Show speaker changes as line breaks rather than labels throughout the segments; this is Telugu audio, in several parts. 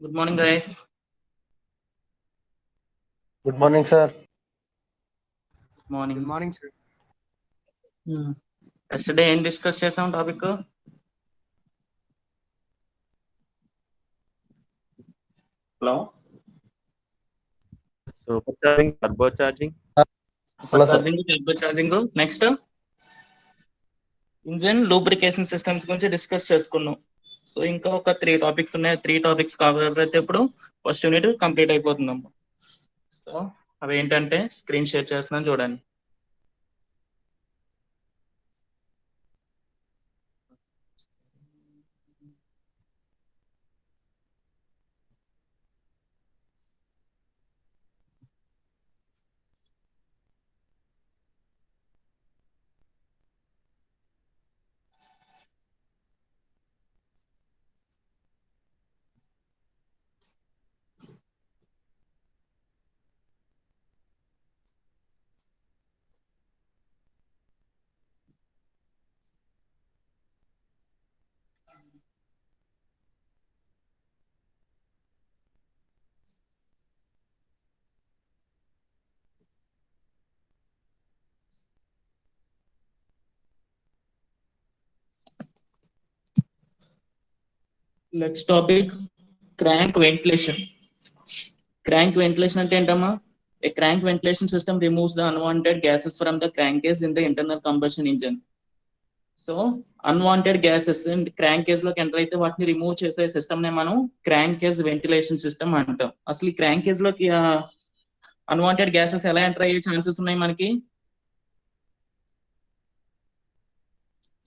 Good morning, guys.
Good morning, sir.
Good morning.
Good morning, sir.
Yesterday ఏం డిస్కస్ చేసాం topic? Hello,
Supercharging, turbocharging.
Super charging, turbo charging. Next engine lubrication systems గురించి డిస్కస్ చేసుకున్నాం. సో ఇంకా ఒక 3 టాపిక్స్ ఉన్నాయి. 3 టాపిక్స్ కాబట్టి ఇప్పుడు ఫస్ట్ యూనిట్ కంప్లీట్ అయిపోతుందమ్మా. సో అవి ఏంటంటే స్క్రీన్ షేర్ చేస్తున్నాను చూడండి. Next topic crank ventilation. Crank ventilation అంటే ఏంటమ్మా? A crank ventilation system removes the unwanted gases from the crankcase in the internal combustion engine. So unwanted gases crank case లోకి ఎంటర్ అయితే వాటిని రిమూవ్ చేసే సిస్టమ్ నే మనం క్రాంక్ కేస్ వెంటిలేషన్ సిస్టమ్ అంటాం. అసలు ఈ క్రాంక్ కేస్ లోకి అన్వాంటెడ్ గ్యాసెస్ ఎలా ఎంటర్ అయ్యే ఛాన్సెస్ ఉన్నాయి మనకి?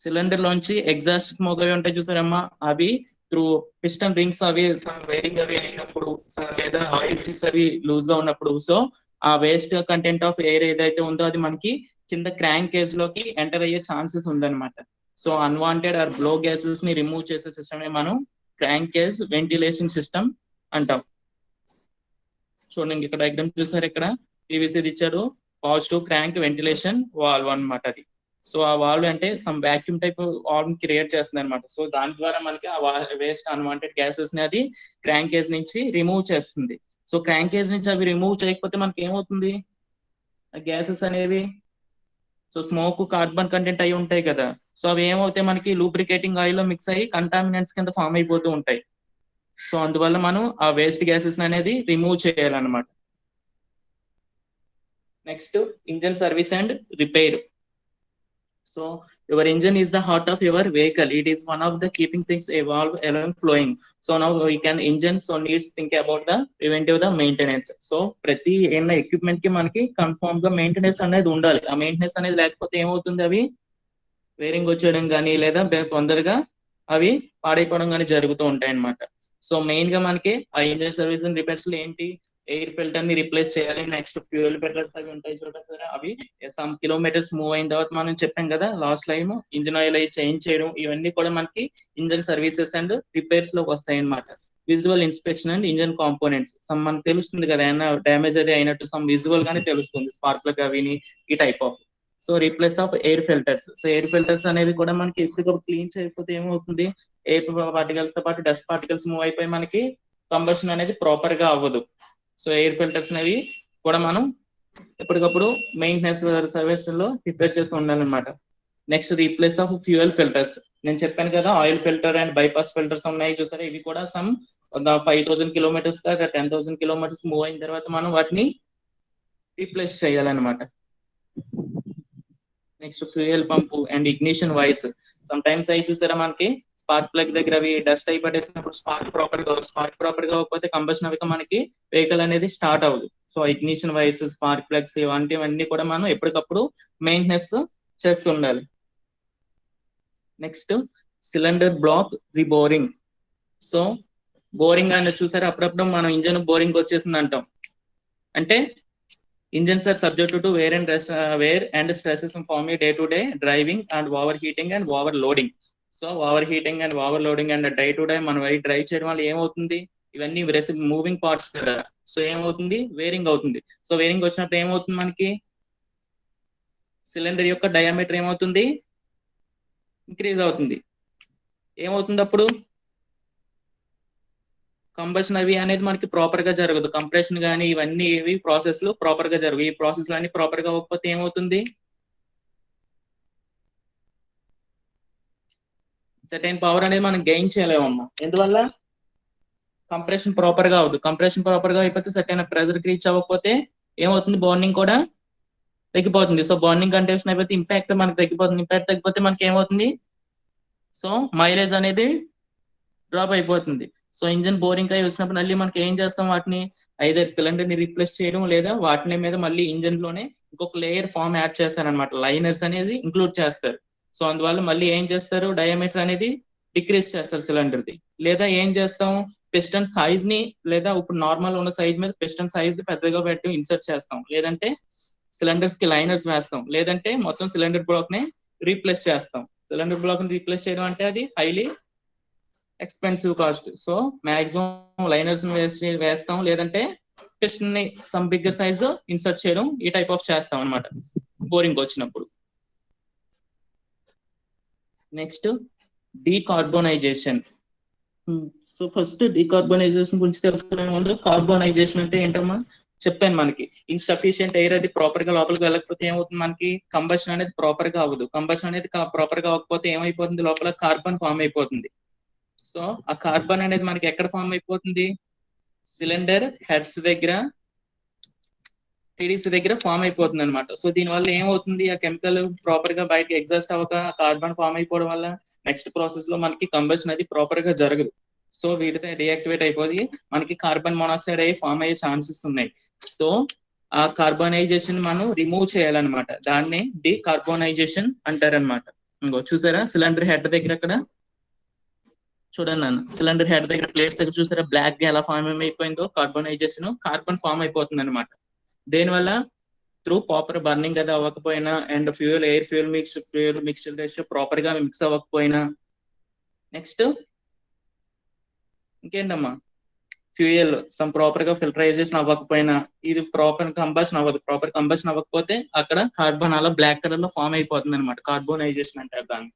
సిలిండర్ లోంచి ఎగ్జాస్ట్ స్మోక్ అవి ఉంటాయి చూసారమ్మా, అవి త్రూ పిస్టన్ రింగ్స్ అవి వేరింగ్ అవి అయినప్పుడు లేదా ఆయిల్ సీల్స్ అవి లూజ్ గా ఉన్నప్పుడు, సో ఆ వేస్ట్ కంటెంట్ ఆఫ్ ఎయిర్ ఏదైతే ఉందో అది మనకి కింద క్రాంక్ కేస్ లోకి ఎంటర్ అయ్యే ఛాన్సెస్ ఉందన్నమాట. So unwanted or blow gases ని రిమూవ్ చేసే సిస్టమ్ మనం క్రాంక్ కేస్ వెంటిలేషన్ సిస్టమ్ అంటాం. చూడండి ఇక్కడ డయాగ్రామ్ చూసారు, ఇక్కడ పీవీసీ ఇచ్చాడు, పాజిటివ్ క్రాంక్ వెంటిలేషన్ వాల్వ్ అన్నమాట అది. సో ఆ వాల్వ్ అంటే some vacuum type valve create చేస్తుంది అనమాట. సో దాని ద్వారా మనకి ఆ వేస్ట్ అన్వాంటెడ్ గ్యాసెస్ ని అది క్రాంక్ కేజ్ నుంచి రిమూవ్ చేస్తుంది. సో క్రాంక్ కేజ్ నుంచి అవి రిమూవ్ చేయకపోతే మనకి ఏమవుతుంది? గ్యాసెస్ అనేవి సో స్మోక్ కార్బన్ కంటెంట్ అయి ఉంటాయి కదా, సో అవి ఏమవుతాయి మనకి లూబ్రికేటింగ్ ఆయిల్ లో మిక్స్ అయ్యి కంటామినెంట్స్ కింద ఫామ్ అయిపోతూ ఉంటాయి. సో అందువల్ల మనం ఆ వేస్ట్ గ్యాసెస్ అనేది రిమూవ్ చేయాలన్నమాట. Next engine service and repair. So your engine is the heart of your vehicle. It is one of the keeping things evolve along flowing. So now we can engine so needs think about the preventive the maintenance. So ప్రతి ఏమైనా ఎక్విప్మెంట్ కి మనకి కన్ఫర్మ్ గా మెయింటెనెన్స్ అనేది ఉండాలి. ఆ మెయింటెనెన్స్ అనేది లేకపోతే ఏమవుతుంది? అవి వేరింగ్ వచ్చేయడం కానీ లేదా తొందరగా అవి పాడైపోవడం కానీ జరుగుతూ ఉంటాయి అన్నమాట. సో మెయిన్ గా మనకి ఆ ఇంజిన్ సర్వీస్ అండ్ రిపేర్స్ లో ఏంటి? ఎయిర్ ఫిల్టర్ ని రిప్లేస్ చేయాలి. నెక్స్ట్ ఫ్యూయల్ ఫిల్టర్స్ అవి ఉంటాయి చూడండి, అవి సమ్ కిలోమీటర్స్ మూవ్ అయిన తర్వాత మనం చెప్పాం కదా లాస్ట్ టైం, ఇంజిన్ ఆయిల్ అయి చేంజ్ చేయడం, ఇవన్నీ కూడా మనకి ఇంజిన్ సర్వీసెస్ అండ్ రిపేర్స్ లోకి వస్తాయి అన్నమాట. Visual inspection and engine components, some మనకు తెలుస్తుంది కదా ఏమైనా డ్యామేజ్ అది అయినట్టు సమ్ విజువల్ గానే తెలుస్తుంది, స్పార్క్ ప్లగ్ అవిని ఈ type of. So replace of air filters. So air filters అనేవి కూడా మనకి ఎప్పటికప్పుడు క్లీన్ చేయకపోతే ఏమవుతుంది? ఎయిర్ పార్టికల్స్ తో పాటు డస్ట్ పార్టికల్స్ మూవ్ అయిపోయి మనకి కంబషన్ అనేది ప్రాపర్ గా అవ్వదు. సో ఎయిర్ ఫిల్టర్స్ అనేవి కూడా మనం ఎప్పటికప్పుడు మెయింటెనెన్స్ సర్వీస్ లో రిపేర్ చేస్తూ ఉండాలన్నమాట. Next replace of fuel filters. నేను చెప్పాను కదా oil filter and bypass filters ఉన్నాయి చూసారా, ఇవి కూడా సమ్ 5000 కిలోమీటర్స్ దాకా 10,000 కిలోమీటర్స్ మూవ్ అయిన తర్వాత మనం వాటిని రీప్లేస్ చేయాలన్నమాట. Next fuel pump and ignition wires. Some times అవి చూసారా మనకి స్పార్క్ ప్లగ్ దగ్గర అవి డస్ట్ అయి పడేసినప్పుడు స్పార్క్ ప్రాపర్ గా అవ్వకపోతే కంబషన్ అవితే మనకి వెహికల్ అనేది స్టార్ట్ అవ్వదు. So ignition wires, spark plugs ఇవన్నీ కూడా మనం ఎప్పటికప్పుడు మెయింటెనెన్స్ చేస్తూ ఉండాలి. Next cylinder block reboring. So boring అనేది చూసారా, అప్పుడప్పుడు మనం ఇంజన్ బోరింగ్ వచ్చేసింది అంటాం. అంటే engines are subject to wear and stresses from a day-to-day driving and overheating and overloading. So overheating and overloading and day to day మనం డ్రైవ్ చేయడం వల్ల ఏమవుతుంది? ఇవన్నీ మూవింగ్ పార్ట్స్ కదా, సో ఏమవుతుంది? వేరింగ్ అవుతుంది. సో వేరింగ్ వచ్చినప్పుడు ఏమవుతుంది? మనకి సిలిండర్ యొక్క డయామీటర్ ఏమవుతుంది? ఇంక్రీజ్ అవుతుంది. ఏమవుతుంది అప్పుడు? కంబషన్ అవి అనేది మనకి ప్రాపర్ గా జరగదు. కంప్రెషన్ కానీ ఇవన్నీ ఇవి ప్రాసెస్ లు ప్రాపర్ గా జరగవు. ఈ ప్రాసెస్ అన్ని ప్రాపర్ గా అవ్వకపోతే ఏమవుతుంది, సర్టైన్ పవర్ అనేది మనం గెయిన్ చేయలేమమ్మా. ఎందువల్ల, కంప్రెషన్ ప్రాపర్ గా అవ్వదు. కంప్రెషన్ ప్రాపర్ గా అయిపోతే సర్టైన్ ప్రెజర్ రీచ్ అవ్వకపోతే ఏమవుతుంది, బాండింగ్ కూడా తగ్గిపోతుంది. సో బాండింగ్ కండిషన్ అయిపోతే ఇంపాక్ట్ మనకి తగ్గిపోతుంది. ఇంపాక్ట్ తగ్గిపోతే మనకి ఏమవుతుంది, సో మైలేజ్ అనేది డ్రాప్ అయిపోతుంది. సో ఇంజిన్ బోరింగ్ అయి వచ్చినప్పుడు మళ్ళీ మనకి ఏం చేస్తాం, వాటిని ఐదర్ సిలిండర్ ని రీప్లేస్ చేయడం, లేదా వాటిని మీద మళ్ళీ ఇంజిన్ లోనే ఇంకొక లేయర్ ఫామ్ యాడ్ చేస్తారనమాట. లైనర్స్ అనేది ఇంక్లూడ్ చేస్తారు. సో అందువల్ల మళ్ళీ ఏం చేస్తారు, డయామీటర్ అనేది డిక్రీజ్ చేస్తారు సిలిండర్ ది. లేదా ఏం చేస్తాం, పిస్టన్ సైజ్ ని, లేదా ఇప్పుడు నార్మల్ ఉన్న సైజ్ మీద పిస్టన్ సైజ్ పెద్దగా పెట్టి ఇన్సర్ట్ చేస్తాం, లేదంటే సిలిండర్స్ కి లైనర్స్ వేస్తాం, లేదంటే మొత్తం సిలిండర్ బ్లాక్ ని రీప్లేస్ చేస్తాం. సిలిండర్ బ్లాక్ ని రీప్లేస్ చేయడం అంటే అది highly expensive cost. So maximum liners వేస్తాం, లేదంటే పిస్టన్ ని సమ్ బిగ్గర్ సైజ్ ఇన్సర్ట్ చేయడం, ఈ టైప్ ఆఫ్ చేస్తాం అనమాట బోరింగ్ వచ్చినప్పుడు. Next decarbonisation. So first decarbonisation గురించి తెలుసుకునే ముందు, కార్బోనైజేషన్ అంటే ఏంటమ్మా చెప్పాను. మనకి ఇన్సఫిషియంట్ ఎయిర్ అది ప్రాపర్ గా లోపలికి వెళ్ళకపోతే ఏమవుతుంది, మనకి కంబషన్ అనేది ప్రాపర్ గా అవ్వదు. కంబషన్ అనేది ప్రాపర్ గా అవ్వకపోతే ఏమైపోతుంది, లోపల కార్బన్ ఫామ్ అయిపోతుంది. సో ఆ కార్బన్ అనేది మనకి ఎక్కడ ఫామ్ అయిపోతుంది, సిలిండర్ హెడ్స్ దగ్గర, టీడీసీ దగ్గర ఫామ్ అయిపోతుంది అనమాట. సో దీనివల్ల ఏమవుతుంది, ఆ కెమికల్ ప్రాపర్ గా బయటకి ఎగ్జాస్ట్ అవ్వక కార్బన్ ఫామ్ అయిపోవడం వల్ల నెక్స్ట్ ప్రాసెస్ లో మనకి కంబషన్ అది ప్రాపర్ గా జరగదు. సో వీటితో డియాక్టివేట్ అయిపోయి మనకి కార్బన్ మోనాక్సైడ్ అయ్యి ఫామ్ అయ్యే ఛాన్సెస్ ఉన్నాయి. సో ఆ కార్బోనైజేషన్ మనం రిమూవ్ చేయాలన్నమాట. దాన్ని డీకార్బోనైజేషన్ అంటారనమాట. ఇంకో చూసారా సిలిండర్ హెడ్ దగ్గర, అక్కడ చూడండి నాన్న, సిలిండర్ హెడ్ దగ్గర ప్లేట్స్ దగ్గర చూసారా బ్లాక్ గా ఎలా ఫామ్ అయిపోయిందో, కార్బోనైజేషన్, కార్బన్ ఫామ్ అయిపోతుంది అనమాట. దేనివల్ల, త్రూ ప్రాపర్ బర్నింగ్ అది అవ్వకపోయినా, and air fuel mixture ratio proper గా మిక్స్ అవ్వకపోయినా, నెక్స్ట్ ఇంకేంటమ్మా, ఫ్యూయల్ సమ్ ప్రాపర్ గా ఫిల్టరైజేషన్ అవ్వకపోయినా, ఇది ప్రాపర్ కంబషన్ అవ్వదు. ప్రాపర్ కంబషన్ అవ్వకపోతే అక్కడ కార్బన్ అలా బ్లాక్ కలర్ లో ఫామ్ అయిపోతుంది అనమాట. కార్బోనైజేషన్ అంటారు దాన్ని.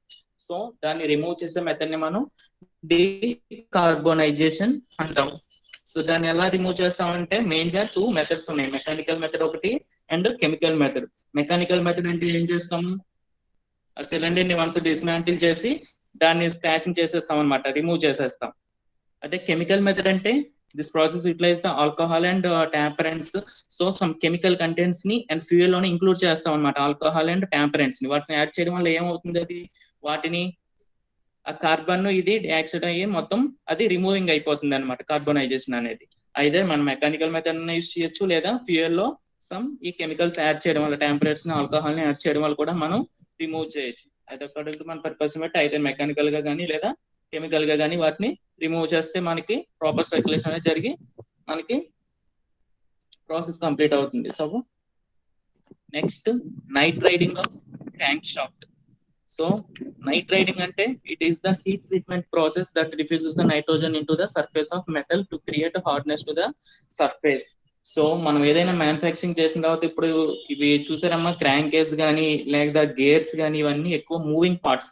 సో దాన్ని రిమూవ్ చేసే మెథడ్ ని మనం డీకార్బోనైజేషన్ అంటాం. సో దాన్ని ఎలా రిమూవ్ చేస్తామంటే మెయిన్ గా 2 మెథడ్స్ ఉన్నాయి. మెకానికల్ మెథడ్ ఒకటి, and chemical method. Mechanical method అంటే ఏం చేస్తాము, ఆ సిలిండర్ ని వన్స్ డిస్మాంటిల్ చేసి దాన్ని స్క్రాచింగ్ చేసేస్తాం అనమాట, రిమూవ్ చేసేస్తాం. అదే కెమికల్ మెథడ్ అంటే this process utilize the alcohol and temperants. So some chemical contents ని అండ్ ఫ్యూయల్ లోనే ఇంక్లూడ్ చేస్తాం అనమాట, ఆల్కహాల్ అండ్ టాంపరెంట్స్ ని. వాటిని యాడ్ చేయడం వల్ల ఏమవుతుంది, అది వాటిని ఆ కార్బన్ ఇది డైఆక్సైడ్ అయ్యి మొత్తం అది రిమూవింగ్ అయిపోతుంది అనమాట, కార్బోనైజేషన్ అనేది. అయితే మనం మెకానికల్ మెథడ్ యూజ్ చేయొచ్చు, లేదా ఫ్యూయల్ లో సమ్ ఈ కెమికల్స్ యాడ్ చేయడం వల్ల, టెంపరేట్స్ ని, ఆల్కహాల్ ని యాడ్ చేయడం వల్ల కూడా మనం రిమూవ్ చేయొచ్చు. అది అకార్డింగ్ టు మన పర్పస్ బట్టి అయితే మెకానికల్ గా కానీ లేదా కెమికల్ గా కానీ వాటిని రిమూవ్ చేస్తే మనకి ప్రాపర్ సర్క్యులేషన్ అనేది జరిగి మనకి ప్రాసెస్ కంప్లీట్ అవుతుంది. So next night riding of crank shaft. So night riding ante it is the heat treatment process that diffuses the nitrogen into the surface of metal to create a hardness to the surface. So మనం ఏదైనా మ్యానుఫ్యాక్చరింగ్ చేసిన తర్వాత, ఇప్పుడు ఇవి చూసారమ్మా క్రాంక్ కేస్ కానీ లేదా గేర్స్ కానీ, ఇవన్నీ ఎక్కువ మూవింగ్ పార్ట్స్.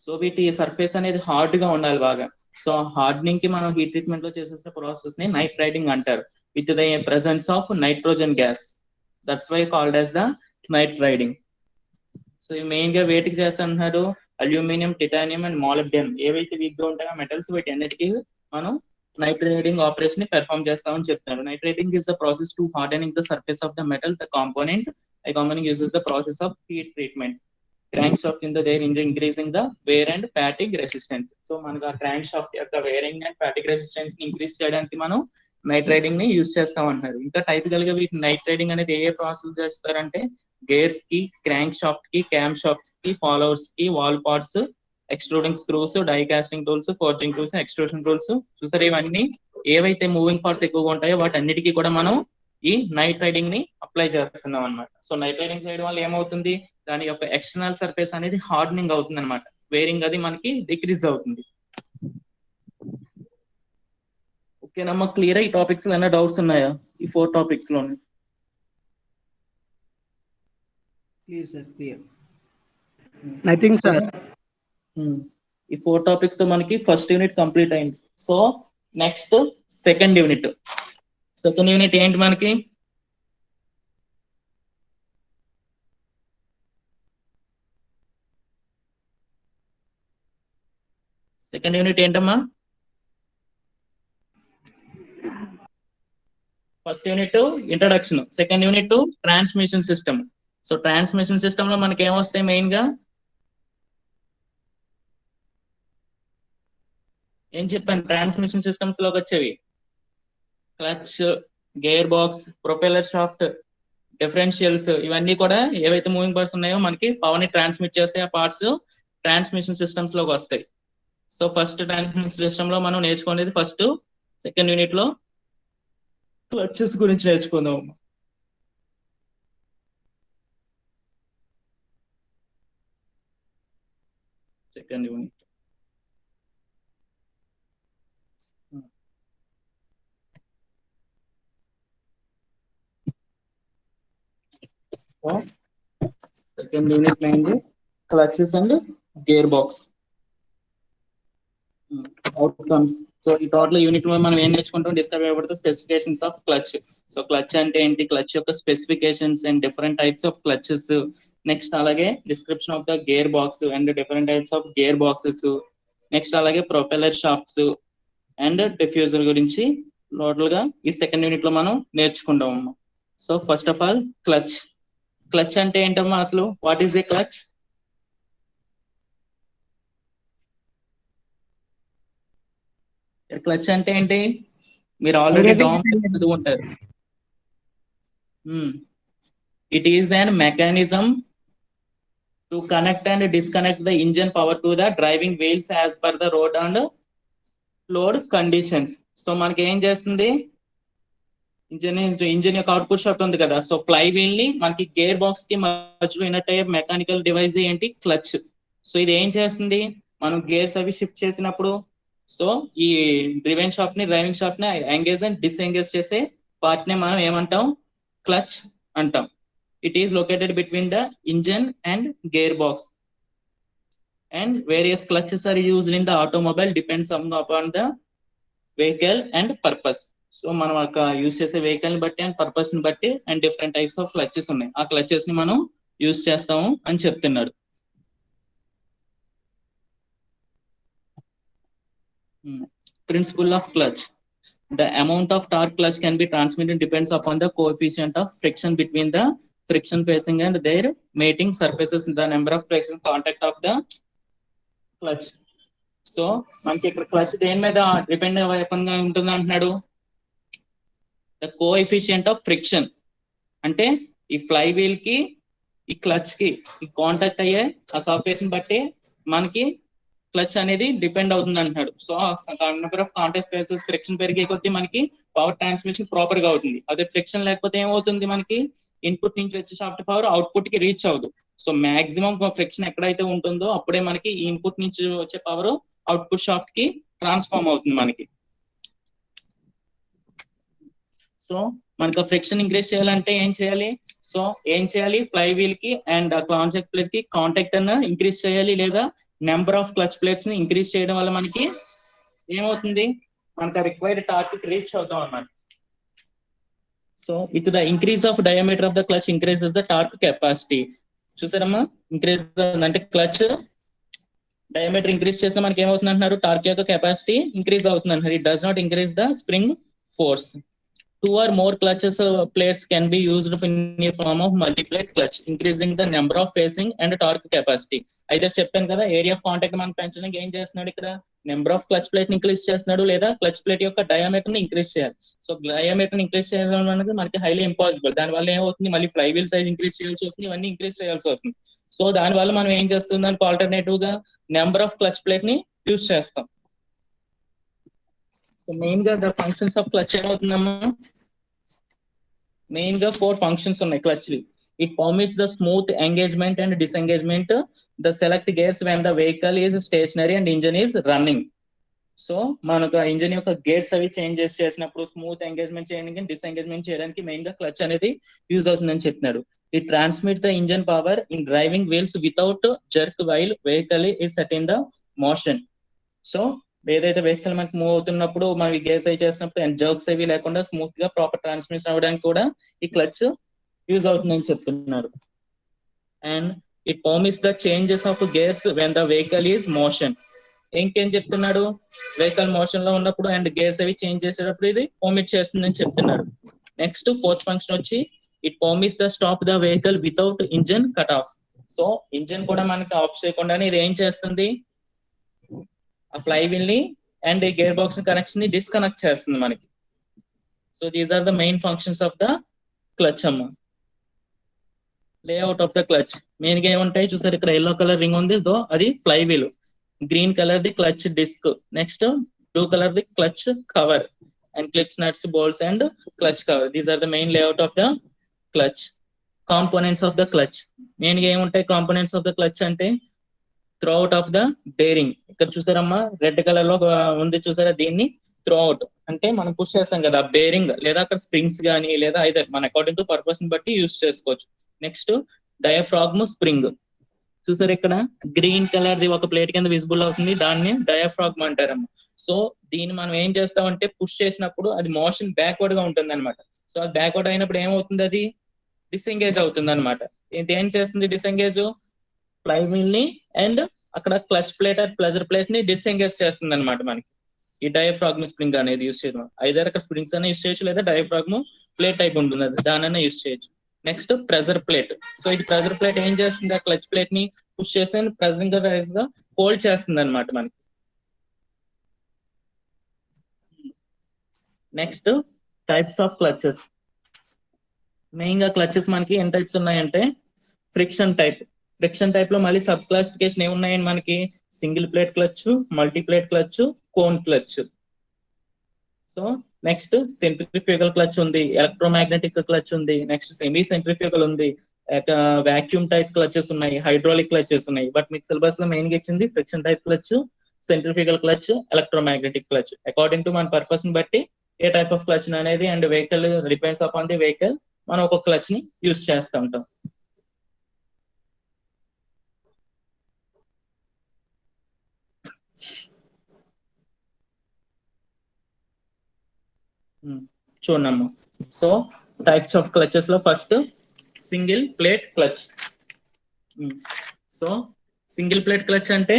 సో వీటి సర్ఫేస్ అనేది హార్డ్ గా ఉండాలి బాగా. సో హార్డనింగ్ కి మనం హీట్ ట్రీట్మెంట్ లో చేసే ప్రాసెస్ ని నైట్ రైడింగ్ అంటారు, with the presence of nitrogen gas. That's why called as the nitriding. So main గా వేటికి చేస్తున్నారు, అల్యూమినియం, టిటానియం అండ్ మాలిబ్డియం. ఏవైతే వీక్ గా ఉంటాయో మెటల్స్, వీటి అన్నిటికీ మనం నైట్ రైడింగ్ ఆపరేషన్ ని పెర్ఫామ్ చేస్తామని చెప్తారు. Night riding is the process to hardening the surface of the metal. The component I component uses the process of heat treatment. Crank shaft in the there increasing the wear and fatigue resistance. So మనకు ఆ క్రాంక్ షాఫ్ట్ యొక్క వేరింగ్ అండ్ ఫ్యాటిగ్ రెసిస్టెన్స్ ని ఇంక్రీజ్ చేయడానికి మనం నైట్ రైడింగ్ ని యూజ్ చేస్తాం అంటున్నారు. ఇంకా టైపికల్ గా వీటి నైట్ రైడింగ్ అనేది ఏ ప్రాసెస్ చేస్తారంటే, గేర్స్ కి, క్రాంక్ షాఫ్ట్ కి, క్యామ్ షాఫ్ట్స్ కి, ఫాలోవర్స్ కి, valve parts, extruding screws, die casting tools, forging tools, extrusion tools. చూసారు ఇవన్నీ ఏవైతే మూవింగ్ పార్ట్స్ ఎక్కువగా ఉంటాయో వాటి అన్నిటికీ కూడా మనం ఈ నైట్ రైడింగ్ ని అప్లై చేస్తున్నాం అనమాట. సో నైట్ రైడింగ్ చేయడం వల్ల ఏమవుతుంది, దాని యొక్క ఎక్స్టర్నల్ సర్ఫేస్ అనేది హార్డనింగ్ అవుతుంది అనమాట. వేరింగ్ అది మనకి డిక్రీజ్ అవుతుంది. ఓకేనమ్మా, క్లియర్? ఈ టాపిక్స్ లో ఏమైనా డౌట్స్ ఉన్నాయా, ఈ 4 టాపిక్స్ లోని?
Clear, sir. Clear.
I think, sir.
ఈ 4 టాపిక్స్ తో మనకి ఫస్ట్ యూనిట్ కంప్లీట్ అయింది. So next second unit. Second unit ఏంటి మనకి? సెకండ్ యూనిట్ ఏంటమ్మా? First unit introduction, second unit transmission system. So transmission system లో మనకి ఏమొస్తాయి మెయిన్ గా? ఏం చెప్పాను ట్రాన్స్మిషన్ సిస్టమ్స్ లోకి వచ్చేవి? Clutch, gear box, propeller shaft, differentials, ఇవన్నీ కూడా ఏవైతే మూవింగ్ పార్ట్స్ ఉన్నాయో మనకి పవర్ ని ట్రాన్స్మిట్ చేస్తాయి. ఆ పార్ట్స్ ట్రాన్స్మిషన్ సిస్టమ్స్ లోకి వస్తాయి. సో ఫస్ట్ ట్రాన్స్మిషన్ సిస్టమ్ లో మనం నేర్చుకునేది ఫస్ట్ సెకండ్ యూనిట్ లో క్లచెస్ గురించి నేర్చుకుందాం. సెకండ్ యూనిట్ సెకండ్ యూనిట్ అయింది clutches and gear box outcomes. So ఈ టోటల్ యూనిట్ లో మనం ఏం నేర్చుకుంటాం? డిస్కస్ చేయబడుతుంది specifications of clutch. So clutch అంటే ఏంటి, క్లచ్ యొక్క specifications and different types of clutches. Next అలాగే description of the gear box and different types of gear boxes. Next అలాగే ప్రొపెల్లర్ షాఫ్ట్స్ అండ్ డిఫ్యూజర్ గురించి టోటల్ గా ఈ సెకండ్ యూనిట్ లో మనం నేర్చుకుంటాం. So first of all clutch. Clutch అంటే ఏంటమ్మా అసలు? What is a clutch? Clutch అంటే ఏంటి? మీరు ఆల్రెడీ చదువు ఉంటారు. It is an mechanism to connect and disconnect the engine power to the driving wheels as per the road and load conditions. So మనకి ఏం చేస్తుంది? ఇంజన్ యొక్క అవుట్పుట్ షాఫ్ట్ ఉంది కదా, సో ఫ్లై వీల్ ని మనకి గేర్ బాక్స్ కి మధ్యలో ఇన్నట్టు అయ్యే మెకానికల్ డివైస్ ఏంటి? క్లచ్. సో ఇది ఏం చేస్తుంది? మనం గేర్స్ అవి షిఫ్ట్ చేసినప్పుడు సో ఈ డ్రైవింగ్ షాఫ్ట్ ని ఎంగేజ్ అండ్ డిస్ఎంగేజ్ చేసే పార్ట్ ని మనం ఏమంటాం? క్లచ్ అంటాం. It is located between the engine and gear box and various clutches are used in the automobile depends upon the vehicle and purpose. So మనం ఒక యూజ్ చేసే వెహికల్ ని బట్టి అండ్ పర్పస్ ని బట్టి and different types of clutches ఉన్నాయి. ఆ క్లచెస్ ని మనం యూజ్ చేస్తాము అని చెప్తున్నాడు. Principle of clutch. The amount of torque clutch can be transmitted depends upon the coefficient of friction between the friction facing and their mating surfaces, the number of places contact of the clutch. So మనకి ఇక్కడ క్లచ్ దేని మీద డిపెండ్ గా ఉంటుంది అంటున్నాడు? ద కోఎఫిషియంట్ ఆఫ్ ఫ్రిక్షన్ అంటే ఈ ఫ్లై వీల్ కి ఈ క్లచ్ కి ఈ కాంటాక్ట్ అయ్యే ఆ సర్ఫేస్ ని బట్టి మనకి క్లచ్ అనేది డిపెండ్ అవుతుంది అంటున్నాడు. So number of contact faces friction పెరిగే కొద్దీ మనకి పవర్ ట్రాన్స్మిషన్ ప్రాపర్ గా అవుతుంది. అదే ఫ్రిక్షన్ లేకపోతే ఏమవుతుంది? మనకి ఇన్పుట్ నుంచి వచ్చే షాఫ్ట్ పవర్ అవుట్పుట్ కి రీచ్ అవ్వదు. సో మాక్సిమం ఫ్రిక్షన్ ఎక్కడైతే ఉంటుందో అప్పుడే మనకి ఈ ఇన్పుట్ నుంచి వచ్చే పవర్ అవుట్పుట్ షాఫ్ట్ కి ట్రాన్స్ఫార్మ్ అవుతుంది మనకి. సో మనకు ఫ్రిక్షన్ ఇంక్రీజ్ చేయాలంటే ఏం చేయాలి? సో ఏం చేయాలి? ఫ్లై వీల్ కి అండ్ కాంటాక్ట్ ప్లేట్ కి కాంటాక్ట్ అన్న ఇంక్రీజ్ చేయాలి, లేదా నెంబర్ ఆఫ్ క్లచ్ ప్లేట్స్ ని ఇంక్రీజ్ చేయడం వల్ల మనకి ఏమవుతుంది? మనకు రిక్వైర్డ్ టార్క్ రీచ్ అవుతాం అన్నమాట. So with the increase of diameter of the clutch increases the torque capacity. చూసారమ్మా, ఇంక్రీజ్ అంటే క్లచ్ డయామీటర్ ఇంక్రీజ్ చేస్తే మనకి ఏమవుతుంది అంటున్నారు? టార్క్ యొక్క కెపాసిటీ ఇంక్రీజ్ అవుతుంది అంటున్నారు. It does not increase the spring force. 2 or more clutches plates can be used in a form of multi-plate clutch, increasing the number of facing and torque capacity. అయితే చెప్పాను కదా, ఏరియా ఆఫ్ కాంటాక్ట్ మనం పెంచడానికి ఏం చేస్తున్నాడు? ఇక్కడ నెంబర్ ఆఫ్ క్లచ్ ప్లేట్ ని ఇంక్రీజ్ చేస్తున్నాడు, లేదా క్లచ్ ప్లేట్ యొక్క డయామీటర్ ని ఇంక్రీజ్ చేయాలి. సో డయామీటర్ ని ఇంక్రీజ్ చేయడం అనేది మనకి హైలీ ఇంపాసిబుల్. దానివల్ల ఏమవుతుంది? మళ్ళీ ఫ్లై వీల్ సైజ్ ఇంక్రీజ్ చేయాల్సి వస్తుంది, ఇవన్నీ ఇంక్రీజ్ చేయాల్సి వస్తుంది. సో దానివల్ల మనం ఏం చేస్తుంది? దానికి ఆల్టర్నేటివ్ గా నెంబర్ ఆఫ్ క్లచ్ ప్లేట్ ని యూజ్ చేస్తాం. సో మెయిన్ గా ద ఫంక్షన్స్ ఆఫ్ క్లచ్ ఏమవుతుందమ్మా? మెయిన్ గా 4 ఫంక్షన్స్ ఉన్నాయి క్లచ్ వి. It permits the smooth engagement and disengagement the select gears when the vehicle is stationary and engine is running. So మనకు ఇంజన్ యొక్క గేర్స్ అవి చేంజెస్ చేసినప్పుడు స్మూత్ ఎంగేజ్మెంట్ చేయడానికి, డిసెంగేజ్మెంట్ చేయడానికి మెయిన్ గా క్లచ్ అనేది యూజ్ అవుతుందని చెప్తున్నాడు. It transmit the engine power in driving wheels without jerk while vehicle is set in the motion. So ఏదైతే వెహికల్ మనకి మూవ్ అవుతున్నప్పుడు మనకి గేర్స్ అవి చేసినప్పుడు అండ్ జర్క్స్ అవి లేకుండా స్మూత్ గా ప్రాపర్ ట్రాన్స్మిషన్ అవ్వడానికి కూడా ఈ క్లచ్ యూజ్ అవుతుందని చెప్తున్నారు. And it permits the changes of gears when the vehicle is motion. ఇంకేం చెప్తున్నాడు, వెహికల్ మోషన్ లో ఉన్నప్పుడు అండ్ గేర్స్ అవి చేంజ్ చేసేటప్పుడు ఇది పర్మిట్ చేస్తుందని చెప్తున్నారు. నెక్స్ట్ ఫోర్త్ ఫంక్షన్ వచ్చి it permits the stop the vehicle without engine cut off. So engine కూడా మనకి ఆఫ్ చేయకుండానే ఇది ఏం చేస్తుంది, ఆ ఫ్లై వీల్ ని అండ్ ఈ గేర్ బాక్స్ కనెక్షన్ ని డిస్కనెక్ట్ చేస్తుంది మనకి. So these are the main functions of the clutch అమ్మ. Layout of the clutch main గా ఏముంటాయి చూసారు, ఇక్కడ ఎల్లో కలర్ రింగ్ ఉంది, దో అది ఫ్లై వీల్. గ్రీన్ కలర్ ది clutch disc, next blue colour ది clutch cover and clips, nuts, bolts and clutch cover. These are the main layout of the clutch. Components of the clutch main గా ఏముంటాయి, కాంపోనెంట్స్ ఆఫ్ ద క్లచ్ అంటే throw out of the bearing. ఇక్కడ చూసారమ్మా రెడ్ కలర్ లో ఉంది చూసారా, దీన్ని త్రో అవుట్ అంటే మనం పుష్ చేస్తాం కదా బేరింగ్, లేదా అక్కడ స్ప్రింగ్స్ కానీ లేదా అయితే మన అకార్డింగ్ టు పర్పస్ ని బట్టి యూస్ చేసుకోవచ్చు. నెక్స్ట్ డయాఫ్రాగ్మ్ స్ప్రింగ్ చూసారు, ఇక్కడ గ్రీన్ కలర్ ది ఒక ప్లేట్ కింద విజిబుల్ అవుతుంది, దాన్ని డయాఫ్రాగ్మ్ అంటారమ్మా. సో దీన్ని మనం ఏం చేస్తామంటే పుష్ చేసినప్పుడు అది మోషన్ బ్యాక్వర్డ్ గా ఉంటుంది అనమాట. సో అది బ్యాక్వర్డ్ అయినప్పుడు ఏమవుతుంది, అది డిసెంగేజ్ అవుతుంది అనమాట. ఇది ఏం చేస్తుంది, డిసెంగేజ్ ఫ్లై వీల్ ని అండ్ అక్కడ clutch plate and pleasure plate ని డిసెంగేజ్ చేస్తుంది అనమాట మనకి ఈ డయాఫ్రాగ్మ్ స్ప్రింగ్ అనేది యూస్ చేయడం. ఐదర్ అక్కడ స్ప్రింగ్స్ అనే యూస్ చేయొచ్చు, లేదా డయాఫ్రాగ్మ్ ప్లేట్ టైప్ ఉంటుంది అది దానైనా యూస్ చేయొచ్చు. Next pressure plate. సో ఇది ప్రెజర్ ప్లేట్ ఏం చేస్తుంది, ఆ క్లచ్ ప్లేట్ ని పుష్ చేసి ప్రెజరింగ్ గా హోల్డ్ చేస్తుంది అనమాట మనకి. Next types of clutches. Main గా క్లచెస్ మనకి ఎన్ని టైప్స్ ఉన్నాయంటే ఫ్రిక్షన్ టైప్. ఫ్రిక్షన్ టైప్ లో మళ్ళీ సబ్ క్లాసిఫికేషన్ ఏమున్నాయండి మనకి, single plate clutch, multi plate clutch, cone clutch. So next centrifugal clutch ఉంది, ఎలక్ట్రోమాగ్నెటిక్ క్లచ్ ఉంది, నెక్స్ట్ సెమీ సెంట్రిఫ్యూగల్ ఉంది, వాక్యూమ్ టైప్ క్లచెస్ ఉన్నాయి, హైడ్రాలిక్ క్లచెస్ ఉన్నాయి. బట్ మీకు సిలబస్ లో మెయిన్ గా ఇచ్చింది friction type clutch, centrifugal clutch, electromagnetic clutch. According to మన పర్పస్ ని బట్టి ఏ టైప్ ఆఫ్ క్లచ్ అనేది and vehicle depends upon the vehicle మనం ఒక క్లచ్ ని యూస్ చేస్తూ ఉంటాం. చూడమ్మా, సో టైప్స్ ఆఫ్ క్లచెస్ లో first single plate clutch. So single plate clutch అంటే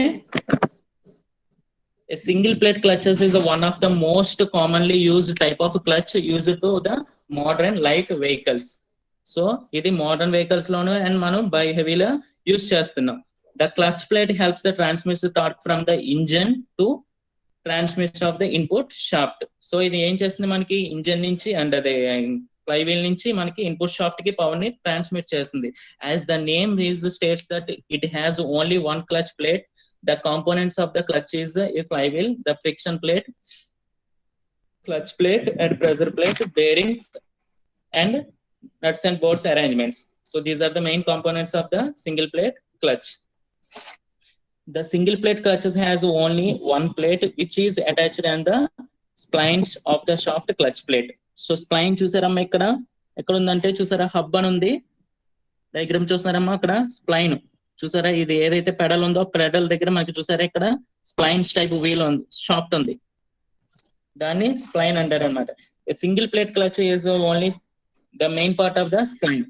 a single plate clutches is one of the most commonly used type of clutch used to the modern light vehicles. So ఇది మోడర్న్ వెహికల్స్ లోను అండ్ మనం బై హెవీలో యూస్ చేస్తున్నాం. The clutch plate helps the transmission torque from the engine to transmission of the input shaft. So ఇది ఏం చేస్తుంది, మనకి ఇంజన్ నుంచి అండ్ అదే ఫ్లై వీల్ నుంచి మనకి ఇన్పుట్ షాఫ్ట్ కి పవర్ ని ట్రాన్స్మిట్ చేస్తుంది. As the name is states that it has only one clutch plate. The components of the clutch is a flywheel, the friction plate, clutch plate and pressure plate, bearings and nuts and bolts arrangements. So these are the main components of the single plate clutch. The single plate clutches has only one plate which is attached on the splines of the shaft clutch plate. So spline చూసారమ్మా, ఇక్కడ ఎక్కడ ఉందంటే చూసారా హబ్ అని ఉంది, డయాగ్రామ్ చూసారమ్మా అక్కడ స్ప్లైన్ చూసారా, ఇది ఏదైతే పెడల్ ఉందో పెడల్ దగ్గర మనకి చూసారా ఇక్కడ స్ప్లైన్స్ టైప్ వీల్ ఉంది, షాఫ్ట్ ఉంది, దాన్ని స్ప్లైన్ అంటారు అనమాట. Single plate clutch is only the main part of the spline.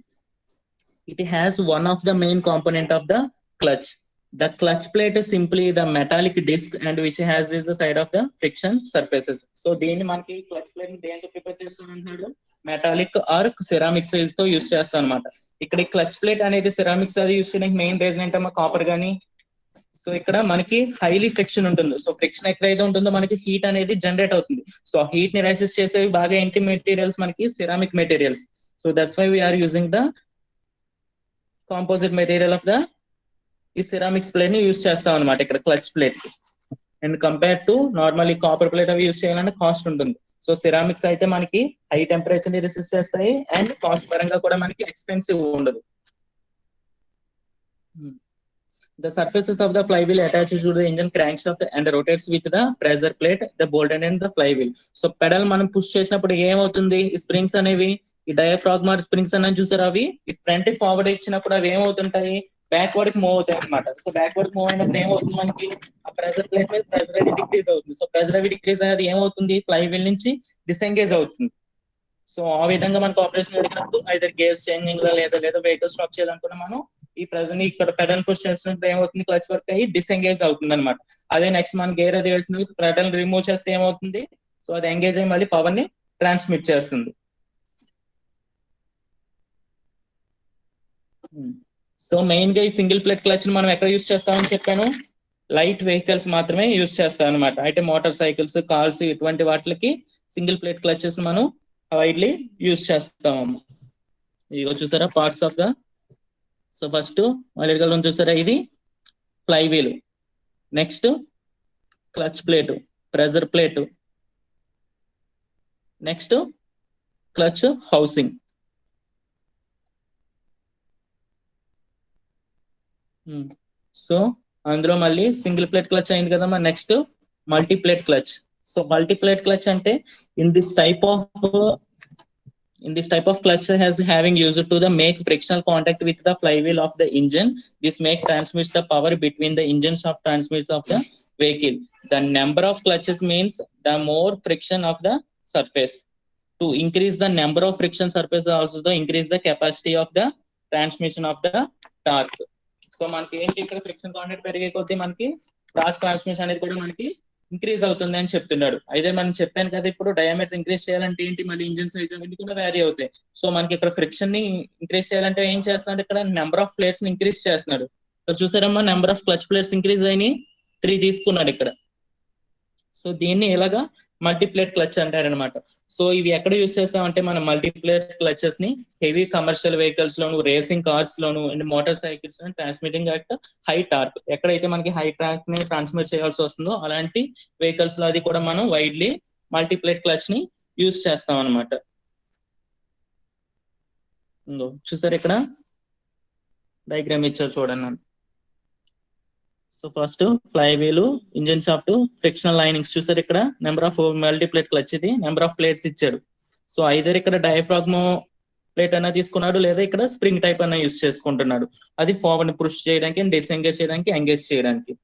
It has one of the main component of the clutch. The clutch plate is simply the metallic disc and which has is the side of the friction surfaces. So దీన్ని మనకి క్లచ్ ప్లేట్ ని దేంతో ప్రిపేర్ చేస్తానంటున్నాడు, మెటాలిక్ ఆర్ సెరామిక్స్ తో యూస్ చేస్తాం అనమాట. ఇక్కడ క్లచ్ ప్లేట్ అనేది సెరామిక్స్ అది యూస్ చేయడానికి మెయిన్ రీజన్ ఏంటమ్మా, కాపర్ గానీ. సో ఇక్కడ మనకి హైలీ ఫ్రిక్షన్ ఉంటుంది. సో ఫ్రిక్షన్ ఎక్కడైతే ఉంటుందో మనకి హీట్ అనేది జనరేట్ అవుతుంది. సో హీట్ ని రెసిస్ట్ చేసేవి బాగా ఏంటి మెటీరియల్స్, మనకి ceramic materials. So that's why we're using the composite material of the ఈ సెరామిక్స్ ప్లేట్ ని యూస్ చేస్తాం అనమాట ఇక్కడ క్లచ్ ప్లేట్ కి. And compare to normal copper plate అవి యూస్ చేయాలంటే కాస్ట్ ఉంటుంది. సో సెరామిక్స్ అయితే మనకి హై టెంపరేచర్ ని రెసిస్ట్ చేస్తాయి అండ్ కాస్ట్ పరంగా కూడా మనకి ఎక్స్పెన్సివ్ ఉండదు. The surfaces of the flywheel attaches to the engine crankshaft and rotates with the pressure plate, the bolt and the flywheel. So pedal మనం పుష్ చేసినప్పుడు ఏమవుతుంది, ఈ స్ప్రింగ్స్ అనేవి ఈ డయాఫ్రాగ్మ్ స్ప్రింగ్స్ అని చూసారు, అవి ఈ ఫ్రంట్ ఫార్వర్డ్ ఇచ్చినప్పుడు అవి ఏమవుతుంటాయి, బ్యాక్వర్డ్ కి మూవ్ అవుతాయి అనమాట. సో బ్యాక్వర్డ్ మూవ్ అయినప్పుడు ఏమవుతుంది మనకి ఆ ప్రెజర్ ప్లేట్ మీద ప్రెజర్ అనేది డిక్రీజ్ అవుతుంది. సో ప్రెజర్ అవి డిక్రీజ్ అనేది ఏమవుతుంది ఫ్లై వీల్ నుంచి డిసెంగేజ్ అవుతుంది. సో ఆ విధంగా మనకు ఆపరేషన్ జరిగినప్పుడు ఐదర్ గేర్స్ చేంజింగ్ లేదా వెహికల్ స్టాప్ చేయాలనుకున్నా మనం ఈ ప్రెజర్ ని ఇక్కడ పెడల్ పుష్ చేసినప్పుడు ఏమవుతుంది క్లచ్ వర్క్ అయ్యి డిసెంగేజ్ అవుతుంది అనమాట. అదే నెక్స్ట్ మనం గేర్ అది వేసిన పెడల్ రిమూవ్ చేస్తే ఏమవుతుంది, సో అది ఎంగేజ్ అయ్యి మళ్ళీ పవర్ ని ట్రాన్స్మిట్ చేస్తుంది. సో మెయిన్ గా ఈ సింగిల్ ప్లేట్ క్లచ్ ని మనం ఎక్కడ యూస్ చేస్తామని చెప్పాను, లైట్ వెహికల్స్ మాత్రమే యూస్ చేస్తాం అనమాట. అయితే మోటార్ సైకిల్స్, కార్స్ ఇటువంటి వాటికి సింగిల్ ప్లేట్ క్లచెస్ మనం వైడ్లీ యూస్ చేస్తాము. ఇదిగో చూసారా parts of the. So first మొదటిగా చూసారా ఇది fly wheel, next clutch plate, pressure plate, next clutch housing. So అందులో మళ్ళీ సింగిల్ ప్లేట్ క్లచ్ అయింది కదా, మరి next multi plate clutch. So multi plate clutch అంటే in this type of clutch has having used to the make frictional contact with the flywheel of the engine. This make transmits the power between the engines of transmits of the vehicle. The number of clutches means the more friction of the surface. To increase the number of friction surface also to increase the capacity of the transmission of the torque. So మనకి ఏంటి ఇక్కడ ఫ్రిక్షన్ కాంటాక్ట్ పెరిగే కొద్దీ మనకి టార్క్ ట్రాన్స్మిషన్ అనేది కూడా మనకి ఇంక్రీజ్ అవుతుంది అని చెప్తున్నాడు. అయితే మనం చెప్పాను కదా ఇప్పుడు డయామీటర్ ఇంక్రీజ్ చేయాలంటే ఏంటి, మళ్ళీ ఇంజిన్ సైజ్ అవన్నీ కూడా వ్యారీ అవుతాయి. సో మనకి ఇక్కడ ఫ్రిక్షన్ ని ఇంక్రీజ్ చేయాలంటే ఏం చేస్తున్నాడు, ఇక్కడ నెంబర్ ఆఫ్ ప్లేట్స్ ని ఇంక్రీజ్ చేస్తున్నాడు. ఇక్కడ చూసారమ్మా number of clutch plates increase అయినాయి, 3 తీసుకున్నాడు ఇక్కడ. సో దీన్ని ఎలాగా మల్టీప్లేట్ క్లచ్ అంటారనమాట. సో ఇవి ఎక్కడ యూస్ చేస్తామంటే మనం మల్టీప్లేట్ క్లచెస్ ని heavy commercial vehicles loan, racing cars loan and motor cycles transmitting at high torque. ఎక్కడైతే మనకి హై టార్క్ ని ట్రాన్స్మిట్ చేయాల్సి వస్తుందో అలాంటి వెహికల్స్ లో అది కూడా మనం వైడ్లీ మల్టీప్లేట్ క్లచ్ ని యూస్ చేస్తాం అనమాట. చూసారు ఇక్కడ డయాగ్రామ్ ఇచ్చారు చూడండి. So first fly wheel, engine shaft, frictional linings చూసారు ఇక్కడ. నెంబర్ ఆఫ్ మల్టీప్లేట్ క్లచ్ ఇది, నెంబర్ ఆఫ్ ప్లేట్స్ ఇచ్చాడు. సో ఐదర్ ఇక్కడ డయాఫ్రాగ్మ్ ప్లేట్ అన్నా తీసుకున్నాడు లేదా ఇక్కడ స్ప్రింగ్ టైప్ అన్నా యూస్ చేసుకుంటున్నాడు. అది ఫార్వర్డ్ పుష్ చేయడానికి, డిసెంగేజ్ చేయడానికి, ఎంగేజ్ చేయడానికి.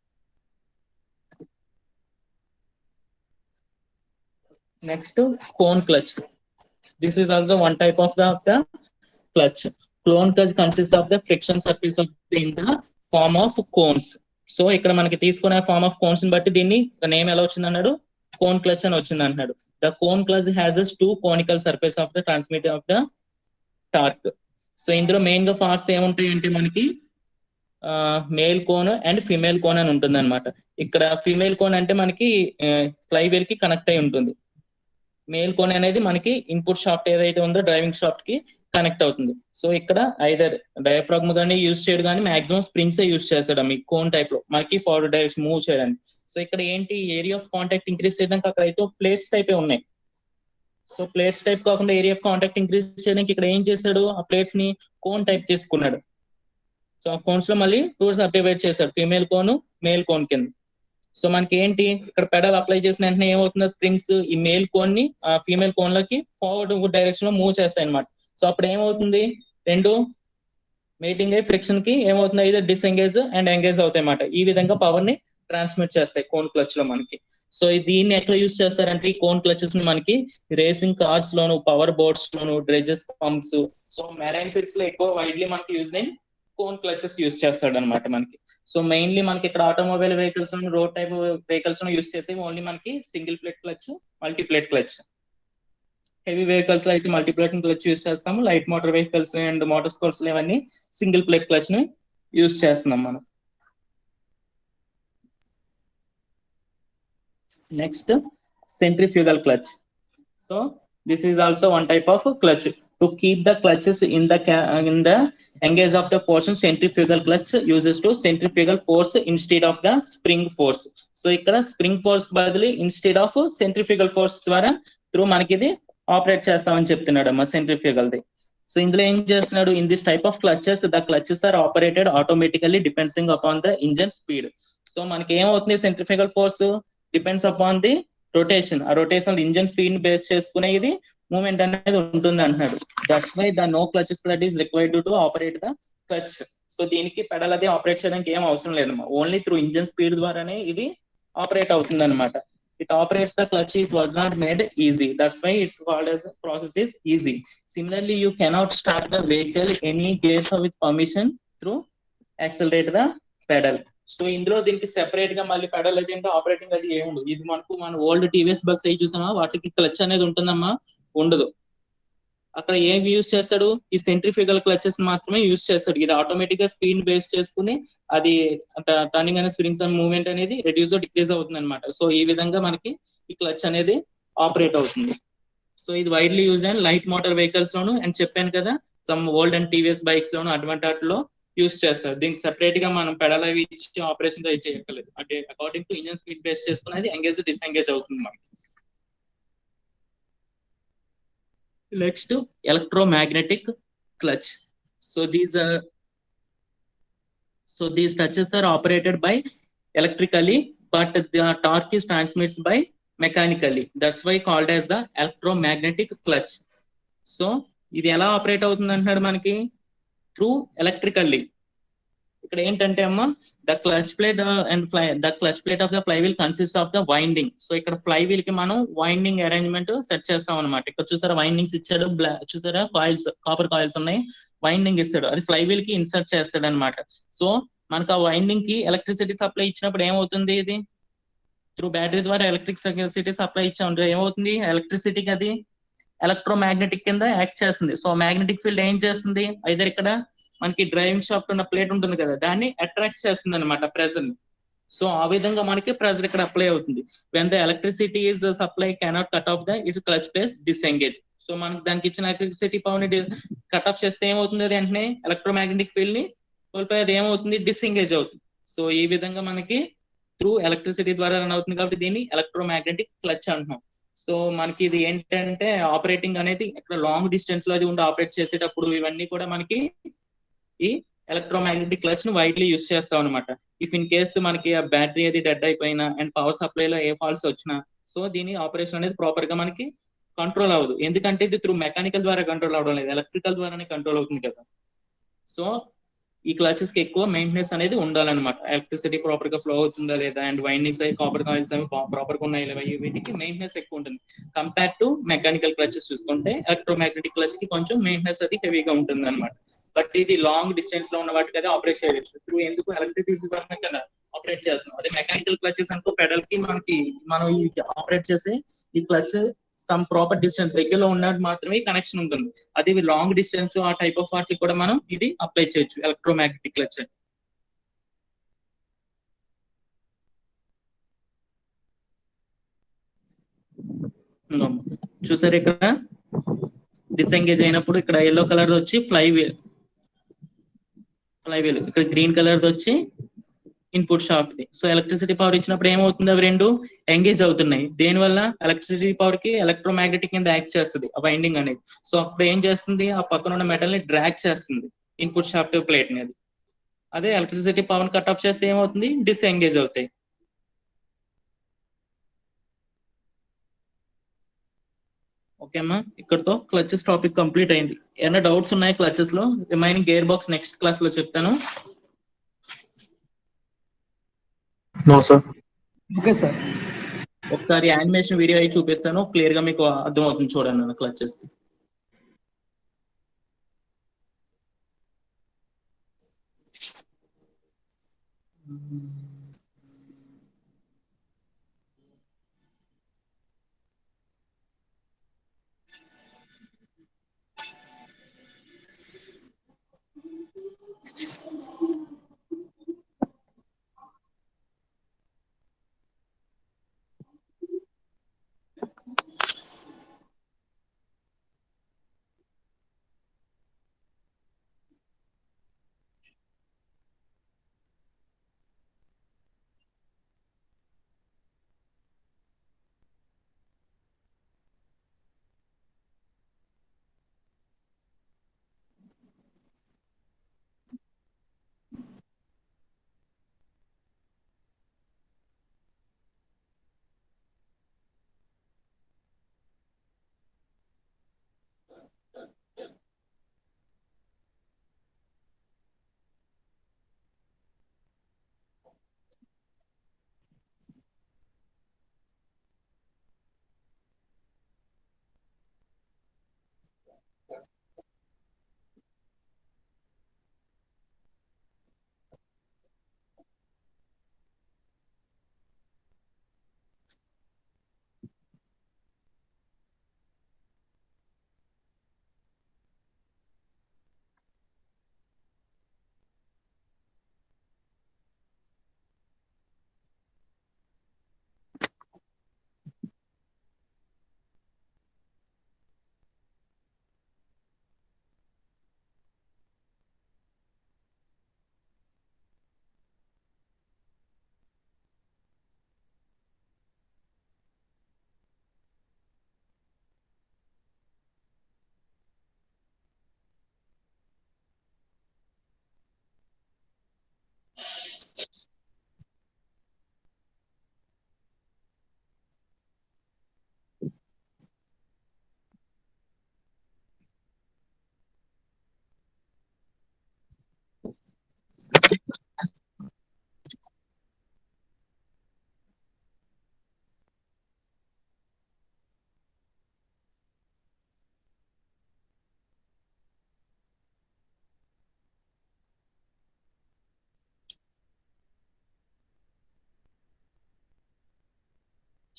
Next cone clutch. This is also one type of the clutch. Cone clutch consist of the friction surface of in the form of cones. So ఇక్కడ మనకి తీసుకునే ఫార్మ్ ఆఫ్ కోన్స్ ని బట్టి దీన్ని నేమ్ ఎలా వచ్చింది అన్నాడు, కోన్ క్లచ్ అని వచ్చింది అంటున్నాడు. The cone clutch has 2 conical surface of the transmitter of the torque. So ఇందులో మెయిన్ గా పార్ట్స్ ఏముంటాయి అంటే మనకి male cone and female cone అని ఉంటుంది అనమాట. ఇక్కడ ఫిమేల్ కోన్ అంటే మనకి ఫ్లై వీల్ కి కనెక్ట్ అయి ఉంటుంది. మేల్ కోన్ అనేది మనకి ఇన్పుట్ షాఫ్ట్ ఏదైతే ఉందో డ్రైవింగ్ షాఫ్ట్ కి కనెక్ట్ అవుతుంది. సో ఇక్కడ ఐదర్ డయాఫ్రాగ్మ్ కానీ యూజ్ చేయడు కానీ మాక్సిమం స్ప్రింగ్స్ యూజ్ చేస్తాడు మీ కోన్ టైప్ లో మనకి ఫార్వర్డ్ డైరెక్షన్ మూవ్ చేయడానికి. సో ఇక్కడ ఏంటి ఏరియా ఆఫ్ కాంటాక్ట్ ఇంక్రీజ్ చేయడానికి అక్కడ అయితే ప్లేట్స్ టైప్ ఉన్నాయి. సో ప్లేట్స్ టైప్ కాకుండా ఏరియా ఆఫ్ కాంటాక్ట్ ఇంక్రీజ్ చేయడానికి ఇక్కడ ఏం చేశాడు, ఆ ప్లేట్స్ ని కోన్ టైప్ తీసుకున్నాడు. సో ఆ కోన్స్ లో మళ్ళీ 2 సబ్డివైడ్ చేశాడు, ఫీమేల్ కోన్, మేల్ కోన్ కింద. సో మనకి ఏంటి ఇక్కడ పెడల్ అప్లై చేసిన వెంటనే ఏమవుతుందో స్ప్రింగ్స్ ఈ మేల్ కోన్ ని ఆ ఫీమేల్ కోన్ లోకి ఫార్వర్డ్ డైరెక్షన్ లో మూవ్ చేస్తాయి అనమాట. సో అప్పుడు ఏమవుతుంది, రెండు మీటింగ్ అయ్యి ఫ్రిక్షన్ కి ఏమవుతుంది, అయితే డిసెంగేజ్ అండ్ ఎంగేజ్ అవుతాయి అన్నమాట. ఈ విధంగా పవర్ ని ట్రాన్స్మిట్ చేస్తాయి కోన్ క్లచ్ లో మనకి. సో దీన్ని ఎక్కడ యూస్ చేస్తారంటే ఈ కోన్ క్లచెస్ ని మనకి రేసింగ్ కార్స్ లోను, పవర్ బోట్స్ లోను, డ్రెడ్జెస్ పంప్స్, సో మెరైన్ ఫిట్స్ లో ఎక్కువ వైడ్లీ మనకి యూజ్ అయిన కోన్ క్లచెస్ యూస్ చేస్తాడు అనమాట మనకి. సో మెయిన్లీ మనకి ఇక్కడ automobile vehicles, road type vehicles use చేసేవి ఓన్లీ మనకి single plate clutch, multiplate clutch. Heavy vehicles లో అయితే మల్టీప్లేట్ క్లచ్ యూస్ చేస్తాము. Light motor vehicles and motor sports లో ఇవన్నీ సింగిల్ ప్లేట్ క్లచ్ ని యూస్ చేస్తున్నాం మనం. Next centrifugal clutch. So this is also one type of clutch. To keep the clutches in the engage of the portion, centrifugal clutch uses to centrifugal force instead of the spring force. So ikkada spring force badali instead of centrifugal force ద్వారా through మనకి ఇది ఆపరేట్ చేస్తామని చెప్తున్నాడు అమ్మా centrifugal ది. సో ఇందులో ఏం చేస్తున్నాడు, in this type of clutches the clutches are operated automatically depending upon the engine speed. So మనకి ఏమవుతుంది, centrifugal force depends upon the rotation. ఆ రొటేషన్ ఇంజిన్ స్పీడ్ ని బేస్ చేసుకునే ఇది మూవ్మెంట్ అనేది ఉంటుంది అంటున్నాడు. That's why the no clutches plate is required to operate the clutch. So దీనికి పెడల్ అది ఆపరేట్ చేయడానికి ఏం అవసరం లేదమ్మా, ఓన్లీ త్రూ ఇంజన్ స్పీడ్ ద్వారానే ఇది ఆపరేట్ అవుతుంది అనమాట. It operates the clutch, it was not made easy, that's why it's called as process is easy. Similarly, you cannot start the vehicle any gears with permission through accelerate the pedal. So ఇందులో దీనికి సెపరేట్ గా మళ్ళీ పెడల్ అది అంటే ఆపరేటింగ్ అది ఏమి ఉండదు. ఇది మనకు మన ఓల్డ్ టీవీఎస్ బగ్స్ అవి చూసామా, వాటికి క్లచ్ అనేది ఉంటుందమ్మా, ఉండదు. అక్కడ ఏం యూజ్ చేస్తాడు, ఈ సెంట్రిఫ్యూగల్ క్లచెస్ మాత్రమే యూజ్ చేస్తాడు. ఇది ఆటోమేటిక్ గా స్పీడ్ బేస్ చేసుకుని అది టర్నింగ్ అనే స్ప్రింగ్స్ అండ్ మూవ్మెంట్ అనేది రెడ్యూస్ డిక్రీజ్ అవుతుంది అనమాట. సో ఈ విధంగా మనకి ఈ క్లచ్ అనేది ఆపరేట్ అవుతుంది. సో ఇది widely use and light motor vehicles లోను, అండ్ చెప్పాను కదా some old and TVS bikes లోను అటువంటి వాటిలో యూజ్ చేస్తారు. దీనికి సెపరేట్ గా మనం పెడల్ అవి ఇచ్చి ఆపరేషన్ చేయక్కర్లేదు. అంటే according to engine speed base చేసుకుని ఎంగేజ్ డిసెంగేజ్ అవుతుంది మనకి. Next, electromagnetic clutch. So these clutches are operated by electrically, but the torque is transmitted by mechanically. That's why called as the electromagnetic clutch. So ఇది ఎలా ఆపరేట్ అవుతుంది అంటున్నాడు మనకి, త్రూ ఎలక్ట్రికల్లీ. ఇక్కడ ఏంటంటే అమ్మా, the clutch plate and the clutch plate of the fly wheel consist of the winding. So ఇక్కడ ఫ్లై వీల్ కి మనం వైండింగ్ అరేంజ్మెంట్ సెట్ చేస్తాం అనమాట. ఇక్కడ చూసారా వైండింగ్స్ ఇచ్చాడు, చూసారా కాయిల్స్, కాపర్ కాయిల్స్ ఉన్నాయి, వైండింగ్ ఇస్తాడు, అది ఫ్లై వీల్ కి ఇన్సర్ట్ చేస్తాడు అనమాట. సో మనకు ఆ వైండింగ్ కి ఎలక్ట్రిసిటీ సప్లై ఇచ్చినప్పుడు ఏమవుతుంది, ఇది త్రూ బ్యాటరీ ద్వారా ఎలక్ట్రిసిటీ సప్లై ఇచ్చా ఏమవుతుంది, ఎలక్ట్రిసిటీకి అది ఎలక్ట్రోమాగ్నెటిక్ కింద యాక్ట్ చేస్తుంది. సో మ్యాగ్నెటిక్ ఫీల్డ్ ఏం చేస్తుంది, ఐదర్ ఇక్కడ మనకి డ్రైవింగ్ షాఫ్ట్ ఉన్న ప్లేట్ ఉంటుంది కదా, దాన్ని అట్రాక్ట్ చేస్తుంది అనమాట ప్రెజర్ ని. సో ఆ విధంగా మనకి ప్రెజర్ ఇక్కడ అప్లై అవుతుంది. When the electricity is supply cannot cut off the it clutch place disengage. So మనకి దానికి ఇచ్చిన ఎలక్ట్రిసిటీ పవర్ ని కట్ ఆఫ్ చేస్తే ఏమవుతుంది, అది వెంటనే ఎలక్ట్రోమాగ్నెటిక్ ఫీల్డ్ ని కోల్పోయి అది ఏమవుతుంది, డిసెంగేజ్ అవుతుంది. సో ఈ విధంగా మనకి త్రూ ఎలక్ట్రిసిటీ ద్వారా రన్ అవుతుంది కాబట్టి దీన్ని ఎలక్ట్రోమాగ్నెటిక్ క్లచ్ అంటున్నాం. సో మనకి ఇది ఏంటంటే ఆపరేటింగ్ అనేది ఇక్కడ లాంగ్ డిస్టెన్స్ లో అది ఉండి ఆపరేట్ చేసేటప్పుడు ఇవన్నీ కూడా మనకి ఈ ఎలక్ట్రోమాగ్నెటిక్ క్లచ్ ను వైడ్లీ యూజ్ చేస్తాం అనమాట. ఇఫ్ ఇన్ కేసు మనకి ఆ బ్యాటరీ అది డెడ్ అయిపోయినా అండ్ పవర్ సప్లై లో ఏ ఫాల్ట్స్ వచ్చినా, సో దీని ఆపరేషన్ అనేది ప్రాపర్ గా మనకి కంట్రోల్ అవ్వదు. ఎందుకంటే ఇది త్రూ మెకానికల్ ద్వారా కంట్రోల్ అవడం లేదు, ఎలక్ట్రికల్ ద్వారానే కంట్రోల్ అవుతుంది కదా. సో ఈ క్లచెస్ కి ఎక్కువ మెయింటెనెన్స్ అనేది ఉండాలన్నమాట. ఎలక్ట్రిసిటీ ప్రాపర్ గా ఫ్లో అవుతుందా లేదా, అండ్ వైండింగ్స్ అవి కాపర్ కాయిల్స్ అవి ప్రాపర్ గా ఉన్నాయి లేదా, వీటికి మెయింటెనెన్స్ ఎక్కువ ఉంటుంది. కంపేర్ టు మెకానికల్ క్లచెస్ చూసుకుంటే ఎలక్ట్రోమాగ్నెటిక్ క్లచ్ కి కొంచెం మెయింటెనెన్స్ అది హెవీగా ఉంటుంది అనమాట. బట్ ఇది లాంగ్ డిస్టెన్స్ లో ఉన్న వాటికి అది ఆపరేట్ చేయవచ్చు. త్రూ ఎందుకు ఎలక్ట్రిసిటీ ద్వారా కదా ఆపరేట్ చేస్తున్నాం. అదే మెకానికల్ క్లచెస్ అనుకో పెడల్ కి మనకి మనం ఈ ఆపరేట్ చేసే ఈ క్లచ్ సమ్ ప్రాపర్ డిస్టెన్స్ దగ్గరలో ఉన్నట్టు మాత్రమే కనెక్షన్ ఉంటుంది. అది లాంగ్ డిస్టెన్స్ ఆ టైప్ ఆఫ్ వాటికి కూడా మనం ఇది అప్లై చేయొచ్చు ఎలక్ట్రోమాగ్నెటిక్ క్లచ్. చూసారు ఇక్కడ డిసెంగేజ్ అయినప్పుడు ఇక్కడ ఎల్లో కలర్ వచ్చి ఫ్లై వీల్, ఇక్కడ గ్రీన్ కలర్ వచ్చి input shaft the. So electricity power ఇచ్చినప్పుడు ఏమవుతుంది, అవి రెండు ఎంగేజ్ అవుతున్నాయి. దేని వల్ల ఎలక్ట్రిసిటీ పవర్ కి ఎలక్ట్రోమాగ్నెటిక్ కింద యాక్ట్ చేస్తుంది ఆ వైండింగ్ అనేది. సో అప్పుడు ఏం చేస్తుంది, ఆ పక్కన ఉన్న మెటల్ ని డ్రాగ్ చేస్తుంది ఇన్పుట్ షాఫ్ట్ ప్లేట్ అనేది. అదే ఎలక్ట్రిసిటీ పవర్ కట్ ఆఫ్ చేస్తే ఏమవుతుంది, డిస్ఎంగేజ్ అవుతాయి. ఓకే అమ్మా, ఇక్కడతో క్లచెస్ టాపిక్ కంప్లీట్ అయింది. ఏమైనా డౌట్స్ ఉన్నాయి క్లచెస్ లో, remaining gear box next class లో చెప్తాను.
No, sir.
Okay sir.
ఒకసారి యానిమేషన్ వీడియో అయి చూపిస్తాను, క్లియర్ గా మీకు అర్థం అవుతుంది చూడండి క్లచెస్.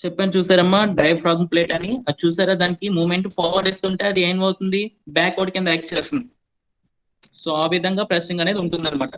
చెప్పాను చూసారమ్మా, డయాఫ్రాగమ్ ప్లేట్ అని. అది చూసారా, దానికి మూమెంట్ ఫార్వర్డ్ ఇస్తుంటే అది ఏమవుతుంది, బ్యాక్వర్డ్ కింద యాక్ట్ చేస్తుంది. సో ఆ విధంగా ప్రెస్సింగ్ అనేది ఉంటుంది అనమాట.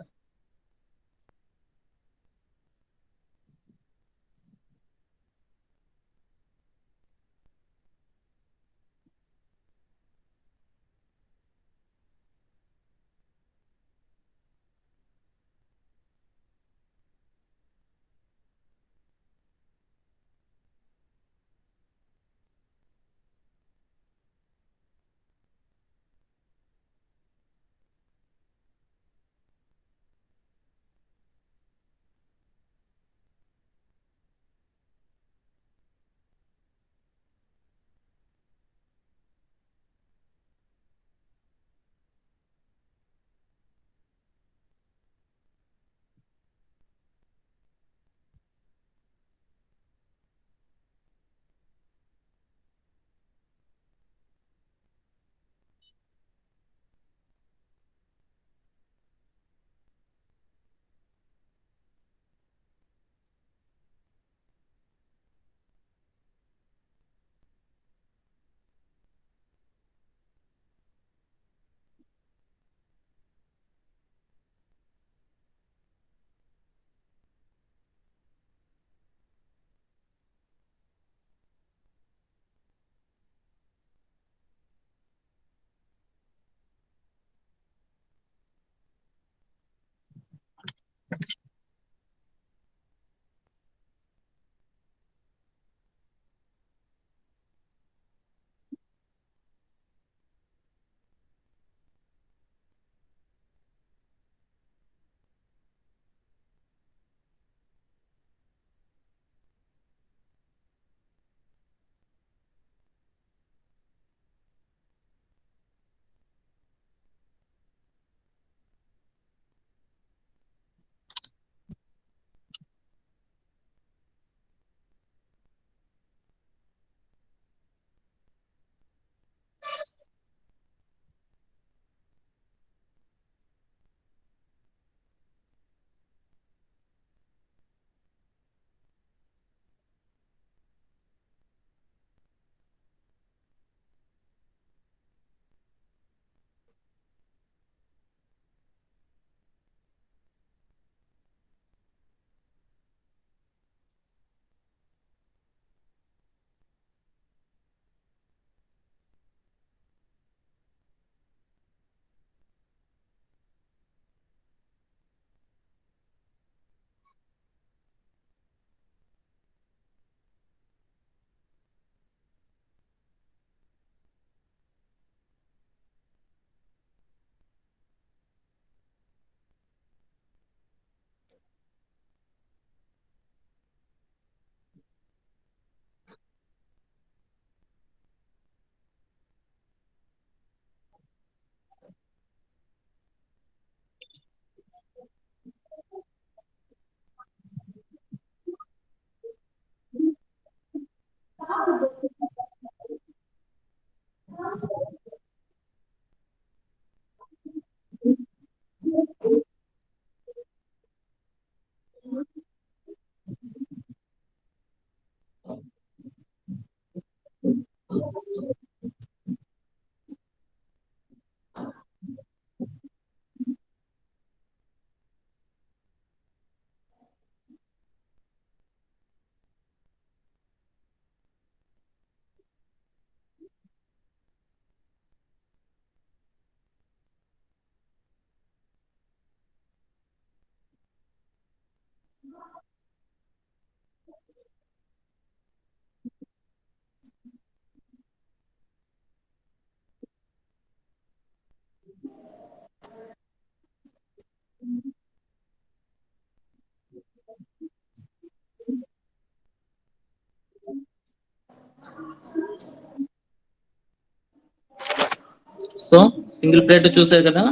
సో సింగిల్ ప్లేట్ చూసారు కదా,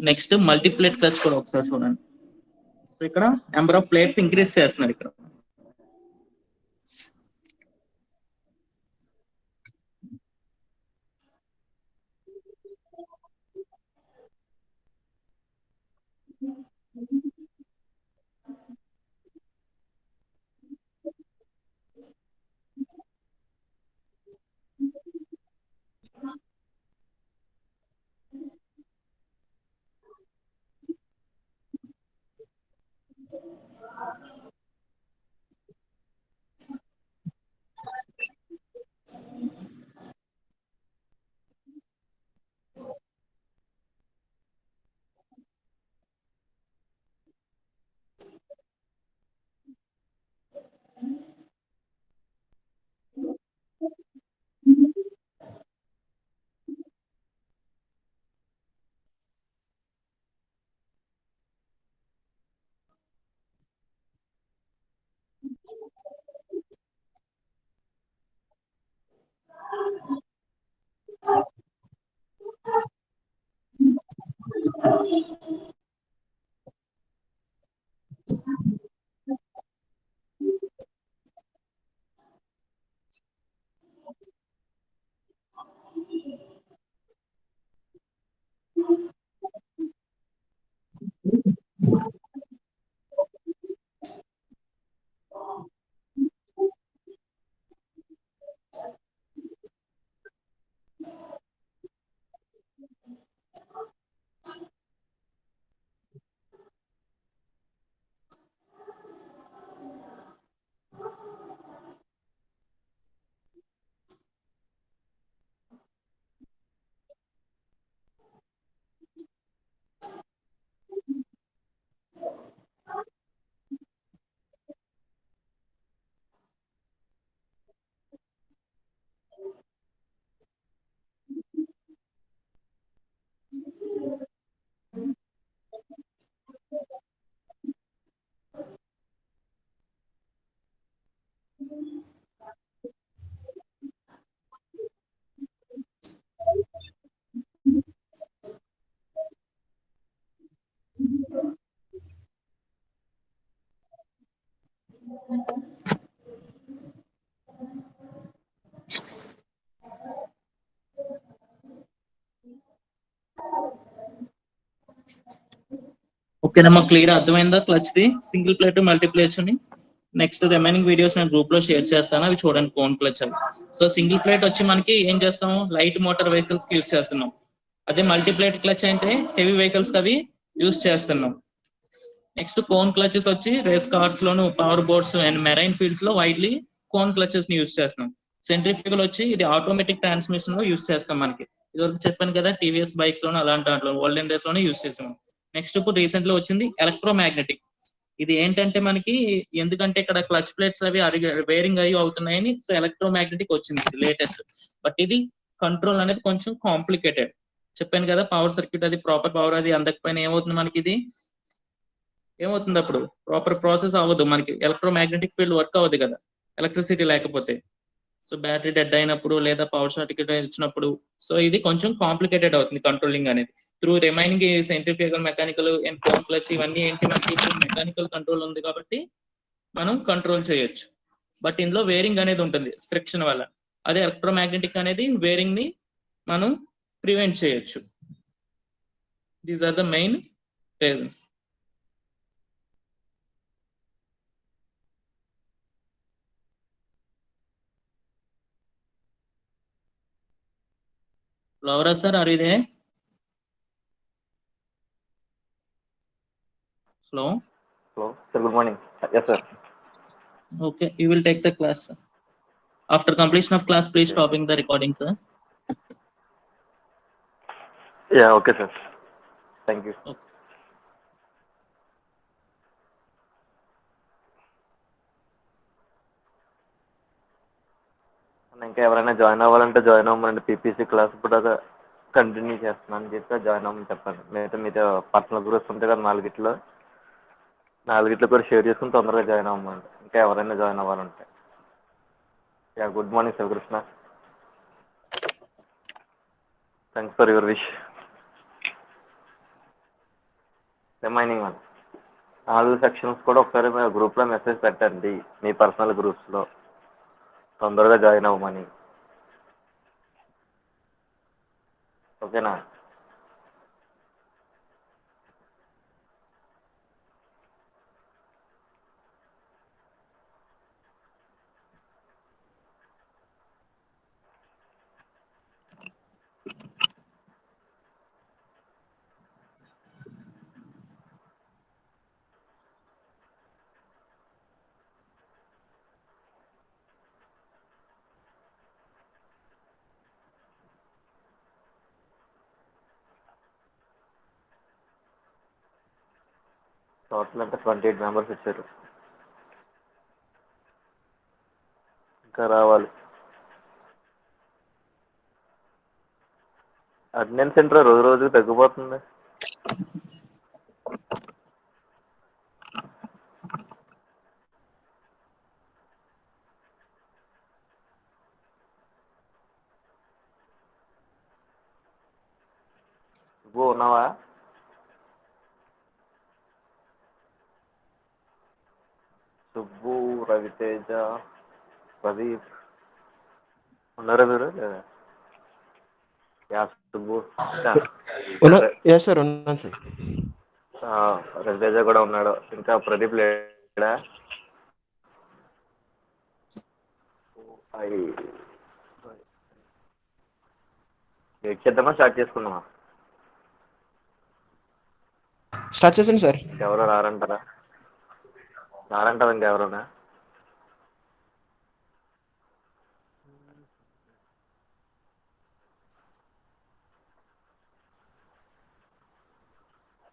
నెక్స్ట్ మల్టీ ప్లేట్ క్లచ్ కూడా ఒకసారి చూడండి. సో ఇక్కడ నెంబర్ ఆఫ్ ప్లేట్స్ ఇంక్రీజ్ చేస్తున్నారు ఇక్కడ. ఓకేనమ్మా, క్లియర్ అర్థమైందా? క్లచ్ ది సింగిల్ ప్లేట్ మల్టీప్లేట్స్ అని నెక్స్ట్ రిమైనింగ్ వీడియోస్ నేను గ్రూప్ లో షేర్ చేస్తాను, అవి చూడండి. కోన్ క్లచ్ అవి. సో సింగిల్ ప్లేట్ వచ్చి మనకి ఏం చేస్తాము, లైట్ మోటార్ వెహికల్స్ కి యూస్ చేస్తున్నాం. అదే మల్టీప్లేట్ క్లచ్ అయితే హెవీ వెహికల్స్ అవి యూస్ చేస్తున్నాం. నెక్స్ట్ కోన్ క్లచెస్ వచ్చి రేస్ కార్స్ లోను, power boats and marine fields లో వైడ్లీ కోన్ క్లచెస్ ని యూస్ చేస్తున్నాం. సెంట్రిఫ్యూగల్ వచ్చి ఇది ఆటోమేటిక్ ట్రాన్స్మిషన్ లో యూస్ చేస్తాం. మనకి ఇదివరకు చెప్పాను కదా, టీవీఎస్ బైక్స్ లోను అలాంటి దాంట్లో ఓల్డెన్ డేస్ లోనే యూస్ చేసాం. నెక్స్ట్ ఇప్పుడు రీసెంట్ లో వచ్చింది ఎలక్ట్రోమాగ్నెటిక్. ఇది ఏంటంటే మనకి, ఎందుకంటే ఇక్కడ క్లచ్ ప్లేట్స్ అవి వేరింగ్ అయ్యి అవుతున్నాయని, సో ఎలక్ట్రోమాగ్నెటిక్ వచ్చింది లేటెస్ట్. బట్ ఇది కంట్రోల్ అనేది కొంచెం కాంప్లికేటెడ్. చెప్పాను కదా, పవర్ సర్క్యూట్ అది ప్రాపర్ పవర్ అది అందకపోయినా ఏమవుతుంది మనకి, ఇది ఏమవుతుంది అప్పుడు ప్రాపర్ ప్రాసెస్ అవ్వదు, మనకి ఎలక్ట్రోమాగ్నెటిక్ ఫీల్డ్ వర్క్ అవ్వదు కదా ఎలక్ట్రిసిటీ లేకపోతే. సో బ్యాటరీ డెడ్ అయినప్పుడు లేదా పవర్ సర్క్యూట్ ఇచ్చినప్పుడు, సో ఇది కొంచెం కాంప్లికేటెడ్ అవుతుంది కంట్రోలింగ్ అనేది. Through remaining centrifugal, mechanical and cone clutch ఇవన్నీ ఏంటి మనకి, మెకానికల్ కంట్రోల్ ఉంది కాబట్టి మనం కంట్రోల్ చేయొచ్చు. బట్ ఇందులో వేరింగ్ అనేది ఉంటుంది ఫ్రిక్షన్ వల్ల. అదే ఎలక్ట్రోమాగ్నెటిక్ అనేది వేరింగ్ ని మనం ప్రివెంట్ చేయొచ్చు. These are the main reasons. Laura sir, are you there? Hello.
Hello, sir. Good morning. Yes, sir.
Okay, you will take the class, sir. After completion of class, please
Yes,
stopping the recording, sir.
Yeah, okay, sir. Thank you.
Okay.
ఇంకా ఎవరైనా జాయిన్ అవ్వాలంటే జాయిన్ అవ్వమండి. పీపీసీ క్లాస్ ఇప్పుడు అదే కంటిన్యూ చేస్తున్నాను చెప్తే జాయిన్ అవ్వమని చెప్పండి. మీతో పర్సనల్ గ్రూప్స్ ఉంటాయి కదా, నాలుగిట్లో కూడా షేర్ చేసుకుని తొందరగా జాయిన్ అవ్వమండి. ఇంకా ఎవరైనా జాయిన్ అవ్వాలంటే. Yeah, good morning Shivakrishna. Thanks for your wish. Remaining 4 sections కూడా ఒకసారి మీ గ్రూప్లో మెసేజ్ పెట్టండి, మీ పర్సనల్ గ్రూప్స్లో తొందరగా జాయిన్ అవ్వమని. ఓకేనా? టోటల్ అంటే 28 మెంబర్స్ వచ్చారు. ఇంకా రావాలి. అటెండెన్స్ సెంటర్ రోజు రోజుకి తగ్గిపోతుంది. నువ్వు ఉన్నావా? రవితేజ, ప్రదీప్ ఉన్నారా మీరు? లేదా సుబ్బు,
ఎస్ సార్ ఉన్నాను సార్.
రవితేజ కూడా ఉన్నాడు. ఇంకా ప్రదీప్ లేడా? వెయిట్ చేద్దామా, స్టార్ట్ చేసుకుందామా?
స్టార్ట్ చేయండి సార్.
ఎవరో రారంటారా? ఇంకెవరున్నా?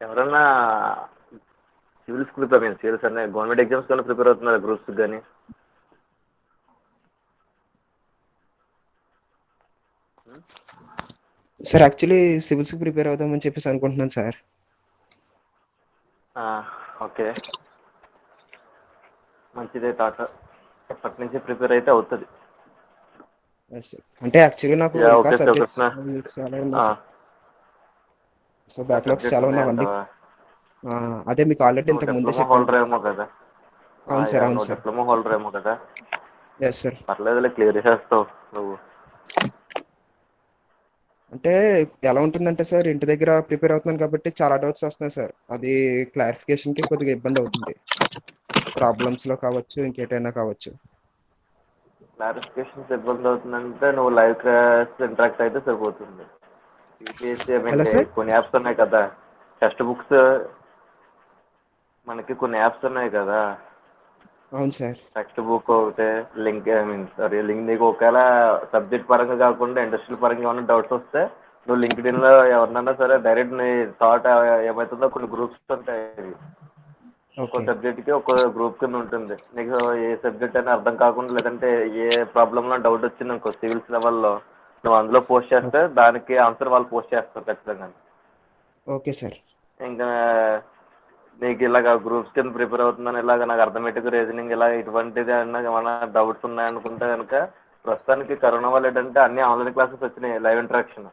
ఎవరన్నా సివిల్స్ అనే గవర్నమెంట్ ఎగ్జామ్స్ కానీ ప్రిపేర్ అవుతున్నారు, గ్రూప్స్ కానీ?
సార్ యాక్చువల్లీ సివిల్స్ ప్రిపేర్ అవుదామని చెప్పేసి అనుకుంటున్నాను సార్.
ఓకే, మంచిదే థాట్. ఎప్పటి నుంచి ప్రిపేర్ అయితే అవుతుంది.
అంటే యాక్చువల్లీ నాకు ఇంకా
ఓకే
సబ్జెక్ట్స్
సార్.
చాలా ఉన్నాయి సార్. సో బ్యాక్లాగ్స్ చాలా ఉన్నాయి అవన్నీ. అదే మీకు ఆల్రెడీ ఇంతకు ముందే
డిప్లొమా
చెప్పాను.
హోల్డర్ ఏమో కదా?
అవును సార్, అవును సార్.
డిప్లొమా హోల్డర్ ఏమో కదా?
Yes sir.
పర్లేదులే, క్లియర్ చేస్తావు నువ్వు.
అంటే ఎలా ఉంటుందంటే సార్, ఇంటి దగ్గర ప్రిపేర్ అవుతున్నాను కాబట్టి చాలా డౌట్స్ వస్తున్నాయి సార్. అది క్లారిఫికేషన్కి కొద్దిగా ఇబ్బంది అవుతుంది. ప్రాబ్లమ్స్లో కావచ్చు, ఇంకేటైనా కావచ్చు.
క్లారిఫికేషన్స్ ఇబ్బంది అవుతుందంటే నువ్వు లైవ్ క్లాస్ ఇంటరాక్ట్ అయితే సరిపోతుంది. యూపీఎస్సీ
ఎలా సార్?
కొన్ని యాప్స్ ఉన్నాయి కదా, టెక్స్ట్ బుక్స్ మనకి కొన్ని యాప్స్ ఉన్నాయి కదా.
అవును సార్.
టెక్స్ట్ బుక్ ఒకటే లింక్, లింక్ నీకు ఒకవేళ సబ్జెక్ట్ పరంగా కాకుండా ఇండస్ట్రియల్ పరంగా ఏమైనా డౌట్స్ వస్తే నువ్వు లింక్డ్ఇన్లో ఎవరినన్నా సరే డైరెక్ట్ నీ థాట్ ఏమవుతుందో కొన్ని గ్రూప్స్ ఉంటాయి. ఒక్కో
ఓకే.
సబ్జెక్ట్కి ఒక్కో గ్రూప్ కింద ఉంటుంది. నీకు ఏ సబ్జెక్ట్ అయినా అర్థం కాకుండా లేదంటే ఏ ప్రాబ్లంలో డౌట్ వచ్చింది అనుకో సివిల్స్ లెవెల్లో, నువ్వు అందులో పోస్ట్ చేస్తే దానికి ఆన్సర్ వాళ్ళు పోస్ట్ చేస్తారు ఖచ్చితంగా.
Okay sir.
ఇంకా నీకు ఇలాగ గ్రూప్స్ కింద ప్రిపేర్ అవుతుందని ఇలాగ నాకు అర్థమెటిక్, రీజనింగ్ ఇలా ఇటువంటిది అన్న ఏమైనా డౌట్స్ ఉన్నాయనుకుంటే కనుక ప్రస్తుతానికి కరోనా వల్ల ఏంటంటే అన్ని ఆన్లైన్ క్లాసెస్ వచ్చినాయి, లైవ్ ఇంటరాక్షన్.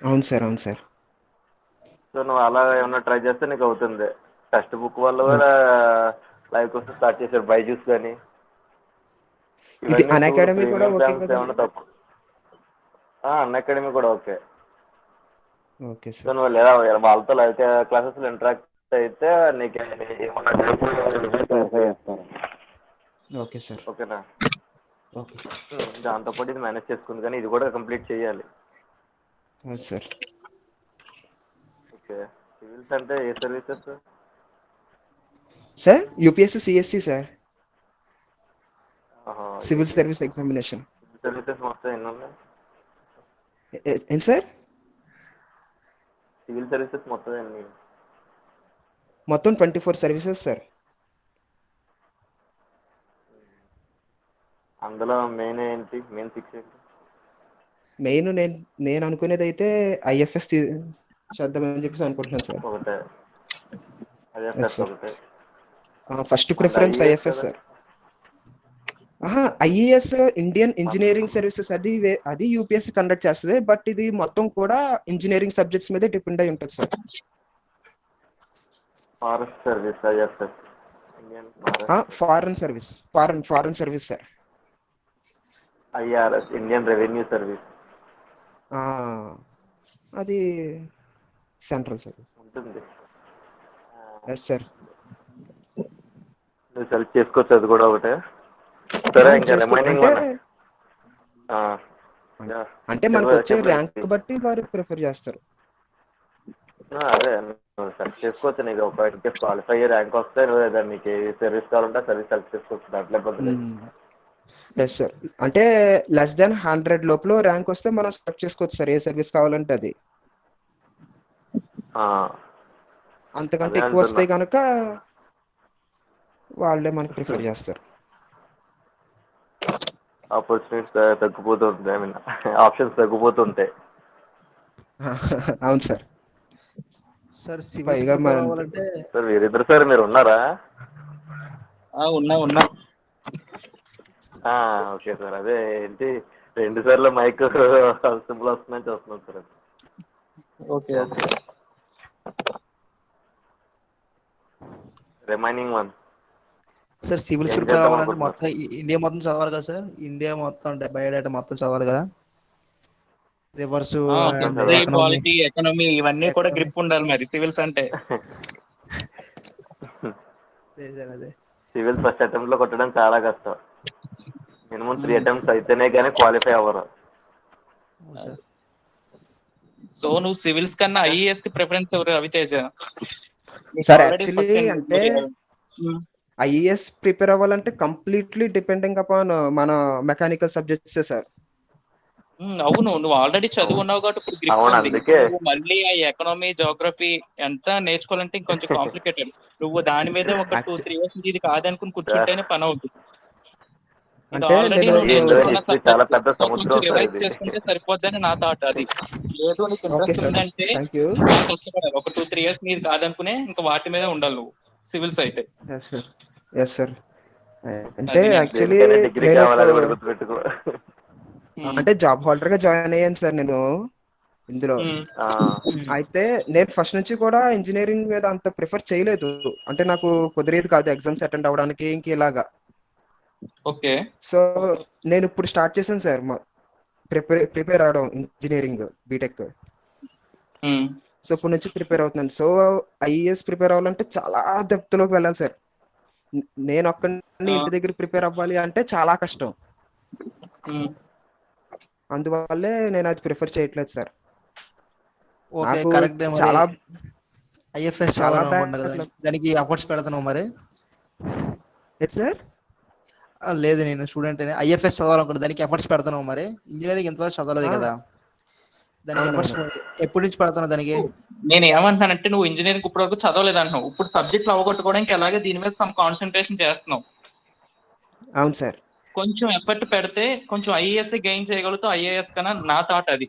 అవును సార్, అవును సార్.
సో నువ్వు అలా ఏమన్నా ట్రై చేస్తే నీకు అవుతుంది. టెక్స్ట్ బుక్ వల్ల కూడా లైవ్ కోర్సెస్ స్టార్ట్ చేశారు, బైజూస్ కానీ.
ఇది
ఇవన్నీ చూడు,
అన్అకాడమీ కూడా
ప్రీమియం
ఓకే
ప్లాన్స్
కదా
ఏమైనా
సార్?
తక్కువ. అన్అకాడమీ కూడా ఓకే.
Okay
so
sir.
నువ్వు లేదా వాళ్ళతో లైవ్ క్లాసెస్లో ఇంటరాక్ట్ అయితే నీకు ఏమన్నా క్లారిఫై చేస్తాను.
Okay sir.
ఓకేనా?
ఓకే.
దాంతోపాటు ఇది మేనేజ్ చేసుకుంది, కానీ ఇది కూడా కంప్లీట్ చేయాలి.
అవును సార్.
ఓకే, సివిల్స్ అంటే ఏ services?
Sir UPSC CSC sir, civil service
UPSC
examination.
Civil services మొత్తం ఎన్ని ఉన్నాయి?
ఏంటి సార్?
సివిల్ సర్వీసెస్ మొత్తం ఎన్ని?
మొత్తం 24 సర్వీసెస్ సార్.
అందులో మెయిన్ ఏంటి, మెయిన్ 6 ఏంటి?
మెయిన్ నేను అనుకునేది అయితే ఐఎఫ్ఎస్ చేద్దామని చెప్పేసి అనుకుంటున్నాను సార్.
ఒకటే ఐఎఫ్ఎస్
సార్,
ఒకటే.
First
and
preference
IES
IFS
కదా?
Sir. IES Indian engineering services, అది యూపీఎస్సీ కండక్ట్ చేస్తుంది. బట్ ఇది మొత్తం కూడా ఇంజనీరింగ్ సబ్జెక్ట్స్ మీద డిపెండ్ అయి ఉంటుంది sir.
Forest service IFS, Indian
foreign service sir.
IRS, Indian revenue service
అది సెంట్రల్ సర్వీస్.
ఉంటుంది.
Yes sir.
నువ్వు సెలెక్ట్ చేసుకోవచ్చు, అది కూడా ఒకటే. సరే, ఇంకా రిమైనింగ్
అంటే మనకు వచ్చే ర్యాంక్ బట్టి వారు ప్రిఫర్ చేస్తారు.
అదే నువ్వు సెలెక్ట్ చేసుకోవచ్చు. నీకు ఒక ఇన్కేస్ క్వాలిఫై అయ్యే ర్యాంక్ వస్తే నువ్వు ఏదైనా నీకు ఏ సర్వీస్ కావాలంటే ఆ సర్వీస్ సెలెక్ట్ చేసుకోవచ్చు, దాంట్లో ఇబ్బంది లేదు.
Yes sir. అంటే లెస్ దాన్ 100 లోపల ర్యాంక్ వస్తే మనం సెలెక్ట్ చేసుకోవచ్చు సార్, ఏ సర్వీస్ కావాలంటే అది. అంతకంటే ఎక్కువ వస్తే కనుక వాళ్ళే మనకు ప్రిఫర్ చేస్తారు.
ఆపర్చునిటీస్ తగ్గిపోతుంది, ఐ మీన్ ఆప్షన్స్ తగ్గిపోతుంటాయి.
అవును సార్.
సార్ సివిల్స్
పైగా
ప్రిపేర్ అవ్వాలంటే
సార్ వీరిద్దరు సార్ మీరు ఉన్నారా?
ఉన్నా.
ఓకే సార్, అదే ఏంటి 2 సార్లు మైక్ సింబల్ వస్తుందని చూస్తున్నాం sir.
Okay.
Remaining one
sir civils
ఏం
ప్రిపేర్
చేద్దాం
అవ్వాలంటే
అనుకుంటున్నారు?
మొత్తం ఇండియా మొత్తం చదవాలి కదా సార్? ఇండియా మొత్తం బయోడేటా మొత్తం చదవాలి కదా? రివర్స్
మొత్తం
అండ్
హిస్టరీ,
చదవాలి.
ఎకనామీ.
పాలిటీ, ఎకనామీ ఇవన్నీ కూడా గ్రిప్ ఉండాలి మరి సివిల్స్ అంటే.
అదే
సివిల్స్ ఫస్ట్ అటెంప్ట్ లో కొట్టడం చాలా కష్టం. మినిమం 3 అటెంప్ట్స్ అయితేనే కానీ క్వాలిఫై అవ్వరు.
అవును సార్.
సో నువ్వు సివిల్స్ కన్నా ఐఏఎస్ కి ప్రిఫరెన్స్ ఎవరు Raviteja?
Sir
already
actually
first
అంటే ఐఏఎస్ ప్రిపేర్ అవ్వాలంటే కంప్లీట్లీ డిపెండింగ్ అపాన్ మన మెకానికల్ సబ్జెక్ట్స్ సార్.
అవును, నువ్వు ఆల్రెడీ చదువున్నావు కాబట్టి ఇప్పుడు గ్రిప్
అవును,
ఉంది.
అందుకే
నువ్వు మళ్ళీ ఆ ఎకనామీ, జోగ్రఫీ ఎంత నేర్చుకోవాలంటే ఇంకొంచెం కాంప్లికేటెడ్. నువ్వు దాని మీదే ఒక 2-3 ఇయర్స్ ఇది కాదనుకుని కూర్చుంటేనే పని అవుతుంది. ఇది
అంటే
ఆల్రెడీ
నేను
నువ్వు
ఏంటో
నేర్చుకున్న
హిస్టరీ చాలా
సబ్జెక్ట్,
పెద్ద
సో కొంచెం
సముద్రం సార్
రివైజ్
ఇది.
చేసుకుంటే సరిపోద్దని నా థాట్. అది లేదు నీకు
ఓకే
ఇంట్రెస్ట్
సార్,
ఉందంటే
థ్యాంక్ యూ.
బాగా కష్టపడాలి. ఒక 2-3 ఇయర్స్ నీది కాదనుకునే ఇంకా వాటి మీద ఉండాలి నువ్వు సివిల్స్ అయితే.
Yes sir. అంటే
అది నేను
యాక్చువల్లీ
దేనికైనా డిగ్రీ
నేను
కావాలి, అది కూడా గుర్తుపెట్టుకో.
అంటే జాబ్ హోల్డర్ గా జాయిన్ అయ్యాను సార్ నేను ఇందులో.
ఆ,
అయితే నేను ఫస్ట్ నుంచి కూడా ఇంజనీరింగ్ మీద అంత ప్రిఫర్ చేయలేదు. అంటే నాకు కుదిరేది కాదు ఎగ్జామ్స్ అటెండ్ అవ్వడానికి ఇంక ఇలాగా.
ఓకే.
సో నేను ఇప్పుడు స్టార్ట్ చేశాను సార్ ప్రిపేర్ అవడం ఇంజనీరింగ్ బీటెక్. సో ఇప్పుడు నుంచి ప్రిపేర్ అవుతున్నాను. సో ఐఏఎస్ ప్రిపేర్ అవ్వాలంటే చాలా డెప్త్ లోకి వెళ్ళాలి సార్. నేను ఒక్కడిని ఇంటి దగ్గర ప్రిపేర్ అవ్వాలి అంటే చాలా కష్టం. అందువల్లే నేను అది ప్రిఫర్ చేయట్లేదు సార్.
ఓకే,
నాకు
కరెక్ట్. మరి
చాలా
ఐఎఫ్ఎస్
చాలా
చదవాలనుకుంటున్నా కదా, దానికి ఎఫర్ట్స్ పెడతాను మరి.
సార్
లేదు, నేను స్టూడెంట్ ఐఎఫ్ఎస్ చదవాలనుకుంటున్నా, దానికి ఎఫర్ట్స్ పెడతాను మరి. ఇంజనీరింగ్ ఇంతవరకు చదవలేదు కదా, దానికి ఎఫర్ట్స్ ఎప్పటి నుంచి పెడతాను దానికి?
నేను ఏమంటానంటే నువ్వు ఇంజనీరింగ్ ఇప్పటి వరకు చదవలేదు అంటున్నావు. ఇప్పుడు సబ్జెక్ట్ అవగొట్టుకోవడానికి అలాగే దీని మీద సమ్ కాన్సన్ట్రేషన్ చేస్తున్నావు.
అవును సార్.
కొంచెం ఎఫర్ట్ పెడితే కొంచెం ఐఏఎస్ గెయిన్ చేయగలుగుతావు. ఐఏఎస్ కన్నా నా థాట్ అది.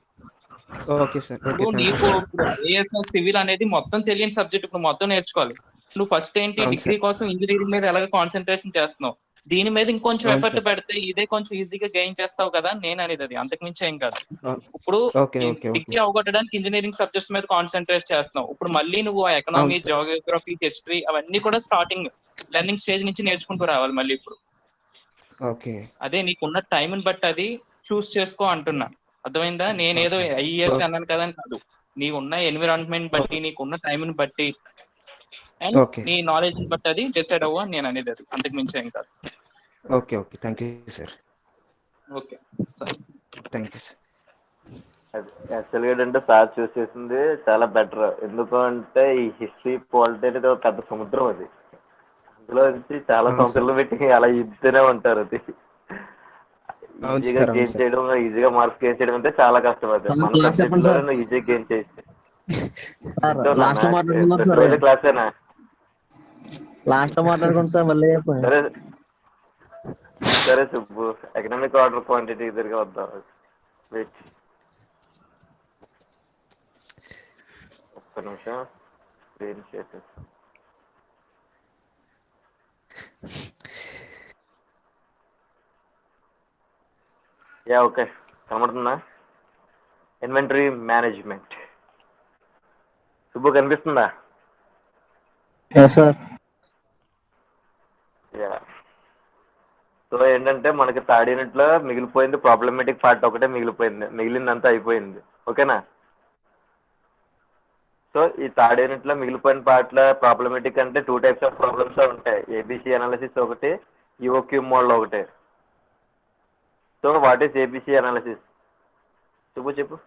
Okay sir.
ఇప్పుడు నీకు ఇప్పుడు ఐఏఎస్ సివిల్ అనేది మొత్తం తెలియని సబ్జెక్ట్, ఇప్పుడు మొత్తం నేర్చుకోవాలి. నువ్వు ఫస్ట్ ఏంటి డిగ్రీ కోసం ఇంజనీరింగ్ మీద ఎలాగ కాన్సన్ట్రేషన్ చేస్తున్నావు, దీని మీద ఇంకొంచెం ఎఫర్ట్ పెడితే ఇదే కొంచెం ఈజీగా గెయిన్ చేస్తావు కదా నేను అనేది. అది అంతకు మించి ఏం కాదు. ఇప్పుడు డిగ్రీ అవగొట్టడానికి ఇంజనీరింగ్ సబ్జెక్ట్స్ మీద కాన్సన్ట్రేట్ చేస్తున్నావు. ఇప్పుడు మళ్ళీ నువ్వు ఎకనామీ, జియోగ్రఫీ, హిస్టరీ అవన్నీ కూడా స్టార్టింగ్ లెర్నింగ్ స్టేజ్ నుంచి నేర్చుకుంటూ రావాలి మళ్ళీ ఇప్పుడు. అదే నీకున్న టైం బట్టి అది చూస్ చేసుకో అంటున్నా. అర్థమైందా? నేనేదో ఐఏఎస్ అన్నాను కదా అని కాదు. నీకున్న ఎన్విరాన్మెంట్ బట్టి, నీకున్న టైంని బట్టి అండ్ నీ నాలెడ్జ్ ని బట్టి అది డిసైడ్ అవ్వ నేను అనేది. అది అంతకు మించి ఏం కాదు.
Okay okay, thank you sir.
Okay sir,
thank you sir.
యాక్చువల్గా ఏంటంటే సార్ చూస్ చేసింది చాలా బెటర్. ఎందుకు అంటే ఈ హిస్టరీ, పాలిటీ అనేది ఒక పెద్ద సముద్రం. అది అందులో నుంచి చాలా సంవత్సరాలు పెట్టి అలా ఇద్దరే ఉంటారు. అది ఈజీగా గెయిన్ చేయడం, ఈజీగా మార్క్స్ గెయిన్ చేయడం అంటే చాలా కష్టం. అది మన సబ్జెక్ట్ లో నువ్వు ఈజీగా గెయిన్ చేయొచ్చు. ప్రతిరోజు క్లాసేనా?
లాస్ట్ లో మాట్లాడుకోండి సార్. మళ్ళీ
సరే సరే సుబ్బు, ఎకనామిక్ ఆర్డర్ క్వాంటిటీ దగ్గరికి వద్దాం. వెయిట్ ఒక్క నిమిషం, స్క్రీన్ షేర్ చేస్తాను. ఓకే, కనబడుతుందా? Inventory management. సుబ్బు కనిపిస్తుందా?
సార్.
సో ఏంటంటే మనకి థర్డ్ యూనిట్ లో మిగిలిపోయింది ప్రాబ్లమేటిక్ పార్ట్ ఒకటే మిగిలిపోయింది, మిగిలిందంతా అయిపోయింది. ఓకేనా? సో ఈ థర్డ్ యూనిట్ లో మిగిలిపోయిన పార్ట్ లో ప్రాబ్లమేటిక్ అంటే 2 టైప్స్ ఆఫ్ ప్రాబ్లమ్స్ ఉంటాయి. ఏబిసి అనాలిసిస్ ఒకటి, ఈఓక్యూ మోడల్ ఒకటి. So what is ABC analysis? చెప్పు.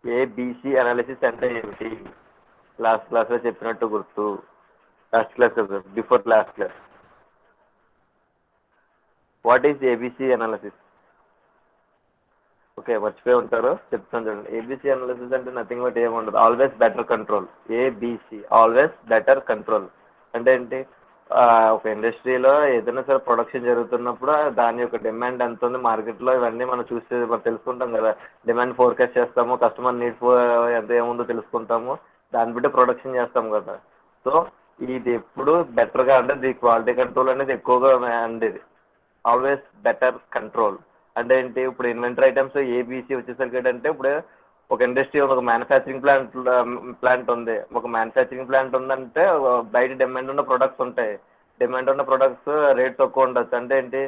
ఏబిసి అనాలిసిస్ అంటే ఏమిటి? లాస్ట్ క్లాస్ లో చెప్పినట్టు గుర్తు. లాస్ట్ క్లాస్ కదా, before last class. What is ABC analysis? Okay, మర్చిపోయి ఉంటారు, చెప్తాను చూడండి. ఏబిసి అనాలిసిస్ అంటే నథింగ్ బట్ ఏముండదు, always better control. ABC always better control అంటే ఏంటి? ఒక ఇండస్ట్రీలో ఏదైనా సరే ప్రొడక్షన్ జరుగుతున్నప్పుడు దాని యొక్క డిమాండ్ ఎంత ఉంది మార్కెట్లో, ఇవన్నీ మనం మనం తెలుసుకుంటాం కదా. డిమాండ్ ఫోర్కాస్ట్ చేస్తాము, కస్టమర్ నీడ్ ఎంత ఏముందో తెలుసుకుంటాము, దాన్ని బట్టి ప్రొడక్షన్ చేస్తాం కదా. సో ఇది ఎప్పుడు బెటర్గా అంటే ది క్వాలిటీ కంట్రోల్ అనేది ఎక్కువగా ఉండేది. ఆల్వేస్ బెటర్ కంట్రోల్ అంటే ఏంటి? ఇప్పుడు ఇన్వెంటరీ ఐటమ్స్ ఏబిసి వచ్చేసరికి ఏంటంటే ఇప్పుడు ఒక ఇండస్ట్రీ, ఒక మ్యానుఫ్యాక్చరింగ్ ప్లాంట్ ఉంది. ఒక మ్యానుఫ్యాక్చరింగ్ ప్లాంట్ ఉందంటే బయట డిమాండ్ ఉన్న ప్రొడక్ట్స్ ఉంటాయి. డిమాండ్ ఉన్న ప్రొడక్ట్స్ రేట్ తక్కువ ఉండొచ్చు. అంటే ఏంటి,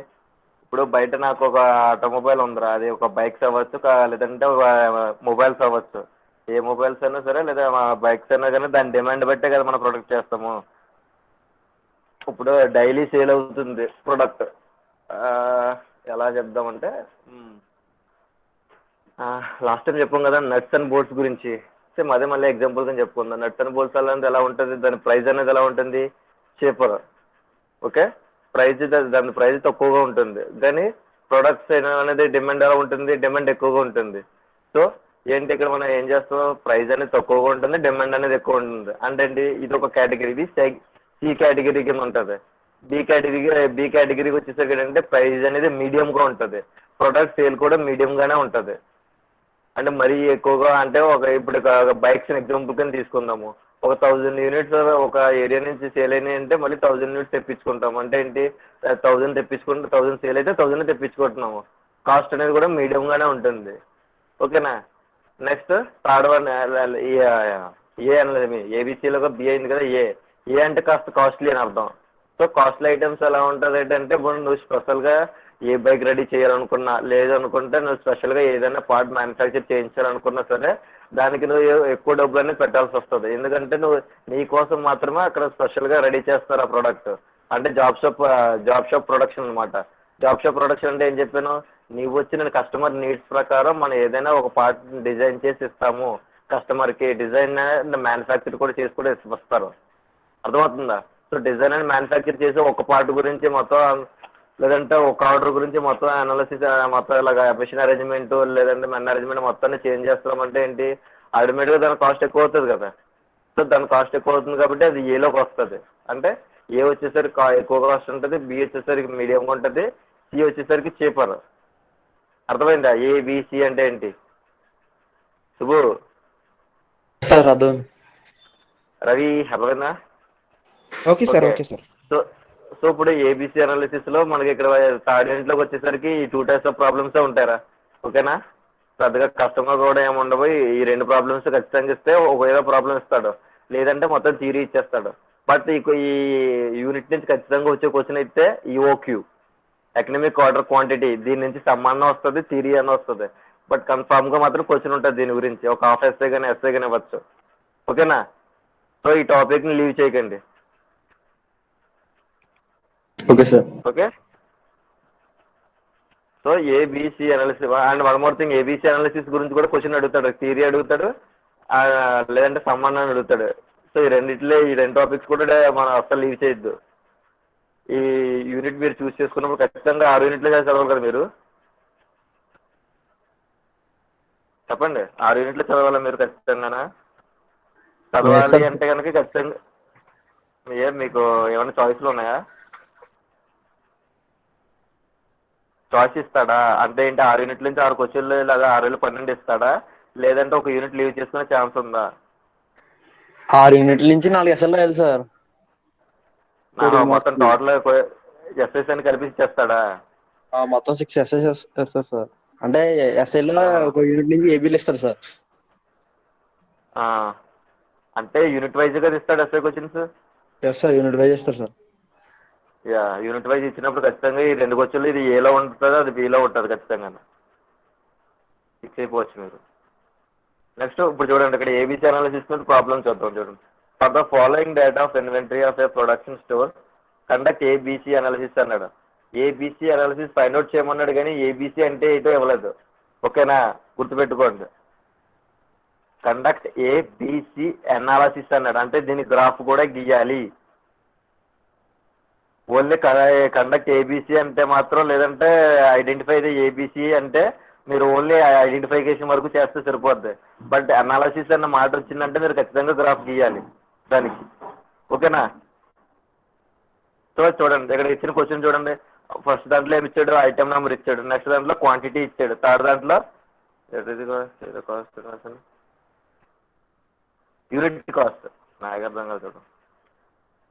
ఇప్పుడు బయట నాకు ఒక ఆటోమొబైల్ ఉందిరా, అది ఒక బైక్స్ అవ్వచ్చు, లేదంటే ఒక మొబైల్స్ అవ్వచ్చు. ఏ మొబైల్స్ అయినా సరే లేదా బైక్స్ అయినా కానీ దాని డిమాండ్ బట్టే కదా మనం ప్రొడక్ట్ చేస్తాము. ఇప్పుడు డైలీ సేల్ అవుతుంది ప్రొడక్ట్, ఎలా చెప్దామంటే లాస్ట్ టైం చెప్పాం కదా నట్స్ అండ్ బోల్ట్స్ గురించి. సేమ్ అదే మళ్ళీ ఎగ్జాంపుల్ గా చెప్పుకుందాం. నట్స్ అండ్ బోల్ట్స్ అనేది ఎలా ఉంటుంది, దాని ప్రైస్ అనేది ఎలా ఉంటుంది, చీపర్. ఓకే, దాని ప్రైస్ తక్కువగా ఉంటుంది, కానీ ప్రొడక్ట్స్ అనేది డిమాండ్ ఎలా ఉంటుంది, డిమాండ్ ఎక్కువగా ఉంటుంది. సో ఏంటి, ఇక్కడ మనం ఏం చేస్తాం, ప్రైస్ అనేది తక్కువగా ఉంటుంది, డిమాండ్ అనేది ఎక్కువ ఉంటుంది. అంటే ఏంటి, ఇది ఒక కేటగిరీ, ఇది సి కేటగిరీ కింద ఉంటుంది. బి కేటగిరీకి వచ్చేసరికి ఏంటంటే ప్రైస్ అనేది మీడియంగా ఉంటుంది, ప్రొడక్ట్ సేల్ కూడా మీడియంగానే ఉంటుంది. అంటే మరీ ఎక్కువగా అంటే ఇప్పుడు బైక్స్ ఎగ్జాంపుల్ కింద తీసుకుందాము. ఒక 1000 యూనిట్స్ ఒక ఏరియా నుంచి సేల్ అయినాయి అంటే మళ్ళీ 1000 యూనిట్స్ తెప్పించుకుంటాము. అంటే ఏంటి, 1000 తెప్పించుకుంటే 1000 సేల్ అయితే 1000 తెప్పించుకుంటున్నాము. కాస్ట్ అనేది కూడా మీడియంగానే ఉంటుంది. ఓకేనా. నెక్స్ట్ థర్డ్ వన్ ఏ అనేది ఏబిసిలో బి అయింది కదా. ఏ అంటే కాస్త కాస్ట్లీ అని అర్థం. సో కాస్ట్లీ ఐటమ్స్ ఎలా ఉంటుంది అంటే, ఇప్పుడు నువ్వు స్పెషల్గా ఏ బైక్ రెడీ చేయాలనుకున్నా, లేదనుకుంటే నువ్వు స్పెషల్గా ఏదైనా పార్ట్ మ్యానుఫ్యాక్చర్ చేయించాలనుకున్నా సరే దానికి నువ్వు ఎక్కువ డబ్బులు అనేది పెట్టాల్సి వస్తుంది. ఎందుకంటే నువ్వు నీ కోసం మాత్రమే అక్కడ స్పెషల్గా రెడీ చేస్తారు ఆ ప్రోడక్ట్. అంటే జాబ్ షాప్ ప్రొడక్షన్ అనమాట. జాబ్ షాప్ ప్రొడక్షన్ అంటే ఏం చెప్పాను, నీవు వచ్చిన కస్టమర్ నీడ్స్ ప్రకారం మనం ఏదైనా ఒక పార్ట్ డిజైన్ చేసి ఇస్తాము. కస్టమర్కి డిజైన్ మ్యానుఫ్యాక్చర్ కూడా చేసి కూడా ఇస్తారు. అర్థమవుతుందా. సో డిజైన్ అండ్ మ్యానుఫ్యాక్చర్ చేసి ఒక పార్ట్ గురించి మొత్తం, లేదంటే ఒక ఆర్డర్ గురించి మొత్తం అనాలిసిస్, మొత్తం ఇలాగ మిషన్ అరేంజ్మెంట్ లేదంటే మెన్ అరేంజ్మెంట్ మొత్తాన్ని చేంజ్ చేస్తామంటే ఏంటి, ఆటోమేటిక్గా దాని కాస్ట్ ఎక్కువ అవుతుంది కదా. సో దాని కాస్ట్ ఎక్కువ అవుతుంది కాబట్టి అది ఏలోకి వస్తుంది. అంటే ఏ వచ్చేసరికి ఎక్కువ కాస్ట్ ఉంటుంది, బి వచ్చేసరికి మీడియంగా ఉంటుంది, సి వచ్చేసరికి చీపర్. అర్థమైందా. ఏబిసి అంటే ఏంటి శుభు
సార్ అర్థం.
రవి అర్థమైందా.
Okay sir, okay sir.
So ఇప్పుడు ఏబిసి అనాలిసిస్ లో మనకి ఇక్కడ థర్డ్ యూనిట్లోకి వచ్చేసరికి ఈ 2 టైప్స్ ఆఫ్ ప్రాబ్లమ్స్ ఉంటారా. ఓకేనా. పెద్దగా కష్టంగా కూడా ఏమి ఉండవు. ఈ 2 ప్రాబ్లమ్స్ ఖచ్చితంగా ఇస్తే ఒక ఏదో ప్రాబ్లం ఇస్తాడు, లేదంటే మొత్తం థియరీ ఇచ్చేస్తాడు. బట్ ఈ యూనిట్ నుంచి ఖచ్చితంగా వచ్చే క్వశ్చన్ అయితే ఈఓక్యూ, ఎకనామిక్ ఆర్డర్ క్వాంటిటీ, దీని నుంచి సంబంధం వస్తుంది, థియరీ అని వస్తుంది. బట్ కన్ఫామ్గా మాత్రం క్వశ్చన్ ఉంటుంది దీని గురించి, ఒక హాఫ్ ఎస్ఏ కానీ ఎస్ఏ కానీ ఇవ్వచ్చు. ఓకేనా. సో ఈ టాపిక్ని లీవ్ చేయకండి.
Okay sir.
Okay. So ABC analysis and one more thing, ABC analysis గురించి కూడా క్వశ్చన్ అడుగుతాడు, థియరీ అడుగుతాడు, లేదంటే సంబంధాన్ని అడుగుతాడు. సో ఈ 2 టాపిక్స్ కూడా మనం అస్సలు లీవ్ చేయొద్దు. ఈ యూనిట్ మీరు చూస్ చేసుకున్నప్పుడు ఖచ్చితంగా 6 యూనిట్లు చదవాలి కదా మీరు. చెప్పండి, 6 యూనిట్లు చదవాలా మీరు ఖచ్చితంగానా. చదవాలి అంటే కనుక ఖచ్చితంగా మీకు ఏమైనా చాయిస్లు ఉన్నాయా. చాయిస్ ఇస్తాడా అంటే ఏంటి, 6 యూనిట్ల నుంచి 6 క్వశ్చన్లు లేదా 6 12 ఇస్తాడా, లేదంటే ఒక యూనిట్ లీవ్ చేసుకునే ఛాన్స్ ఉందా.
6 యూనిట్ల నుంచి 4 ఎస్ఎల్ రాయాలి సార్.
మొత్తం టోటల్ ఎస్ఎస్ అని కలిపి ఇచ్చేస్తాడా.
మొత్తం 6 ఎస్ఎస్ ఇస్తారు సార్. అంటే ఎస్ఐలో ఒక యూనిట్ నుంచి ఏబీలు ఇస్తారు సార్.
అంటే యూనిట్ వైజ్ గా ఇస్తాడు SI questions.
Yes sir, unit wise ఇస్తారు సార్.
యూనిట్ వైజ్ ఇచ్చినప్పుడు ఖచ్చితంగా ఈ 2 క్వశ్చన్లు ఇది ఏలో ఉంటుంది, అది బిలో ఉంటుంది ఖచ్చితంగా. ఫిక్స్ అయిపోవచ్చు మీరు. నెక్స్ట్ ఇప్పుడు చూడండి, ఇక్కడ ఏబిసి అనాలిసిస్ మీద ప్రాబ్లమ్ చూద్దాం. చూడండి, for the following data of inventory of a production store conduct ABC analysis అన్నాడు. ఏబిసి అనాలిసిస్ ఫైండ్ అవుట్ చేయమన్నాడు, కానీ ఏబిసి అంటే ఏటో ఇవ్వలేదు. ఓకేనా, గుర్తుపెట్టుకోండి. కండక్ట్ ఏబిసి అనాలిసిస్ అన్నాడు, అంటే దీని గ్రాఫ్ కూడా గీయాలి. ఓన్లీ కండక్ట్ ఏబిసి అంటే మాత్రం, లేదంటే ఐడెంటిఫై ది ఏబిసి అంటే మీరు ఓన్లీ ఐడెంటిఫికేషన్ వరకు చేస్తే సరిపోద్ది. బట్ అనాలిసిస్ అన్న మాట వచ్చిందంటే మీరు ఖచ్చితంగా గ్రాఫ్ గీయాలి దానికి. ఓకేనా. సో చూడండి, ఇక్కడ ఇచ్చిన క్వశ్చన్ చూడండి. ఫస్ట్ దాంట్లో ఏమి ఇచ్చాడు, ఐటమ్ నెంబర్ ఇచ్చాడు. నెక్స్ట్ దాంట్లో క్వాంటిటీ ఇచ్చాడు. థర్డ్ దాంట్లో యూనిట్ కాస్ట్. నాకు అర్థం కాదు చూడండి.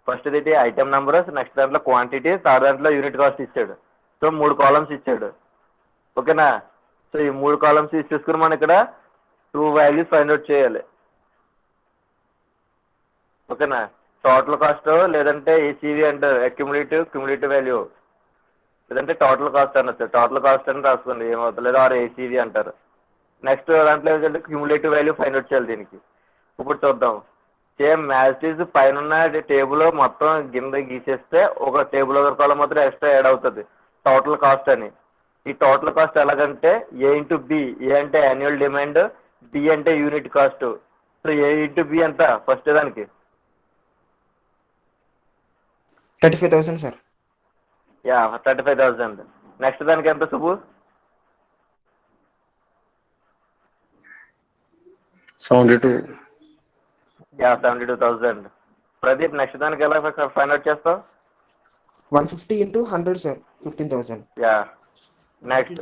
ఫస్ట్ ఇది ఐటమ్ నెంబర్, నెక్స్ట్ దాంట్లో క్వాంటిటీ, థర్డ్ దాంట్లో యూనిట్ కాస్ట్ ఇచ్చాడు. సో 3 కాలమ్స్ ఇచ్చాడు. ఓకేనా. సో ఈ 3 కాలమ్స్ ఇచ్చేసుకుని మనం ఇక్కడ 2 వాల్యూస్ ఫైండ్ అవుట్ చేయాలి. ఓకేనా? టోటల్ కాస్ట్ లేదంటే ఏసీవీ అంటారు, క్యుములేటివ్ వాల్యూ, లేదంటే టోటల్ కాస్ట్ అనొచ్చు. టోటల్ కాస్ట్ అని రాసుకోండి, ఏమవుతుంది, లేదా ఆర్ ఏసీవీ అంటారు. నెక్స్ట్ దాంట్లో ఏంటంటే క్యుములేటివ్ వాల్యూ ఫైండ్ అవుట్ చేయాలి దీనికి. ఇప్పుడు చూద్దాం. సేమ్ మ్యాథ్స్ పైన ఉన్న టేబుల్ మొత్తం కింద గీసేస్తే ఒక టేబుల్ ఒక కాలం మాత్రం ఎక్స్ట్రా యాడ్ అవుతుంది, టోటల్ కాస్ట్ అని. ఈ టోటల్ కాస్ట్ ఎలాగంటే ఏ ఇంటూ బి. ఏ అంటే యాన్యువల్ డిమాండ్, బి అంటే unit cost. So A into B ఎంత ఫస్ట్ దానికి?
35,000 సార్.
యా, 35,000. నెక్స్ట్ దానికి ఎంత సుబ్బు?
72.
యా, 72,000. ప్రదీప్ నెక్స్ట్ దానికి ఎలా ఫైండ్ అవుట్ చేస్తావు?
150 into 100 sir, 15,000.
Yeah. Next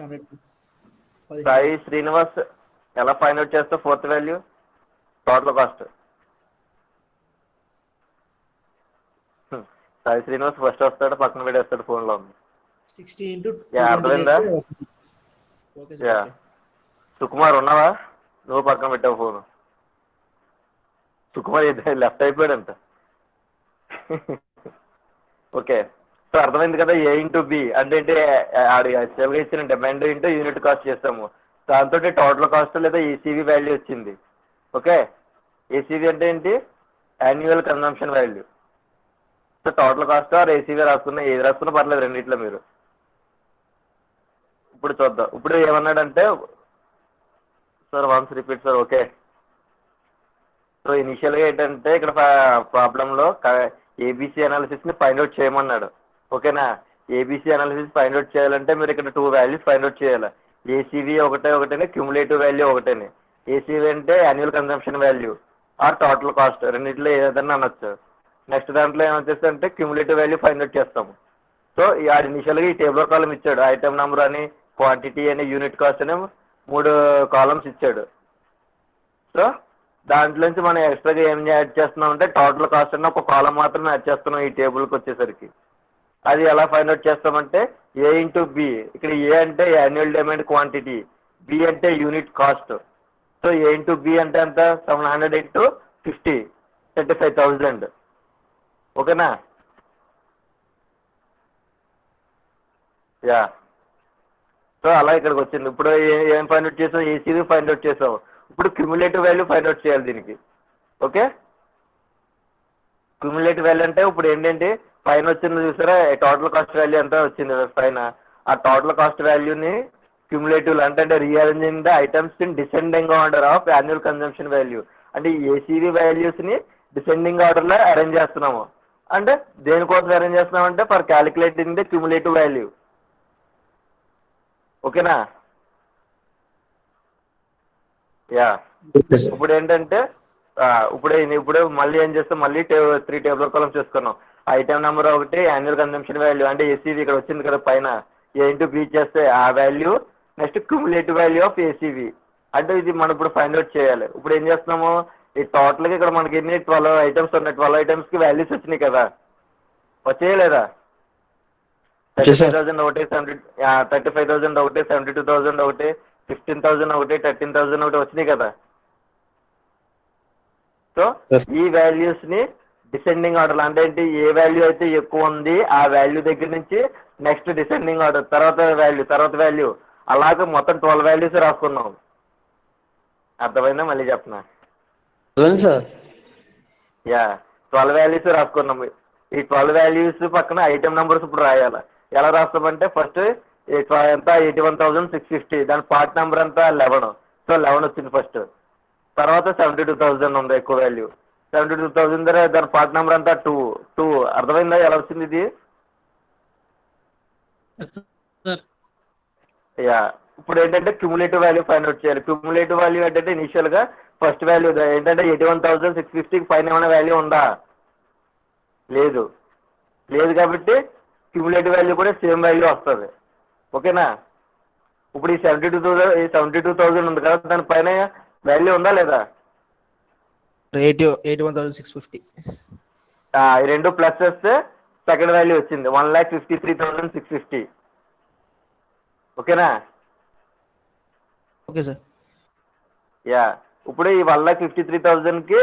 Sai Srinivas ఎలా ఫైండ్ అవుట్ చేస్తావు fourth value? Total cost. Sai Srinivas first వస్తాడు, పక్కన పెట్టేస్తాడు ఫోన్లో ఉంది.
60 into
యా, అర్థమైందా? యా. సుకుమార్ ఉన్నావా? నువ్వు పక్కన పెట్టావు ఫోన్. సుకుమార్ లెఫ్ట్ అయిపోయాడంట. ఓకే, సో అర్థమైంది కదా. ఏ ఇంటూ బి అంటే ఏంటి? ఆడి యాక్చువల్గా ఇచ్చిన డిమాండ్ ఇంటూ యూనిట్ కాస్ట్ చేస్తాము. దాంతో టోటల్ కాస్ట్ లేదా ఏసీవీ వాల్యూ వచ్చింది. ఓకే, ఏసీవీ అంటే ఏంటి? Annual consumption value. So total cost or ACV రాసుకున్నా, ఏది రాసుకున్నా పర్లేదు రెండిట్లో మీరు. ఇప్పుడు చూద్దాం. ఇప్పుడు ఏమన్నాడంటే sir once repeat sir. Okay, so ఇనిషియల్గా ఏంటంటే ఇక్కడ ప్రాబ్లంలో ఏబీసీ అనాలిసిస్ని ఫైండ్ అవుట్ చేయమన్నాడు. ఓకేనా? ఏబీసీ అనాలిసిస్ ఫైండ్ అవుట్ చేయాలంటే మీరు ఇక్కడ 2 వాల్యూస్ ఫైండ్ అవుట్ చేయాలి. ఏసీవీ ఒకటేనే, క్యుములేటివ్ వాల్యూ ఒకటేనే. ఏసీవీ అంటే annual consumption value or total cost, రెండింటిలో ఏదైనా అనొచ్చు. నెక్స్ట్ దాంట్లో ఏమొచ్చేస్తే అంటే క్యుములేటివ్ వాల్యూ ఫైండ్ అవుట్ చేస్తాము. సో ఇనిషియల్గా ఈ టేబుల్ కాలం ఇచ్చాడు, ఐటమ్ నెంబర్ అని, క్వాంటిటీ అని, యూనిట్ కాస్ట్ అని 3 కాలమ్స్ ఇచ్చాడు. సో దాంట్లోంచి మనం ఎక్స్ట్రాగా ఏం యాడ్ చేస్తున్నాం అంటే టోటల్ కాస్ట్ అని ఒక కాలం మాత్రమే యాడ్ చేస్తున్నాం ఈ టేబుల్కి వచ్చేసరికి. అది ఎలా ఫైండ్ అవుట్ చేస్తామంటే ఏ ఇంటూ బి. ఇక్కడ ఏ అంటే యాన్యువల్ డిమాండ్ క్వాంటిటీ, బి అంటే unit cost. So A into B అంటే ఎంత? 700 into 50, 35,000. ఓకేనా? యా. సో అలా ఇక్కడికి వచ్చింది. ఇప్పుడు ఏం ఫైండ్ అవుట్ చేసావు? ఏసీవీ ఫైండ్ అవుట్ చేసావు. ఇప్పుడు క్యుములేటివ్ వాల్యూ ఫైండ్ అవుట్ చేయాలి దీనికి. ఓకే, క్యుములేటివ్ వాల్యూ అంటే ఇప్పుడు ఏంటంటే పైన వచ్చింది చూసారా, టోటల్ కాస్ట్ వాల్యూ ఎంత వచ్చింది పైన, ఆ టోటల్ కాస్ట్ వాల్యూని క్యుములేటివ్ అంటే rearranging the items in descending order of annual consumption value. అంటే ఏసీవీ వాల్యూస్ని డిసెండింగ్ ఆర్డర్లో అరేంజ్ చేస్తున్నాము. అంటే దేనికోసం అరేంజ్ చేస్తున్నాం అంటే for calculating the cumulative value. ఓకేనా? యా. ఇప్పుడు ఏంటంటే ఇప్పుడు మళ్ళీ ఏం చేస్తాం, మళ్ళీ 3 టేబుల్ కాలమ్స్ చేసుకున్నాం. ఐటమ్ నెంబర్ ఒకటి, యాన్యువల్ కన్సంప్షన్ వాల్యూ అంటే ఏసీవీ ఇక్కడ వచ్చింది కదా పైన, ఏ ఇంటూ బి చేస్తే ఆ value. Next cumulative value of ACV అంటే ఇది మనం ఇప్పుడు ఫైండ్ అవుట్ చేయాలి. ఇప్పుడు ఏం చేస్తున్నాము, ఈ టోటల్గా ఇక్కడ మనకి ఎన్ని 12 ఐటమ్స్ ఉన్నాయి. 12 ఐటమ్స్కి వాల్యూస్ వచ్చినాయి కదా, వచ్చేయలేదా? 35,000 ఒకటి, 35,000 ఒకటి, 72,000 ఒకటి, 15,000 ఒకటి, 13,000 ఒకటి వచ్చినాయి కదా. సో ఈ వాల్యూస్ ని డిసెండింగ్ ఆర్డర్ అంటే ఏంటి? ఏ వాల్యూ అయితే ఎక్కువ ఉంది ఆ వాల్యూ దగ్గర నుంచి నెక్స్ట్ డిసెండింగ్ ఆర్డర్, తర్వాత వాల్యూ అలాగే మొత్తం 12 వాల్యూస్ రాసుకున్నాం. అర్థమైందా? మళ్ళీ చెప్పనా?
సార్
యా, 12 వాల్యూస్ రాసుకున్నాము. ఈ 12 వాల్యూస్ పక్కన ఐటమ్ నెంబర్స్ ఇప్పుడు రాయాలి. ఎలా రాస్తామంటే ఫస్ట్ ఎంత 81,650, దాని పార్ట్ నెంబర్ అంతా 11. సో 11 వచ్చింది ఫస్ట్. తర్వాత 72,000 ఉంది ఎక్కువ వాల్యూ. 72,000 దాని పార్ట్ నెంబర్ అంతా 2. అర్థమైందా ఎలా వచ్చింది ఇది? యా. ఇప్పుడు ఏంటంటే క్యుములేటివ్ వాల్యూ ఫైండ్ అవుట్ చేయాలి. క్యుములేటివ్ వాల్యూ ఏంటంటే ఇనిషియల్గా ఫస్ట్ వాల్యూ ఏంటంటే 81,650 పైన ఏమైనా వాల్యూ ఉందా? లేదు కాబట్టి క్యుములేటివ్ వాల్యూ కూడా సేమ్ వాల్యూ వస్తుంది. ఓకేనా? ఇప్పుడు ఈ 72,000 ఉంది కదా, దానిపైన వాల్యూ ఉందా లేదా?
81,650.
ఈ రెండు ప్లస్ చేస్తే సెకండ్ వాల్యూ వచ్చింది 1,53,650. ఓకేనా?
Okay sir.
యా ఇప్పుడు ఈ 1,53,000కి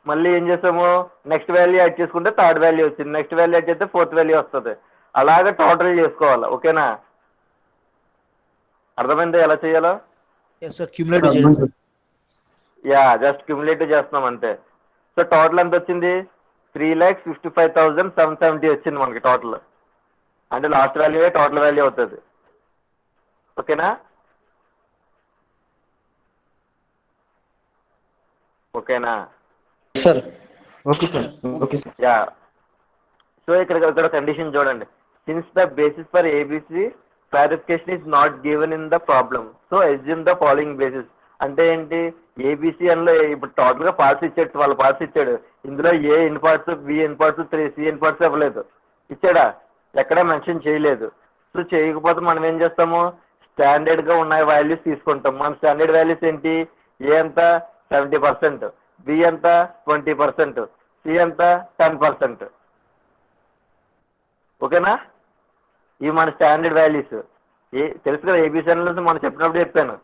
మళ్ళీ ఏం చేసాము, నెక్స్ట్ వాల్యూ యాడ్ చేసుకుంటే థర్డ్ వాల్యూ వచ్చింది, నెక్స్ట్ వాల్యూ యాడ్ చేస్తే ఫోర్త్ వాల్యూ వస్తుంది. అలాగే టోటల్ చేసుకోవాలి. ఓకేనా? అర్థమైందా ఎలా చేయాలో?
ఎస్ సార్, క్యూములేటివ్ చేయండి సార్.
యా జస్ట్ క్యూములేటివ్ చేస్తున్నాం అంతే. సో టోటల్ ఎంత వచ్చింది? 3,55,770 వచ్చింది మనకి టోటల్. అంటే లాస్ట్ వాల్యూ టోటల్ వాల్యూ అవుతుంది. ఓకేనా? ఓకేనా?
Sir
okay sir. Okay sir.
Yeah so ఇక్కడ కండిషన్ చూడండి. Since the basis for ABC clarification is not given in the problem so assume the following basis. అంటే ఏంటి, ఏబిసి అందులో ఇప్పుడు టోటల్ గా పార్ట్స్ ఇచ్చాడు, వాళ్ళ పార్ట్స్ ఇచ్చాడు. ఇందులో A in parts, B in parts, C in parts ఇవ్వలేదు. ఇచ్చాడా? ఎక్కడా మెన్షన్ చేయలేదు. సో చేయకపోతే మనం ఏం చేస్తాము, స్టాండర్డ్ గా ఉన్న వాల్యూస్ తీసుకుంటాం. మన స్టాండర్డ్ వాల్యూస్ ఏంటి? ఏ ఎంత? 70%, బి ఎంత? 20%, సి ఎంత? 10%. ఓకేనా? ఇవి మన స్టాండర్డ్ వాల్యూస్. తెలుసు కదా, ఏబిసి అనేది మనం చెప్పినప్పుడు చెప్పాను.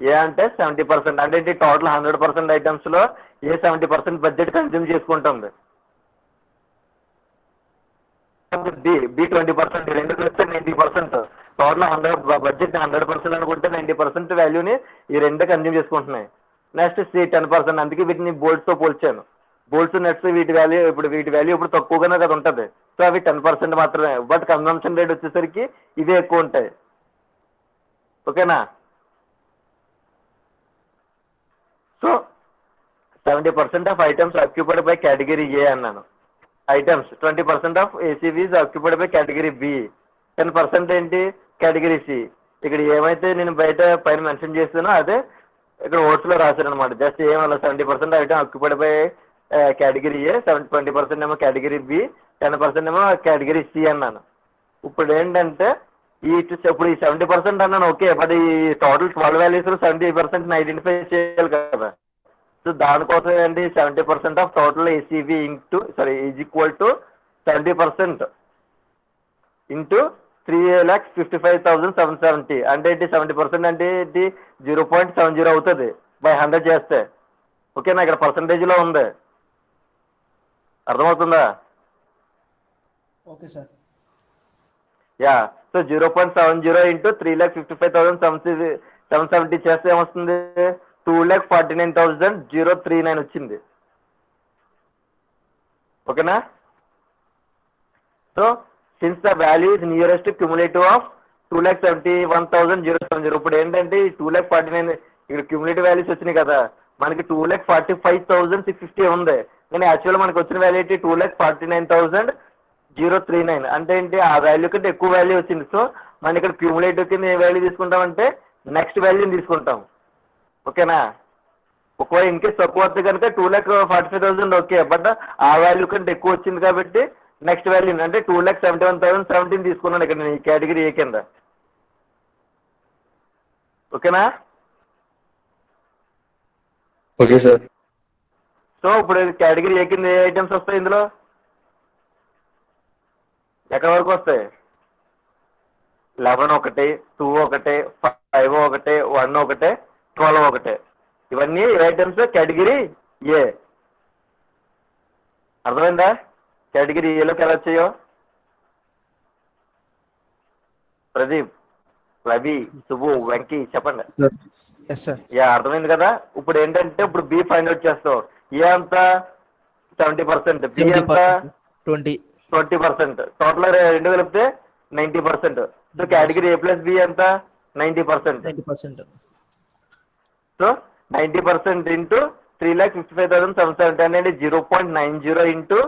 ఏ అంటే 70%, అంటే టోటల్ 100% ఐటమ్స్ లో ఏ 70% బడ్జెట్ కన్జ్యూమ్ చేసుకుంటుంది. బి 20%, రెండు కలిస్తే 90%. టోటల్ 100 బడ్జెట్ 100% అనుకుంటే 90% వాల్యూని ఈ రెండు కన్జ్యూమ్ చేసుకుంటున్నాయి. Next C 10%. అందుకే వీటిని బోల్ట్స్ తో పోల్చాను. బోల్ట్స్, నెట్స్ వీటి వాల్యూ ఇప్పుడు తక్కువగానే కదా ఉంటుంది. సో అవి 10% మాత్రమే. బట్ కన్సంప్షన్ రేట్ వచ్చేసరికి ఇవే ఎక్కువ ఉంటాయి. ఓకేనా? So 70% of items occupied by category A అన్నాను. Items 20% of ACVs occupied by category B, 10% ఏంటి? Category C. ఇక్కడ ఏమైతే నేను బయట పైన మెన్షన్ చేస్తానో అదే ఇక్కడ ఓట్స్ లో రాశాను అనమాట. జస్ట్ ఏమన్నా 70% ఐటమ్ ఆక్యుపైడ్ బై కేటగిరీ ఏ, 20% ఏమో కేటగిరీ బి, 10% ఏమో కేటగిరీ సి అన్నాను. ఇప్పుడు ఏంటంటే ఇప్పుడు ఈ 70% అన్నాను. ఓకే, బట్ ఈ టోటల్ 12 వాల్యూస్ 70% ఐడెంటిఫై చేయాలి కదా. సో దానికోసం ఏంటి, 70% of total ACV is equal to 70% into 3,55,770. అంటే ఏంటి, 70% అంటే ఏంటి, 0.70 అవుతుంది బై 100 చేస్తే. ఓకేనా? ఇక్కడ పర్సంటేజ్లో ఉంది. అర్థమవుతుందా?
Okay sir.
Yeah so 0.70 into 3,55,770 చేస్తే ఏమొస్తుంది, 2,49,039 వచ్చింది. ఓకేనా? So since the value is nearest cumulative of 2,71,070. ఇప్పుడు ఏంటంటే ఈ 2,49,000 ఇక్కడ క్యుములేటివ్ వాల్యూస్ వచ్చినాయి కదా, మనకి 2,45,650 ఉంది. కానీ యాక్చువల్ మనకి వచ్చిన వాల్యూ ఏంటి, 2,49,039. అంటే ఏంటి, ఆ వాల్యూ కంటే ఎక్కువ వాల్యూ వచ్చింది. సో మనం ఇక్కడ క్యూములేటివ్ కింద ఏ వాల్యూ తీసుకుంటామంటే నెక్స్ట్ వాల్యూని తీసుకుంటాం. ఓకేనా? ఒకవేళ ఇన్ కేసు తక్కువ వస్తే కనుక 2,45,000 ఓకే, బట్ ఆ వాల్యూ కంటే ఎక్కువ వచ్చింది కాబట్టి నెక్స్ట్ వాల్యూ అంటే 2,71,017 తీసుకున్నాను ఇక్కడ నేను ఈ కేటగిరీ ఏ కింద. ఓకేనా?
Okay sir.
సో ఇప్పుడు కేటగిరీ ఏ కింద ఏ ఐటమ్స్ వస్తాయి, ఇందులో ఎక్కడి వరకు వస్తాయి? 11 ఒకటి, 2 ఒకటి, 5 ఒకటి, 1 ఒకటి, 12 ఒకటి. ఇవన్నీ ఐటమ్స్ కేటగిరీ ఏ. అర్థమైందా? కేటగిరీ ఏలోకి ఎలా వచ్చాయో? ప్రదీప్, రవి, సుబు, వెంకీ చెప్పండి.
Yes sir.
యా అర్థమైంది కదా. ఇప్పుడు ఏంటంటే ఇప్పుడు బి ఫైండ్ అవుట్ చేస్తాం. ఏ అంత 70%, బి అంత 20%, టోటల్ రెండు కలిపితే 90%. So category A plus B ఎంత? 90%. సో 90% ఇంటూ 3,55,770 అనేది 0.90 ఇంటూ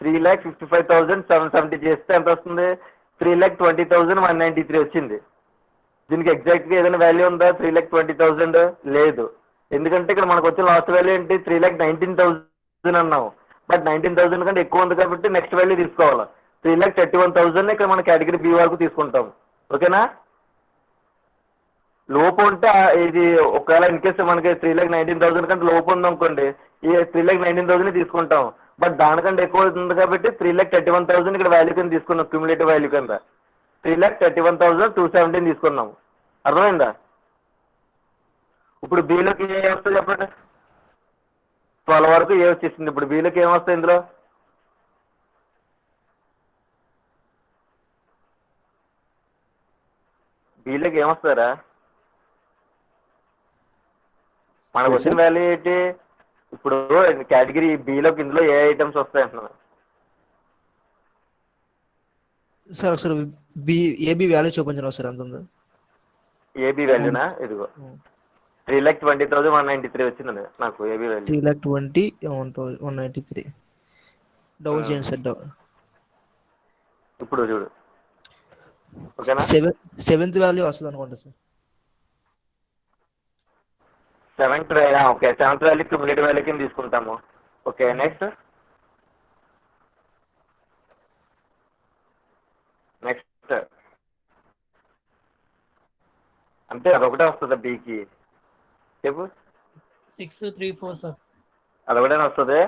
3,55,770 చేస్తే ఎంత వస్తుంది? 3,20,193 వచ్చింది. దీనికి ఎగ్జాక్ట్ గా ఏదైనా వాల్యూ ఉందా? 3,20,000 లేదు. ఎందుకంటే ఇక్కడ మనకు వచ్చిన లాస్ట్ వాల్యూ ఏంటి, 3,19,000 అన్నాము. బట్ 19,000 కంటే ఎక్కువ ఉంది కాబట్టి నెక్స్ట్ వాల్యూ తీసుకోవాలి. 3,31,000 ఇక్కడ మన కేటగిరీ బి వరకు తీసుకుంటాం. ఓకేనా? లోపు ఉంటే ఇది ఒకవేళ ఇన్ కేసు మనకి 3,19,000 కంటే లోపు ఉందనుకోండి, ఈ 3,19,000 తీసుకుంటాం. బట్ దానికంటే ఎక్కువ అవుతుంది కాబట్టి 3,31,000 ఇక్కడ వాల్యూ కింద తీసుకున్నాం. క్యూములేటివ్ వాల్యూ కింద 3,31,217 తీసుకున్నాం. అర్థమైందా? ఇప్పుడు బీలోకి ఏ వస్తుంది చెప్పండి. 12 వరకు ఏ వచ్చేసింది. ఇప్పుడు బీలోకి ఏమొస్తాయి ఇందులో? బీలోకి ఏమొస్తారా? మనకు వచ్చిన వాల్యూ ఏంటి? ఇప్పుడు కేటగిరీ బీలోకి ఇందులో ఏ ఐటమ్స్ వస్తాయి అంటున్నారు
సార్ ఒకసారి ఏబి వాల్యూ చూపించండి సార్ ఎంత ఉందో.
ఏబీ వాల్యూనా? ఇదిగో 3,20,193 వచ్చిందండి నాకు ఏబీ వాల్యూ.
3,20,193 డౌన్ చేయండి సార్.
ఇప్పుడు చూడు, ఓకేనా?
సెవెంత్ వాల్యూ వస్తుంది అనుకుంటా sir.
Okay, seventh value cumulative value కింద తీసుకుంటాము. ఓకే, నెక్స్ట్ అంటే అదొకటే వస్తుందా బీకి? చెప్పు.
634 సార్.
అదొకటేనా వస్తుంది?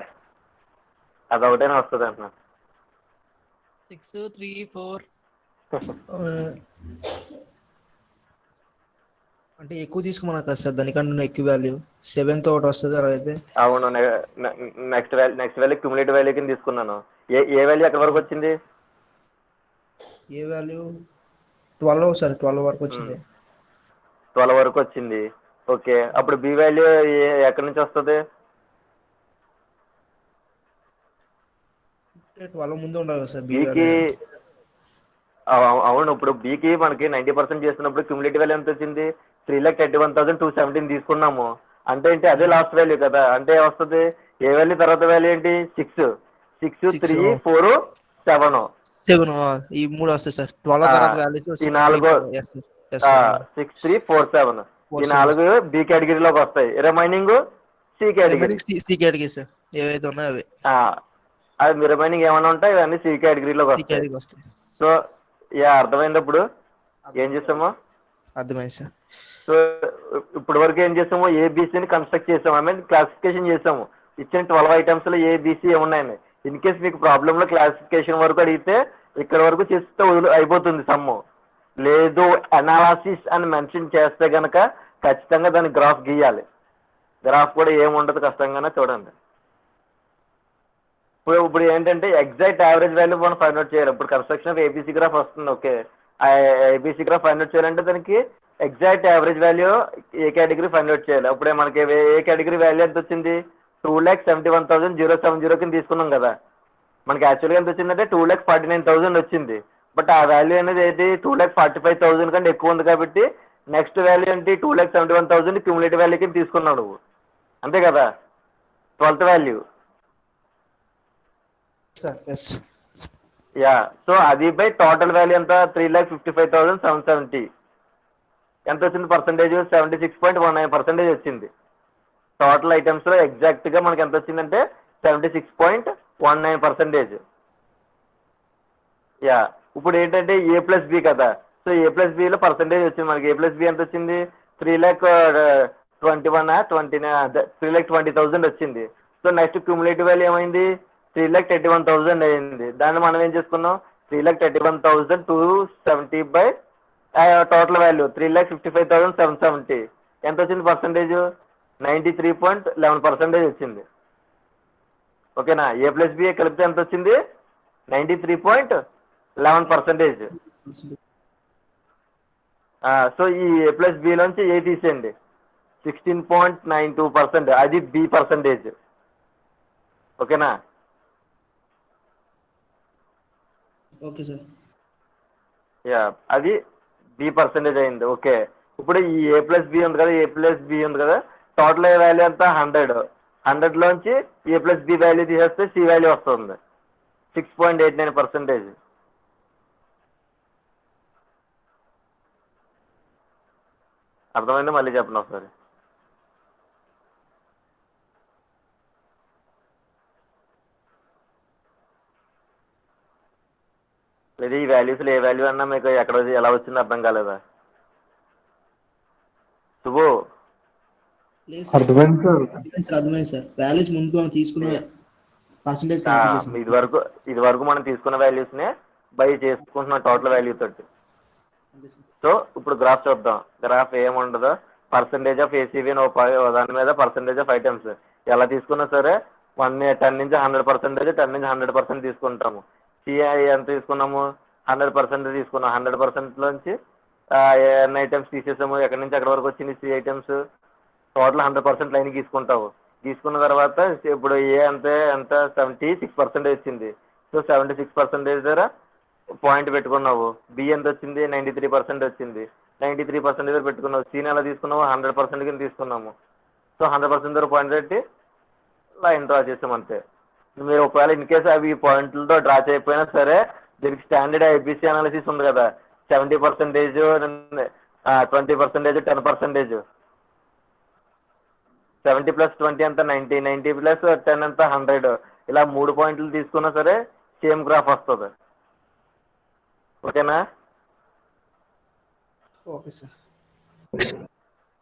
అదొకటేనా వస్తుంది అంటున్నా.
634
అంటే ఎక్కువ తీసుకోమన్నా కదా సార్, దానికన్నా ఎక్కువ వాల్యూ 7th ఒకటి వస్తుంది అలా అయితే.
అవును, నెక్స్ట్ వాల్యూ క్యూములేటివ్ వాల్యూ కింద తీసుకున్నాను. ఏ వాల్యూ ఎక్కడి వరకు వచ్చింది?
ఏ వాల్యూ 12 సార్, 12 వరకు వచ్చింది.
12 వరకు వచ్చింది. ఓకే, అప్పుడు బి వాల్యూ ఎక్కడి నుంచి వస్తుంది?
12 ముందు ఉండాలి సార్
బీకి. అవును, ఇప్పుడు బీకి మనకి 90% చేస్తున్నప్పుడు క్యూములేటివ్ వాల్యూ ఎంత వచ్చింది? 3,31,217 తీసుకున్నాము. అంటే ఏంటి? అదే లాస్ట్ వాల్యూ కదా. అంటే వస్తుంది ఏ వాల్యూ తర్వాత వాల్యూ ఏంటి? 6, 3, 4, 7.
ఈ 3 వస్తాయి సార్. 12 తర్వాత వాల్యూస్
ఈ 4 6, 3, 4, 7 ఈ 4 బి కేటగిరీలోకి వస్తాయి. Remaining C category.
C category sir, ఏవైతే ఉన్నాయో అవి.
అది రిమైనింగ్ ఏమైనా ఉంటాయి ఇవన్నీ సి కేటగిరీలోకి వస్తాయి. సో అర్థమైంది. ఇప్పుడు ఏం చేస్తామో
అర్థమైంది సార్.
సో ఇప్పుడు వరకు ఏం చేసాము? ఏబిసిని కన్స్ట్రక్ట్ చేసాము, ఐ మీన్ క్లాసిఫికేషన్ చేసాము. ఇచ్చిన 12 ఐటమ్స్ లో ఏబిసి ఏమున్నాయండి. ఇన్ కేస్ మీకు ప్రాబ్లమ్ లో క్లాసిఫికేషన్ వరకు అడిగితే ఇక్కడ వరకు చేస్తే అయిపోతుంది సమ్ము. లేదు అనాలిసిస్ అని మెన్షన్ చేస్తే గనక ఖచ్చితంగా దాని గ్రాఫ్ గీయాలి. గ్రాఫ్ కూడా ఏముండదు, కష్టంగానే చూడండి. ఇప్పుడు ఏంటంటే ఎగ్జాక్ట్ యావరేజ్ వాల్యూ మనం ఫైండ్ అవుట్ చేయాలి. ఇప్పుడు కన్స్ట్రక్షన్ ఆఫ్ ఏబిసి గ్రాఫ్ వస్తుంది. ఓకే, ఆ ఏబిసి గ్రాఫ్ ఫైండ్ అవుట్ చేయాలంటే దానికి ఎగ్జాక్ట్ యావరేజ్ వాల్యూ ఏ కేటగిరీ ఫైండ్ అవుట్ చేయాలి. అప్పుడే మనకి ఏ కేటగిరీ వాల్యూ ఎంత వచ్చింది? 2,71,070 కింద తీసుకున్నాం కదా. మనకి యాక్చువల్గా ఎంత వచ్చిందంటే 2,49,000 వచ్చింది. బట్ ఆ వాల్యూ అనేది ఏంటి? 2,45,000 కంటే ఎక్కువ ఉంది కాబట్టి నెక్స్ట్ వాల్యూ ఏంటి? 2,71,000 క్యూములేటివ్ వాల్యూ కింద తీసుకున్నావు నువ్వు, అంతే కదా? 12th value. సో అది బై టోటల్ వాల్యూ ఎంత? 3,55,770. ఎంత వచ్చింది పర్సెంటేజ్? 76.19% వచ్చింది. టోటల్ ఐటమ్స్ లో ఎగ్జాక్ట్ గా మనకి ఎంత వచ్చిందంటే 76.19%. ఇప్పుడు ఏంటంటే A+B కదా. సో A+Bలో పర్సెంటేజ్ వచ్చింది మనకి. A+B ఎంత వచ్చింది? 3,20,000 వచ్చింది. సో నెక్స్ట్ క్యూములేటివ్ వాల్యూ ఏమైంది? 3,31,000 అయింది. దాన్ని మనం ఏం చేసుకున్నాం? 3,31,270 బై టోటల్ వాల్యూ 3,55,770. ఎంత వచ్చింది పర్సెంటేజ్? 93.11% వచ్చింది. ఓకేనా? A+B కలిపితే ఎంత వచ్చింది? 93.11%. సో ఈ A+B నుంచి ఏ తీసేయండి, 16.92%. అది బి పర్సెంటేజ్. ఓకేనా?
Okay sir.
అది బి పర్సెంటేజ్ అయింది. ఓకే, ఇప్పుడు ఈ A+B ఉంది కదా, A+B ఉంది కదా, టోటల్ వాల్యూ అంతా 100. 100 లోంచి A+B వాల్యూ తీసేస్తే సి వాల్యూ వస్తుంది 6.89%. అర్థమైందా? మళ్ళీ చెప్పండి ఒకసారి. లేదా ఈ వాల్యూస్లో ఏ వాల్యూ అన్నా మీకు ఎక్కడ ఎలా వచ్చిందో అర్థం కాలేదా? శుభు
అర్థమైంది సార్. వాల్యూస్ ముందు మనం తీసుకున్న పర్సెంటేజ్
ఇది వరకు మనం తీసుకున్న వాల్యూస్ నే బై చేసుకుంటున్న టోటల్ వాల్యూ తోటి. సో ఇప్పుడు గ్రాఫ్ చూద్దాం. గ్రాఫ్ ఏముండదో పర్సంటేజ్ ఆఫ్ ఏసీవీ దాని మీద పర్సంటేజ్ ఆఫ్ ఐటమ్స్ ఎలా తీసుకున్నా సరే 10 నుంచి 100%, 10 నుంచి 100% తీసుకుంటాము. సిఐ ఎంత తీసుకున్నాము? 100% తీసుకున్నాం. 100%లోంచి ఎన్ని ఐటమ్స్ తీసేసాము, ఎక్కడి నుంచి ఎక్కడి వరకు వచ్చింది సి ఐటమ్స్, టోటల్ 100% లైన్ తీసుకుంటావు. తీసుకున్న తర్వాత ఇప్పుడు ఏ ఎంత 76% వచ్చింది. సో 76% దగ్గర పాయింట్ పెట్టుకున్నావు. బి ఎంత వచ్చింది? 93% వచ్చింది. 93% దగ్గర పెట్టుకున్నావు. సీని ఎలా తీసుకున్నావు? 100% కింద తీసుకున్నాము. సో 100% దగ్గర పాయింట్ పెట్టి లైన్ డ్రా చేసాం అంతే. మీరు ఒకవేళ ఇన్ కేసు అవి పాయింట్లతో డ్రా చేయకపోయినా సరే దీనికి స్టాండర్డ్ ఐబీసీ అనాలిసిస్ ఉంది కదా, 70%, 20%, 10%. 70 + 20 ఎంత? 90, 90 + 10 ఎంత? 100. ఇలా 3 పాయింట్లు తీసుకున్నా సరే సేమ్ గ్రాఫ్ వస్తుంది. ఓకేనా?
Okay sir.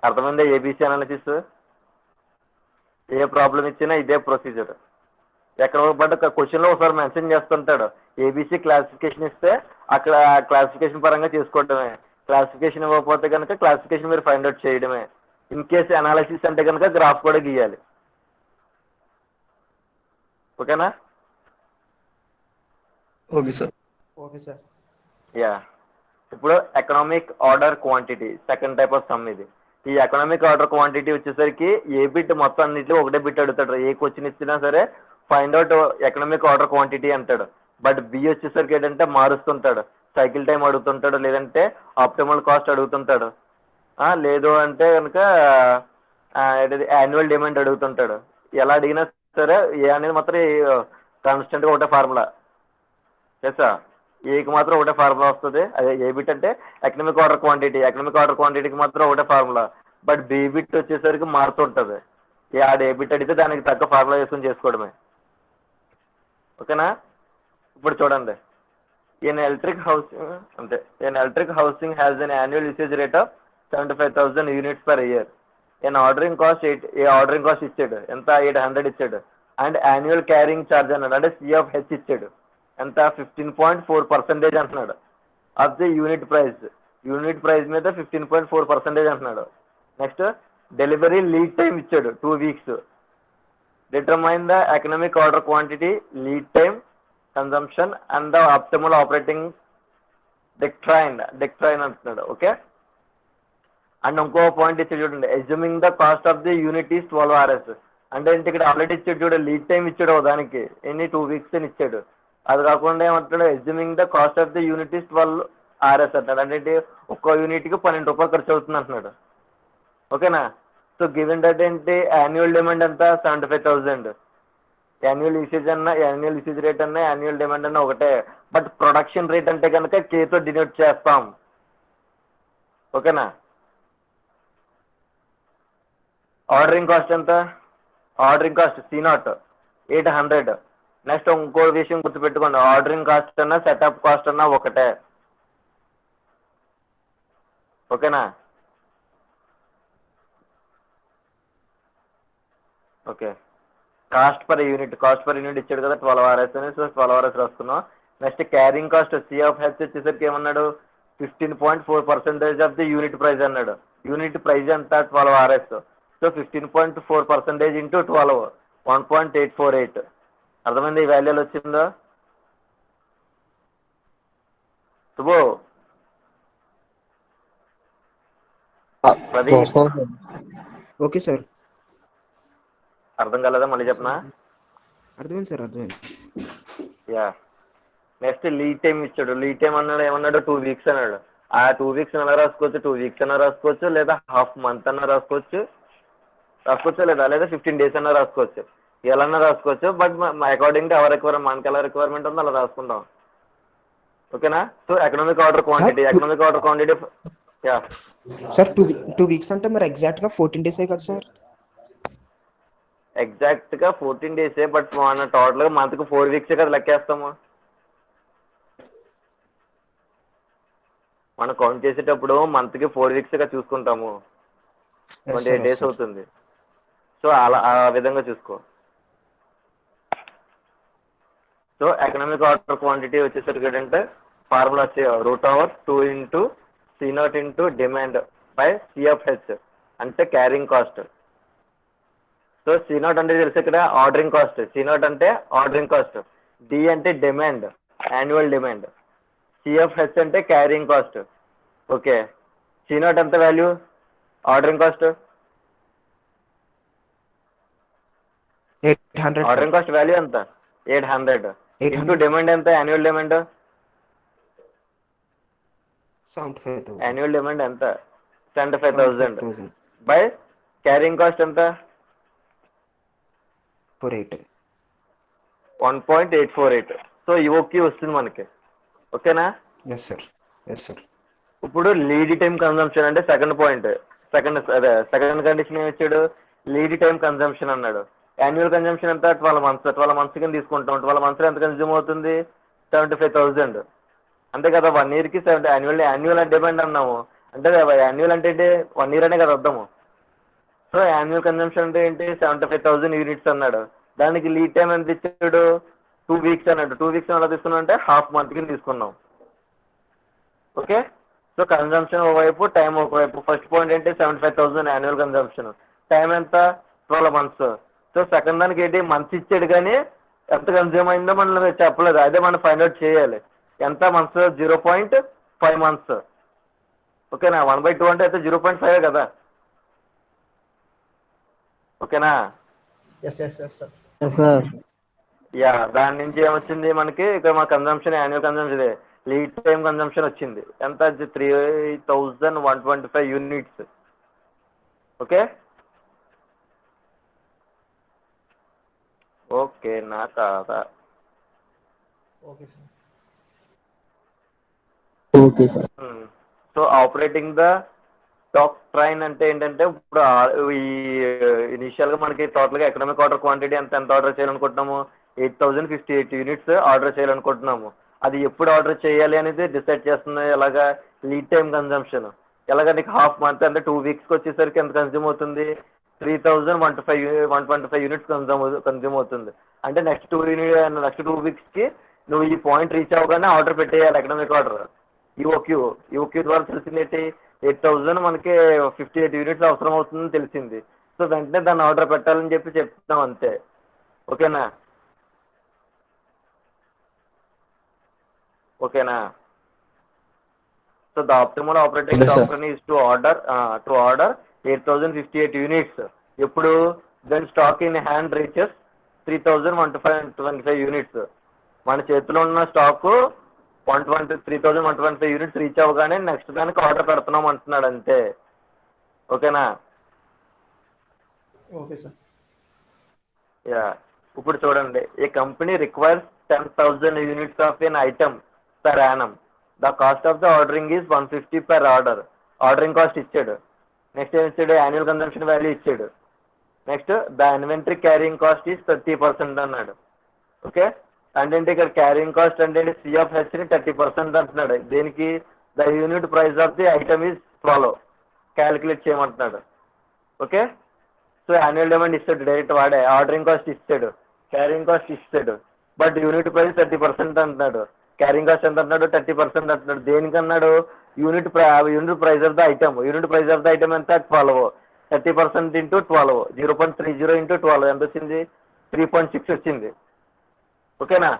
అర్థమైందా ఏబీసీ అనాలిసిస్? ఏ ప్రాబ్లం ఇచ్చినా ఇదే ప్రొసీజర్. ఎక్కడ బట్ క్వశ్చన్లో ఒకసారి మెన్షన్ చేస్తుంటాడు ఏబీసీ క్లాసిఫికేషన్ ఇస్తే అక్కడ క్లాసిఫికేషన్ పరంగా చేసుకోవడమే. క్లాసిఫికేషన్ ఇవ్వకపోతే కనుక క్లాసిఫికేషన్ మీరు ఫైండ్ అవుట్ చేయడమే. ఇన్ కేసు అనాలిసిస్ అంటే కనుక గ్రాఫ్ కూడా గీయాలి. ఓకేనా?
Okay sir.
Okay sir.
Yeah. ఇప్పుడు economic order quantity second type of some ఇది. ఈ ఎకనామిక్ ఆర్డర్ క్వాంటిటీ వచ్చేసరికి ఏ బిట్ మొత్తం అన్నింటిలో ఒకటే బిట్ అడుగుతాడు. ఏ క్వశ్చన్ ఇచ్చినా సరే find out economic order quantity అంటాడు. బట్ బి వచ్చేసరికి ఏంటంటే మారుస్తుంటాడు. సైకిల్ టైం అడుగుతుంటాడు, లేదంటే ఆప్టిమల్ కాస్ట్ అడుగుతుంటాడు, లేదు అంటే కనుక యాన్యువల్ డిమాండ్ అడుగుతుంటాడు. ఎలా అడిగినా సరే ఏ అనేది మాత్రం కాన్స్టెంట్గా ఒకటే ఫార్ములా. తెలుసా? ఏకి మాత్రం ఒకటే ఫార్ములా వస్తుంది. అదే ఏ బిట్ అంటే economic order quantity. Economic order క్వాంటిటీకి మాత్రం ఒకటే ఫార్ములా. బట్ బి బిట్ వచ్చేసరికి మారుతుంటుంది. ఆడ ఏ బిట్ అడిగితే దానికి తగ్గ ఫార్ములా వేసుకొని చేసుకోవడమే. ఓకేనా? ఇప్పుడు చూడండి, an electric housing has an annual usage rate of 75,000 units per year. An ordering cost ఇచ్చాడు ఎంత? 800 ఇచ్చాడు. అండ్ యాన్యువల్ క్యారింగ్ ఛార్జ్ అన్నాడు, అంటే COH ఇచ్చాడు ఎంత? 15.4% అంటున్నాడు of the unit price. Unit price మీద 15.4% అంటున్నాడు. నెక్స్ట్ డెలివరీ లీడ్ టైం ఇచ్చాడు 2 weeks. Determine the economic order quantity, lead time, consumption and the optimal operating doctrine అంటున్నాడు. ఓకే. అండ్ ఇంకో పాయింట్ ఇచ్చాడు చూడండి, assuming the cost of the unit is 12 hours. అంటే ఏంటి ఇక్కడ ఆల్రెడీ ఇచ్చాడు చూడ, లీడ్ టైం ఇచ్చాడు దానికి ఎన్ని 2 weeks అని ఇచ్చాడు. అది కాకుండా ఏమంటాడు, assuming the cost of the unit is 12 hours అంటాడు. అంటే ఒక్కో యూనిట్కి 12 రూపాయలు ఖర్చు అవుతుంది అంటున్నాడు. ఓకేనా? సో గివెన్ దట్ ఏంటి, యాన్యువల్ డిమాండ్ ఎంత? 75,000. యాన్యువల్ యూసేజ్ రేట్ అన్నా యాన్యువల్ డిమాండ్ అన్నా ఒకటే. బట్ ప్రొడక్షన్ రేట్ అంటే కనుక కేతో డినోట్ చేస్తాం. ఓకేనా? ఆర్డరింగ్ కాస్ట్ ఎంత? Ordering cost C0 800. నెక్స్ట్ ఇంకో విషయం గుర్తుపెట్టుకోండి, ఆర్డరింగ్ కాస్ట్ అన్నా సెటప్ కాస్ట్ అన్నా ఒకటే. ఓకేనా? ఓకే. కాస్ట్ పర్ యూనిట్ ఇచ్చాడు కదా 12 hours అని. సో 12 hours రాసుకున్నాం. నెక్స్ట్ క్యారింగ్ కాస్ట్ COH వచ్చేసరికి ఏమన్నాడు? 15.4% ఆఫ్ ది యూనిట్ ప్రైస్ అన్నాడు. యూనిట్ ప్రైస్ ఎంత? 12 hours. So 15.4% into 12 1.848. అర్థమైంది? ఈ వాల్యూలు వచ్చిందో శుభు? Pradeep
okay sir.
అర్థం కాలేదా? మళ్ళీ చెప్పనా?
అర్థమైంది సార్, అర్థమైంది.
యా. నెక్స్ట్ లీడ్ టైం ఇచ్చాడు. లీడ్ టైం అన్నాడు ఏమన్నాడు? 2 weeks అన్నాడు. ఆ 2 weeks ఎలా రాసుకోవచ్చు? 2 weeks అన్నా రాసుకోవచ్చు, లేదా హాఫ్ మంత్ అన్నా రాసుకోవచ్చు, లేదా 15 days అన్నా రాసుకోవచ్చు. ఎలా రాసుకోవచ్చు. But according to our requirement, మనకి ఎలా రిక్వైర్మెంట్ ఉందో అలా రాసుకుంటాం. ఓకేనా? So economic order quantity yeah
sir 2 weeks అంటే మరి ఎగ్జాక్ట్ గా 14 days కదా సార్?
ఎగ్జాక్ట్ గా 14 days. బట్ మన టోటల్ గా మంత్ కి 4 weeks కదా లెక్కేస్తాము. మనం కౌంట్ చేసేటప్పుడు మంత్ కి 4 weeks గా చూసుకుంటాము. 28 days అవుతుంది. సో అలా ఆ విధంగా చూసుకో. సో ఎకనామిక్ ఆర్డర్ క్వాంటిటీ వచ్చేసరికి ఏంటంటే formula √2 into C0 into demand by COH. అంటే క్యారింగ్ కాస్ట్. సో C0 అంటే తెలుసు ఇక్కడ ఆర్డరింగ్ కాస్ట్. C0 అంటే ఆర్డరింగ్ కాస్ట్. D అంటే డిమాండ్, యాన్యువల్ డిమాండ్. CFH అంటే క్యారింగ్ కాస్ట్. ఓకే, C0 ఎంత value ordering cost?
800 sir.
Ordering cost value ఎంత? 800 ఇంటూ డిమాండ్ ఎంత? Annual demand.
75,000.
యాన్యువల్ డిమాండ్ ఎంత? 75,000
75,000
బై క్యారింగ్ కాస్ట్ ఎంత?
48.
1.848. సో EOQ వస్తుంది మనకి. ఓకేనా?
Yes sir, yes sir.
ఇప్పుడు లీడ్ టైం కన్జంప్షన్ అంటే సెకండ్ పాయింట్. సెకండ్ కండిషన్ ఏమి ఇచ్చాడు? లీడ్ టైం కన్జంప్షన్ అన్నాడు. యాన్యువల్ కన్జంప్షన్ ఎంత? 12 months. 12 months కింద తీసుకుంటాం. 12 months ఎంత కన్జ్యూమ్ అవుతుంది? 75,000. అంతే కదా. 1 year కి యాన్యువల్ డిమాండ్ అన్నాము అంటే యాన్యువల్ అంటే ఏంటి? 1 year అనే కదా అర్థము. సో యాన్యువల్ కన్జంప్షన్ అంటే ఏంటి? 75,000 units అన్నాడు. దానికి లీడ్ టైం ఎంత ఇచ్చాడు? 2 weeks అన్నాడు. 2 weeks ఎలా తీసుకున్నాం అంటే హాఫ్ మంత్ కింద తీసుకున్నాం. ఓకే, సో కన్జంప్షన్ ఒకవైపు, టైం ఒకవైపు. ఫస్ట్ పాయింట్ ఏంటి? 75,000 యాన్యువల్ కన్జంప్షన్. టైం ఎంత? 12 months. సో సెకండ్ దానికి ఏంటి? మంత్స్ ఇచ్చాడు కానీ ఎంత కన్జ్యూమ్ అయిందో మనం చెప్పలేదు. అదే మనం ఫైండ్ అవుట్ చేయాలి. ఎంత మంత్స్? 0.5 months. ఓకేనా? 1/2 అంటే అయితే 0.5 కదా. ఓకేనా?
Yes yes yes sir.
Sir
yeah, దాని నుంచి ఏమొచ్చింది మనకి? ఇక్కడ మా consumption annual consumption lead time consumption వచ్చింది ఎంత? 3,125 units. ఓకే, ఓకేనా కాదా?
Okay sir.
Okay sir.
So operating the doctrine అంటే ఏంటంటే ఇప్పుడు ఈ ఇనిషియల్ గా మనకి టోటల్ గా ఎకనామిక్ ఆర్డర్ క్వాంటిటీ ఎంత ఆర్డర్ చేయాలనుకుంటున్నాము? 8,058 units ఆర్డర్ చేయాలనుకుంటున్నాము. అది ఎప్పుడు ఆర్డర్ చేయాలి అనేది డిసైడ్ చేస్తుంది ఎలాగా? Lead time consumption. ఎలాగ? నీకు హాఫ్ మంత్ అంటే 2 weeks వచ్చేసరికి ఎంత కన్జ్యూమ్ అవుతుంది? 3,125 units కన్జ్యూమ్ అవుతుంది. అంటే నెక్స్ట్ 2 weeks కి నువ్వు ఈ పాయింట్ రీచ్ అవ్వగానే ఆర్డర్ పెట్టేయాలి. ఎకనామిక్ ఆర్డర్ EOQ ద్వారా తెలిసింది ఏంటి? 8,000 మనకి 58 units అవసరం అవుతుందని తెలిసింది. సో వెంటనే దాన్ని ఆర్డర్ పెట్టాలని చెప్పి చెప్తున్నాం అంతే. ఓకేనా? ఓకేనా? So the optimal operating doctrine is to order 8,058 units. ఎప్పుడు? Then stock in hand reaches 3,125 units. మన చేతిలో ఉన్న స్టాక్ 3,125 units రీచ్ అవ్వగానే నెక్స్ట్ దానికి ఆర్డర్ పెడుతున్నాం అంటున్నాడు అంతే. ఓకేనా?
Okay sir.
యా, ఇప్పుడు చూడండి. A company requires 10,000 units of an item per annum. The cost of the ordering is 150 per order. Ordering cost ఇచ్చాడు. నెక్స్ట్ ఏమి ఇచ్చాడు? యాన్యువల్ కన్జంప్షన్ వాల్యూ ఇచ్చాడు. Next the inventory carrying cost is 30% అన్నాడు. ఓకే, అంటే ఇక్కడ క్యారింగ్ కాస్ట్ అంటే CFH ని 30% అంటున్నాడు. దేనికి? The unit price of the item is 12 calculate చేయమంటున్నాడు. ఓకే, సో యాన్యువల్ డిమాండ్ ఇస్తాడు డైరెక్ట్ వాడే. ఆర్డరింగ్ కాస్ట్ ఇస్తాడు, క్యారింగ్ కాస్ట్ ఇస్తాడు. బట్ యూనిట్ ప్రైస్ 30% అంటున్నాడు. క్యారింగ్ కాస్ట్ ఎంత అంటున్నాడు? 30% అంటున్నాడు. దేనికి అన్నాడు? Unit price of the item. Unit price of the item ఎంత? 12. 30% ఇంటూ 12, 0.30 ఇంటూ 12 ఎంత వచ్చింది? 3.6 వచ్చింది. ఓకేనా?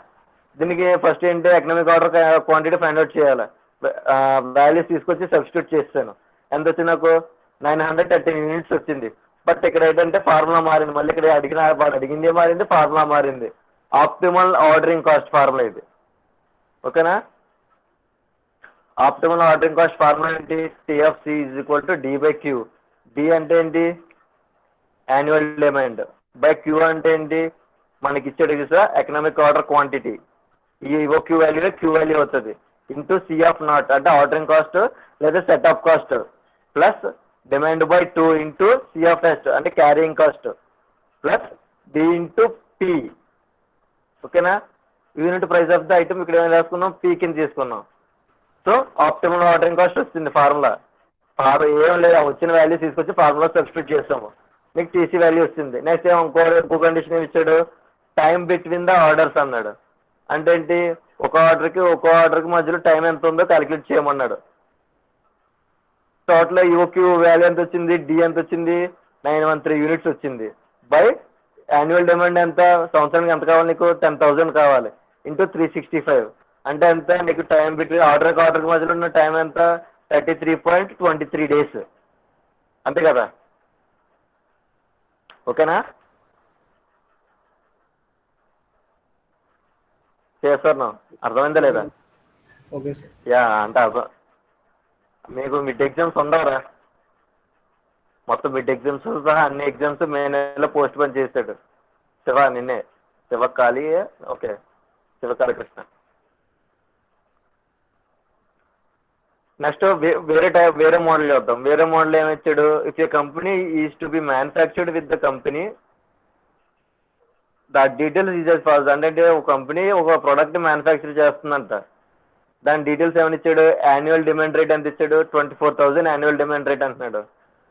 దీనికి ఫస్ట్ ఏంటి? Economic order quantity find out చేయాలి. వాల్యూస్ తీసుకొచ్చి సబ్స్టిట్యూట్ చేస్తాను. ఎంత వచ్చింది నాకు? 913 units వచ్చింది. బట్ ఇక్కడ ఏంటంటే ఫార్ములా మారింది. మళ్ళీ ఇక్కడ అడిగింది మారింది, ఫార్ములా మారింది. ఆప్టిమల్ ఆర్డరింగ్ కాస్ట్ ఫార్ములా ఇది. ఓకేనా? ఆప్టిమల్ ఆర్డరింగ్ కాస్ట్ ఫార్ములా ఏంటి? TFC is equal to D/Q. D అంటే ఏంటి? Annual demand. బై Q అంటే ఏంటి? మనకి ఇచ్చేది చూసా ఎకనామిక్ ఆర్డర్ క్వాంటిటీ. ఈ EOQ వాల్యూ Q వాల్యూ అవుతుంది. ఇంటూ C0 అంటే ఆర్డరింగ్ కాస్ట్ లేదా setup cost plus demand by 2 into CFH అంటే carrying cost plus D into P. ఓకేనా? Unit price of the item ఇక్కడ ఏమైనా రాసుకున్నాం? P కింద తీసుకున్నాం. సో ఆప్టిమల్ ఆర్డరింగ్ కాస్ట్ వచ్చింది ఫార్ములా. ఏం లేదు, వచ్చిన వాల్యూ తీసుకొచ్చి ఫార్ములా సబ్స్టిట్యూట్ చేస్తాము. మీకు TC వాల్యూ వచ్చింది. నెక్స్ట్ ఇంకో కండిషన్ ఏమి ఇచ్చాడు? టైం బిట్వీన్ ద ఆర్డర్స్ అన్నాడు. అంటే ఏంటి? ఒక ఆర్డర్కి మధ్యలో టైం ఎంత ఉందో క్యాలిక్యులేట్ చేయమన్నాడు. సో టోటల్ యువక్యూ వాల్యూ ఎంత వచ్చింది, డి ఎంత వచ్చింది, 913 యూనిట్స్ వచ్చింది. బై యాన్యువల్ డిమాండ్ ఎంత, సంవత్సరానికి ఎంత కావాలి నీకు, 10,000 కావాలి, ఇంటూ 365 అంటే ఎంత నీకు టైం బిట్వీన్ ఆర్డర్కి మధ్యలో ఉన్న టైం ఎంత, 33.23 days. అంతే కదా, ఓకేనా? చేస్తాను, అర్థమైందా లేదా?
Okay sir.
యా అంటే అర్థం. మీకు మిడ్ ఎగ్జామ్స్ ఉండవురా, మొత్తం మిడ్ ఎగ్జామ్స్ సహా అన్ని ఎగ్జామ్స్ మే నెలలో పోస్ట్ పోన్ చేశాడు శివ, నిన్నే శివ కాళీ, ఓకే శివకాళీ కృష్ణ. నెక్స్ట్ వేరే మోడల్ చూద్దాం. వేరే మోడల్ ఏమిచ్చాడు, if a company is to be manufactured with the company the details is as follows. అంటే ఒక కంపెనీ ఒక ప్రోడక్ట్ మ్యానుఫ్యాక్చర్ చేస్తుందంట, దాని డీటెయిల్స్ ఏమైనా ఇచ్చాడు, యాన్యువల్ డిమాండ్ రేట్ ఎంత ఇచ్చాడు, 24,000 యాన్యువల్ డిమాండ్ రేట్ అంటున్నాడు.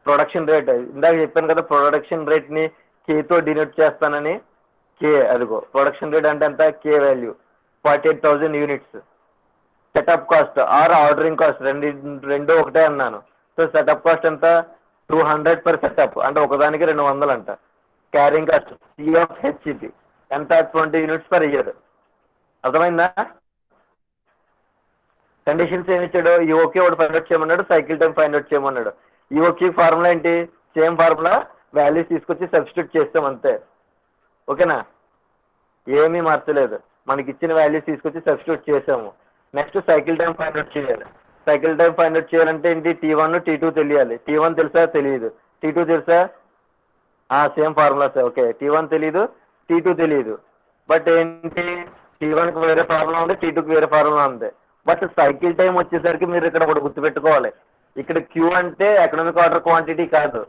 ప్రొడక్షన్ రేట్ ఇందాక చెప్పాను కదా, ప్రొడక్షన్ రేట్ని కేతో డినోట్ చేస్తానని, కే అదిగో ప్రొడక్షన్ రేట్ అంటే ఎంత, K value 48,000 units. Setup cost or ordering cost రెండు ఒకటే అన్నాను. సో సెటప్ కాస్ట్ ఎంత, 200 per సెటప్, అంటే ఒకదానికి 200 అంట. క్యారింగ్ కాస్ట్ సిఎఫ్హెచ్ఈపి ఎంత, 20 units per year. అర్థమైందా? కండిషన్స్ ఏమి ఇచ్చాడు, యుఓకే ఒకటి ఫైండ్ అవుట్ చేయమన్నాడు, సైకిల్ టైం ఫైండ్ అవుట్ చేయమన్నాడు. యుఓకే ఫార్ములా ఏంటి, సేమ్ ఫార్ములా, వాల్యూస్ తీసుకొచ్చి సబ్స్టిట్యూట్ చేస్తాం అంతే, ఓకేనా? ఏమీ మార్చలేదు, మనకి ఇచ్చిన వాల్యూస్ తీసుకొచ్చి సబ్స్టిట్యూట్ చేసాము. Next cycle time find out చేయాలి. సైకిల్ టైం ఫైండ్ అవుట్ చేయాలంటే ఏంటి, T1 T2 తెలియాలి. T1 తెలుసా, తెలియదు. T2 తెలుసా, same formula sir, okay. T1 తెలియదు, T2 తెలియదు. బట్ ఏంటి, T1కి వేరే ఫార్ములా ఉంది, T2కి వేరే ఫార్ములా ఉంది. బట్ సైకిల్ టైం వచ్చేసరికి మీరు ఇక్కడ ఒకటి గుర్తుపెట్టుకోవాలి, ఇక్కడ క్యూ అంటే ఎకనామిక్ ఆర్డర్ క్వాంటిటీ కాదు,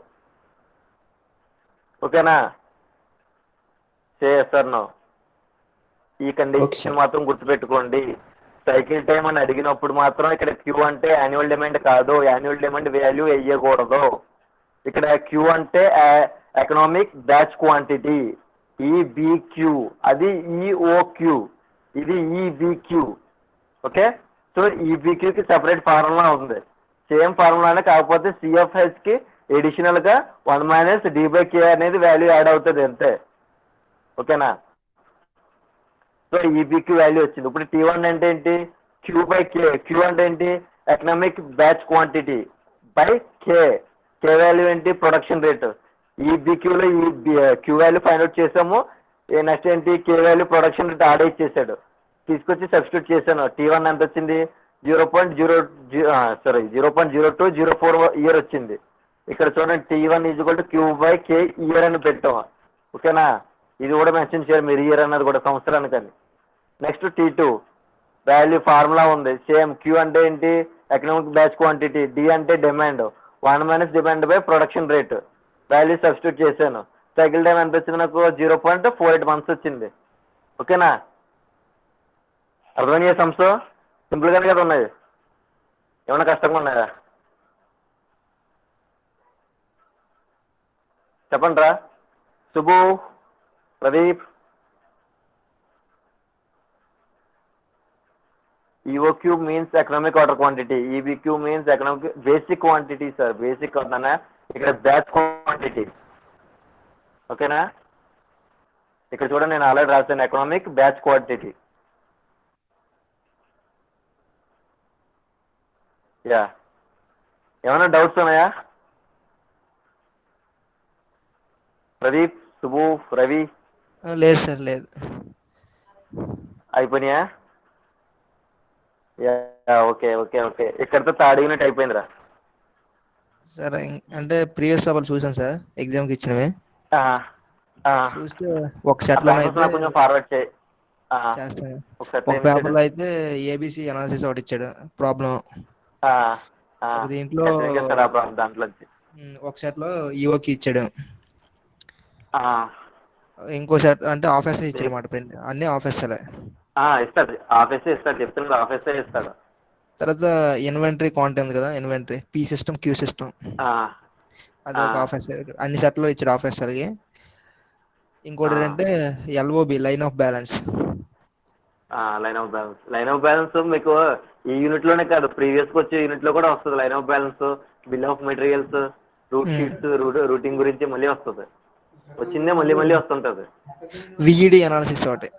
ఓకేనా? చేస్తాను, ఈ కండిషన్ మాత్రం గుర్తుపెట్టుకోండి. సైకిల్ టైం అని అడిగినప్పుడు మాత్రం ఇక్కడ క్యూ అంటే యాన్యువల్ డిమాండ్ కాదు, యాన్యువల్ డిమాండ్ వాల్యూ వేయకూడదు. ఇక్కడ క్యూ అంటే ఎకనామిక్ బ్యాచ్ క్వాంటిటీ, ఈబిక్యూ, అది ఈఓక్యూ, ఇది ఈబిక్యూ, ఓకే? సో ఈబిక్యూకి సెపరేట్ ఫార్ములా ఉంది, సేమ్ ఫార్ములానే, కాకపోతే సిఎఫ్హెచ్కి ఎడిషనల్గా 1 - d/k అనేది వాల్యూ యాడ్ అవుతుంది అంతే, ఓకేనా? సో ఈబిక్యూ వాల్యూ వచ్చింది. ఇప్పుడు T1 అంటే ఏంటి, Q/K. క్యూ అంటే ఏంటి, economic batch quantity by K. K value ఏంటి, ప్రొడక్షన్ రేట్. ఈబిక్యూలో ఈ క్యూ వాల్యూ ఫైండ్ అవుట్ చేసాము. నెక్స్ట్ ఏంటి, కే వాల్యూ ప్రొడక్షన్ రేట్ ఆడ్ ఇచ్చేసాడు, తీసుకొచ్చి సబ్స్టిట్యూట్ చేశాను. T1 ఎంత వచ్చింది, 0.0204 ఇయర్ వచ్చింది. ఇక్కడ చూడండి, T1 = Q/K ఇయర్ అని పెట్టాము, ఓకేనా? ఇది కూడా మెన్షన్ చేయాలి మీరు, ఇయర్ అన్నది కూడా సంవత్సరానికి అని. నెక్స్ట్ T2 వాల్యూ ఫార్ములా ఉంది సేమ్. క్యూ అంటే ఏంటి, ఎకనామిక్ బ్యాచ్ క్వాంటిటీ. డి అంటే demand, 1 - demand by production rate. Value substitute చేశాను. సైకిల్ టైం ఎంత వచ్చింది నాకు, 0.48 months వచ్చింది, ఓకేనా? అర్థమయ్యే సమ్స్ సింపుల్గానే కదా ఉన్నాయి, ఏమైనా కష్టంగా ఉన్నాయా చెప్పండి రా. Subbu, Pradeep. EOQ means economic order quantity, EBQ means economic basic quantity sir, basic అవుతానా, ఇక్కడ బ్యాచ్ క్వాంటిటీ, ఓకేనా? ఇక్కడ చూడండి, నేను ఆల్రెడీ రాశాను ఎకనామిక్ బ్యాచ్ క్వాంటిటీ. యా, ఏమైనా డౌట్స్ ఉన్నాయా? ప్రదీప్, సుబ్బు, రవి.
లేదు సార్, లేదు.
అయిపోయినాయా? Yeah, okay okay okay. ఇక్కడితో థర్డ్ యూనిట్ అయిపోయిందిరా
సార్. అంటే ప్రీవియస్ పేపర్ చూసాను సార్, ఎగ్జామ్కి ఇచ్చినవి చూస్తే ఒక సెట్లో అయితే
కొంచెం ఫార్వర్డ్ చేయి.
చేస్తాను. ఒక పేపర్లో అయితే ఏబిసి అనాలిసిస్ ఒకటి ఇచ్చాడు ప్రాబ్లం, దీంట్లో
దాంట్లో
ఒక సెట్లో ఈఓకి ఇచ్చాడు, ఇంకో సెట్ అంటే ఆఫీసే ఇచ్చాడు మాట, ప్రింట్ అన్ని ఆఫీసలే
ఇస్తాడు, ఆఫీసే ఇస్తాడు, చెప్తున్నాడు ఆఫీసే ఇస్తాడు.
తర్వాత ఇన్వెంటరీ క్వాంటిటీ ఉంది కదా, inventory P system Q system, అది ఒక ఆఫీసర్ అన్ని సెట్లో ఇచ్చాడు ఆఫీసర్కి. ఇంకోటి ఏంటంటే LOB line of balance.
Line of balance మీకు ఈ యూనిట్ లోనే కాదు, ప్రీవియస్ గా వచ్చే యూనిట్ లో కూడా వస్తుంది. Line of balance, bill of materials, route sheets, routing గురించి మళ్ళీ వస్తుంది. వచ్చిందే మళ్ళీ మళ్ళీ వస్తుంటది.
విఈడి అనాలిసిస్ ఒకటి,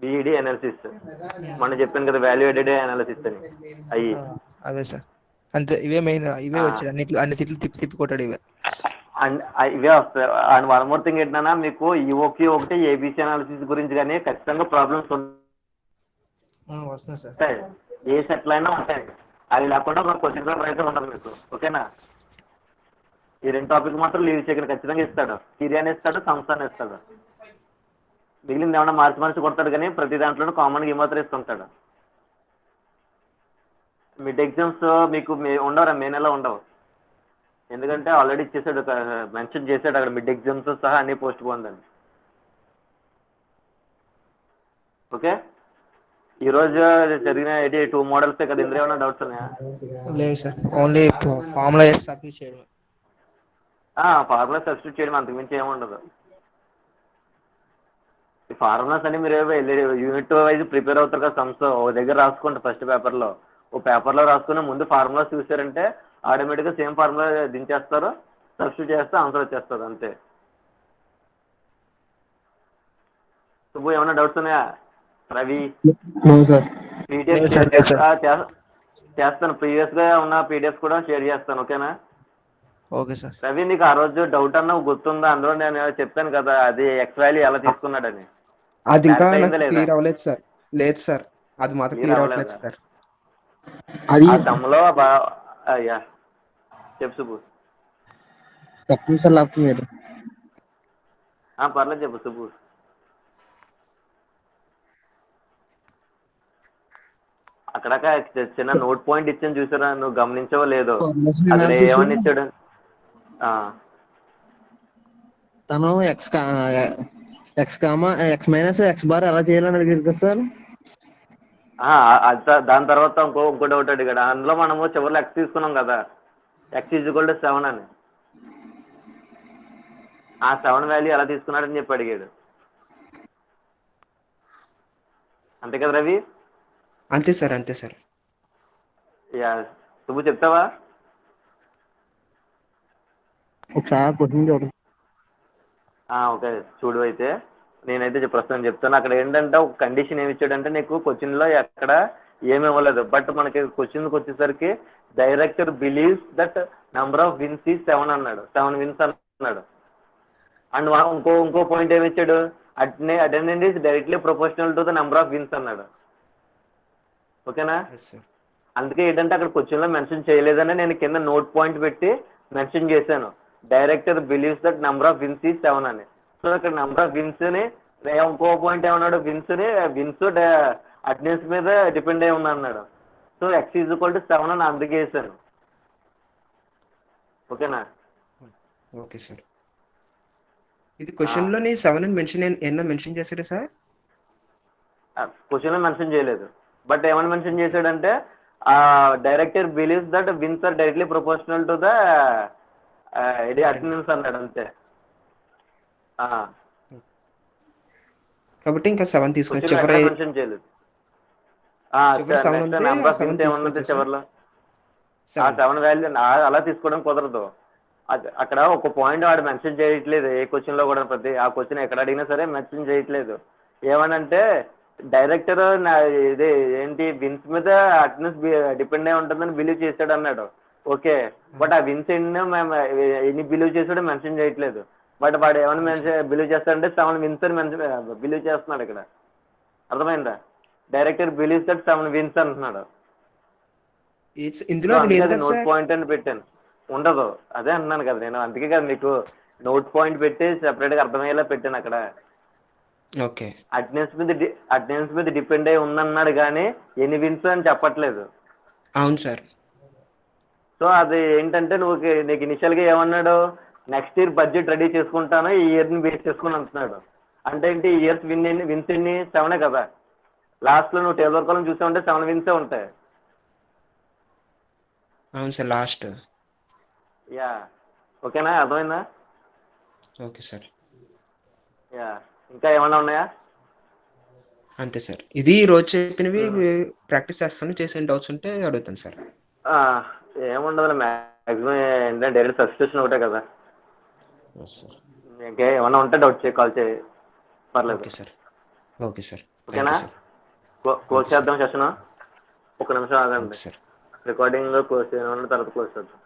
బిఈడి అనాలిసిస్, మనం చెప్పాను కదా వాల్యూ యాడెడ్ అనాలిసిస్ అని, అయ్యి
అవే సార్. అంతే, ఇవే మెయిన్, ఇవే వచ్చాయి అన్ని తిట్లు తిప్పి కొట్టాడు ఇవే.
ఇవే వస్తాయి. అండ్ వన్ మోర్ థింగ్ ఏంటన్నా, మీకు ఈఓక్యూ ఒకటి ఏబిసి అనాలిసిస్ గురించి కానీ ఖచ్చితంగా ప్రాబ్లమ్స్
వస్తున్నాయి సార్.
ఉంటాయి. ఏ సెట్లు అయినా ఉంటాయి. అవి లేకుండా ఒక క్వశ్చన్ పేపర్ అయితే ఉండదు మీకు. ఓకేనా? ఈ 2 టాపిక్ మాత్రం లీవ్ చేయకుండా ఖచ్చితంగా ఇస్తాడు. సిరియాని ఇస్తాడు, సంస్థాన్ని ఇస్తాడు. మిగిలింది ఏమన్నా మార్చి కొడతాడు, కానీ ప్రతి దాంట్లోనూ కామన్గా ఈ మాత్రం ఇస్తుంటాడు. మిడ్ ఎగ్జామ్స్ మీకు ఉండవురా, మే నెల ఉండవు. ఎందుకంటే ఆల్రెడీ ఇచ్చేసాడు, మెన్షన్ చేశాడు అక్కడ మిడ్ ఎగ్జామ్స్ సహా అన్ని పోస్ట్ పోన్ అని. ఓకే, ఈ రోజు జరిగిన 2 మోడల్స్ కదా, ఇందులో ఏమైనా డౌట్స్ ఉన్నాయా?
లేదు సార్, ఓన్లీ ఫార్ములా సబ్మిట్ చేయడం.
ఫార్ములా సబ్స్టిట్యూట్ చేయడం, అంతకుమించి ఏముండదు. ఈ ఫార్ములాస్ అని మీరు యూనిట్ వైజ్ ప్రిపేర్ అవుతారు కదా, సమ్స్ ఒక దగ్గర రాసుకోండి. ఫస్ట్ పేపర్లో ఓ పేపర్లో రాసుకుని ముందు ఫార్ములాస్ చూసారంటే ఆటోమేటిక్గా సేమ్ ఫార్ములా దించేస్తారు, సబ్స్టిట్యూట్ చేస్తే ఆన్సర్ వచ్చేస్తుంది అంతే. సుబ్బు ఏమైనా డౌట్స్ ఉన్నాయా? రవి పీడిఎఫ్ చేస్తాను, ప్రీవియస్గా ఉన్న పీడిఎఫ్ కూడా షేర్ చేస్తాను. ఓకేనా?
Okay sir.
రవి, నీకు ఆ రోజు డౌట్ అన్నా గుర్తుందా? అందులో నేను చెప్పాను కదా, అది ఎక్స్ వాల్యూ ఎలా తీసుకున్నాడని.
అది ఇంకా క్లియర్ అవ్వలేదు సార్. లేదు సార్, అది మాత్రం క్లియర్ అవ్వలేదు సార్.
అది
తమలో అయ్యా చెప్పు సుబ్బు.
చెప్పండి సార్, లేకపోతే మీరు.
పర్లేదు చెప్పు సుబ్బు. అక్కడ చిన్న నోట్ పాయింట్ ఇచ్చాను చూసారా, నువ్వు గమనించవో లేదో? అక్కడ ఏమని ఇచ్చాడు?
తను X comma X minus X bar ఎలా చేయాలని అడిగారు కదా సార్.
దాని తర్వాత ఇంకో డౌట్ అడిగాడు. అందులో మనము చివరిలో ఎక్స్ తీసుకున్నాం కదా, ఎక్స్ ఈజ్వల్ టు 7 అని. ఆ 7 వాల్యూ ఎలా తీసుకున్నాడని చెప్పి అడిగాడు. అంతే కదా రవి?
అంతే సార్, అంతే సార్.
సుబ్బు చెప్తావా?
ఒకసారి క్వశ్చన్ చూడండి.
ఓకే, చూడు. అయితే నేనైతే ప్రస్తుతం చెప్తాను. అక్కడ ఏంటంటే ఒక కండిషన్ ఏమి ఇచ్చాడంటే, నీకు క్వశ్చన్లో ఎక్కడ ఏమి ఇవ్వలేదు, బట్ మనకి క్వశ్చన్కి వచ్చేసరికి director believes that number of wins is 7 అన్నాడు. 7 విన్స్ అన్నాడు. అండ్ ఇంకో పాయింట్ ఏమి ఇచ్చాడు, attendance is directly proportional to the number of wins అన్నాడు. ఓకేనా? అందుకే ఏంటంటే అక్కడ క్వశ్చన్లో మెన్షన్ చేయలేదని నేను కింద నోట్ పాయింట్ పెట్టి మెన్షన్ చేశాను. Director believes that number of wins is 7 అని. సో ఇక్కడ నెంబర్ ఆఫ్ విన్స్ని ఇంకో పాయింట్ ఏమన్నాడు, విన్స్ అటెండెన్స్ మీద డిపెండ్ అయి ఉన్నా అన్నాడు. సో ఎక్స్ ఈజ్వల్ టు 7 అని అందుకే వేసాను. ఓకేనా?
Okay sir. ఇది క్వశ్చన్లోని 7 అని మెన్షన్ చేశారా సార్?
క్వశ్చన్లో మెన్షన్ చేయలేదు, బట్ ఏమని మెన్షన్ చేశాడంటే director believes that wins are directly proportional to the attendance అన్నాడు అంతే.
కాబట్టి ఇంకా 7 తీసుకొని
మెన్షన్ చేయలేదు. నెంబర్ ఆఫ్ విన్స్ ఏమన్నది చివరిలో 7 వాల్యూ అలా తీసుకోవడం కుదరదు. అక్కడ ఒక పాయింట్ వాడు మెన్షన్ చేయట్లేదు ఏ క్వశ్చన్లో కూడా. ప్రతి ఆ క్వశ్చన్ ఎక్కడ అడిగినా సరే మెన్షన్ చేయట్లేదు. ఏమనంటే డైరెక్టర్ ఇది ఏంటి విన్స్ మీద అటెండెన్స్ డిపెండ్ అయి ఉంటుందని బిలీవ్ చేశాడు అన్నాడు. ఓకే, బట్ ఆ విన్స్ ఎన్ని బిలీవ్ చేశాడో మెన్షన్ చేయట్లేదు. బట్ వాడు ఏమైనా బిలీవ్ చేస్తాడంటే 7 విన్స్ అని బిలీవ్ చేస్తున్నాడు ఇక్కడ. అర్థమైందా? డైరెక్టర్ బిలీవ్స్ దట్ 7 విన్స్ అంటున్నాడు. నోట్ పాయింట్ అని పెట్టాను, ఉండదు. అదే అన్నాను కదా నేను, అందుకే కదా మీకు నోట్ పాయింట్ పెట్టి సెపరేట్గా అర్థమయ్యేలా పెట్టాను అక్కడ.
ఓకే,
అటెండెన్స్ మీద డిపెండ్ అయి ఉందన్నాడు కానీ ఎన్ని విన్స్ అని చెప్పట్లేదు.
అవును సార్.
సో అది ఏంటంటే నీకు ఇనిషియల్గా ఏమన్నాడు, నెక్స్ట్ ఇయర్ బడ్జెట్ రెడీ చేసుకుంటాను ఈ ఇయర్ని బేస్ చేసుకుని అంటున్నాడు. అంటే ఏంటి, ఈ ఇయర్స్ విన్స్ ఎన్ని 7 కదా. లాస్ట్లో నువ్వు టేబుల్ వర్క్ చూసావంటే 7 విన్సే ఉంటాయి.
అవును సార్, లాస్ట్.
ఓకేనా? అర్థమైందా?
Okay sir.
ఇంకా ఏమన్నా ఉన్నాయా?
అంతే సార్. ఇది ఈ రోజు చెప్పినవి ప్రాక్టీస్ చేస్తాను, చేసిన డౌట్స్ ఉంటే అడుగుతాను సార్.
ఏముండదు మ్యాక్సిమం ఏంటంటే డైరెక్ట్ సబ్స్టిట్యూషన్ ఒకటే కదా.
సార్
ఇంకే ఏమన్నా ఉంటే డౌట్ చేయి, కాల్ చేయి, పర్లేదు.
Okay sir. Okay sir.
ఓకేనా? క్లోజ్ చేద్దాం సెషన్. ఒక నిమిషం ఆగండి,
సార్.
రికార్డింగ్ క్లోజ్ చేయడం తర్వాత క్లోజ్ చేద్దాం.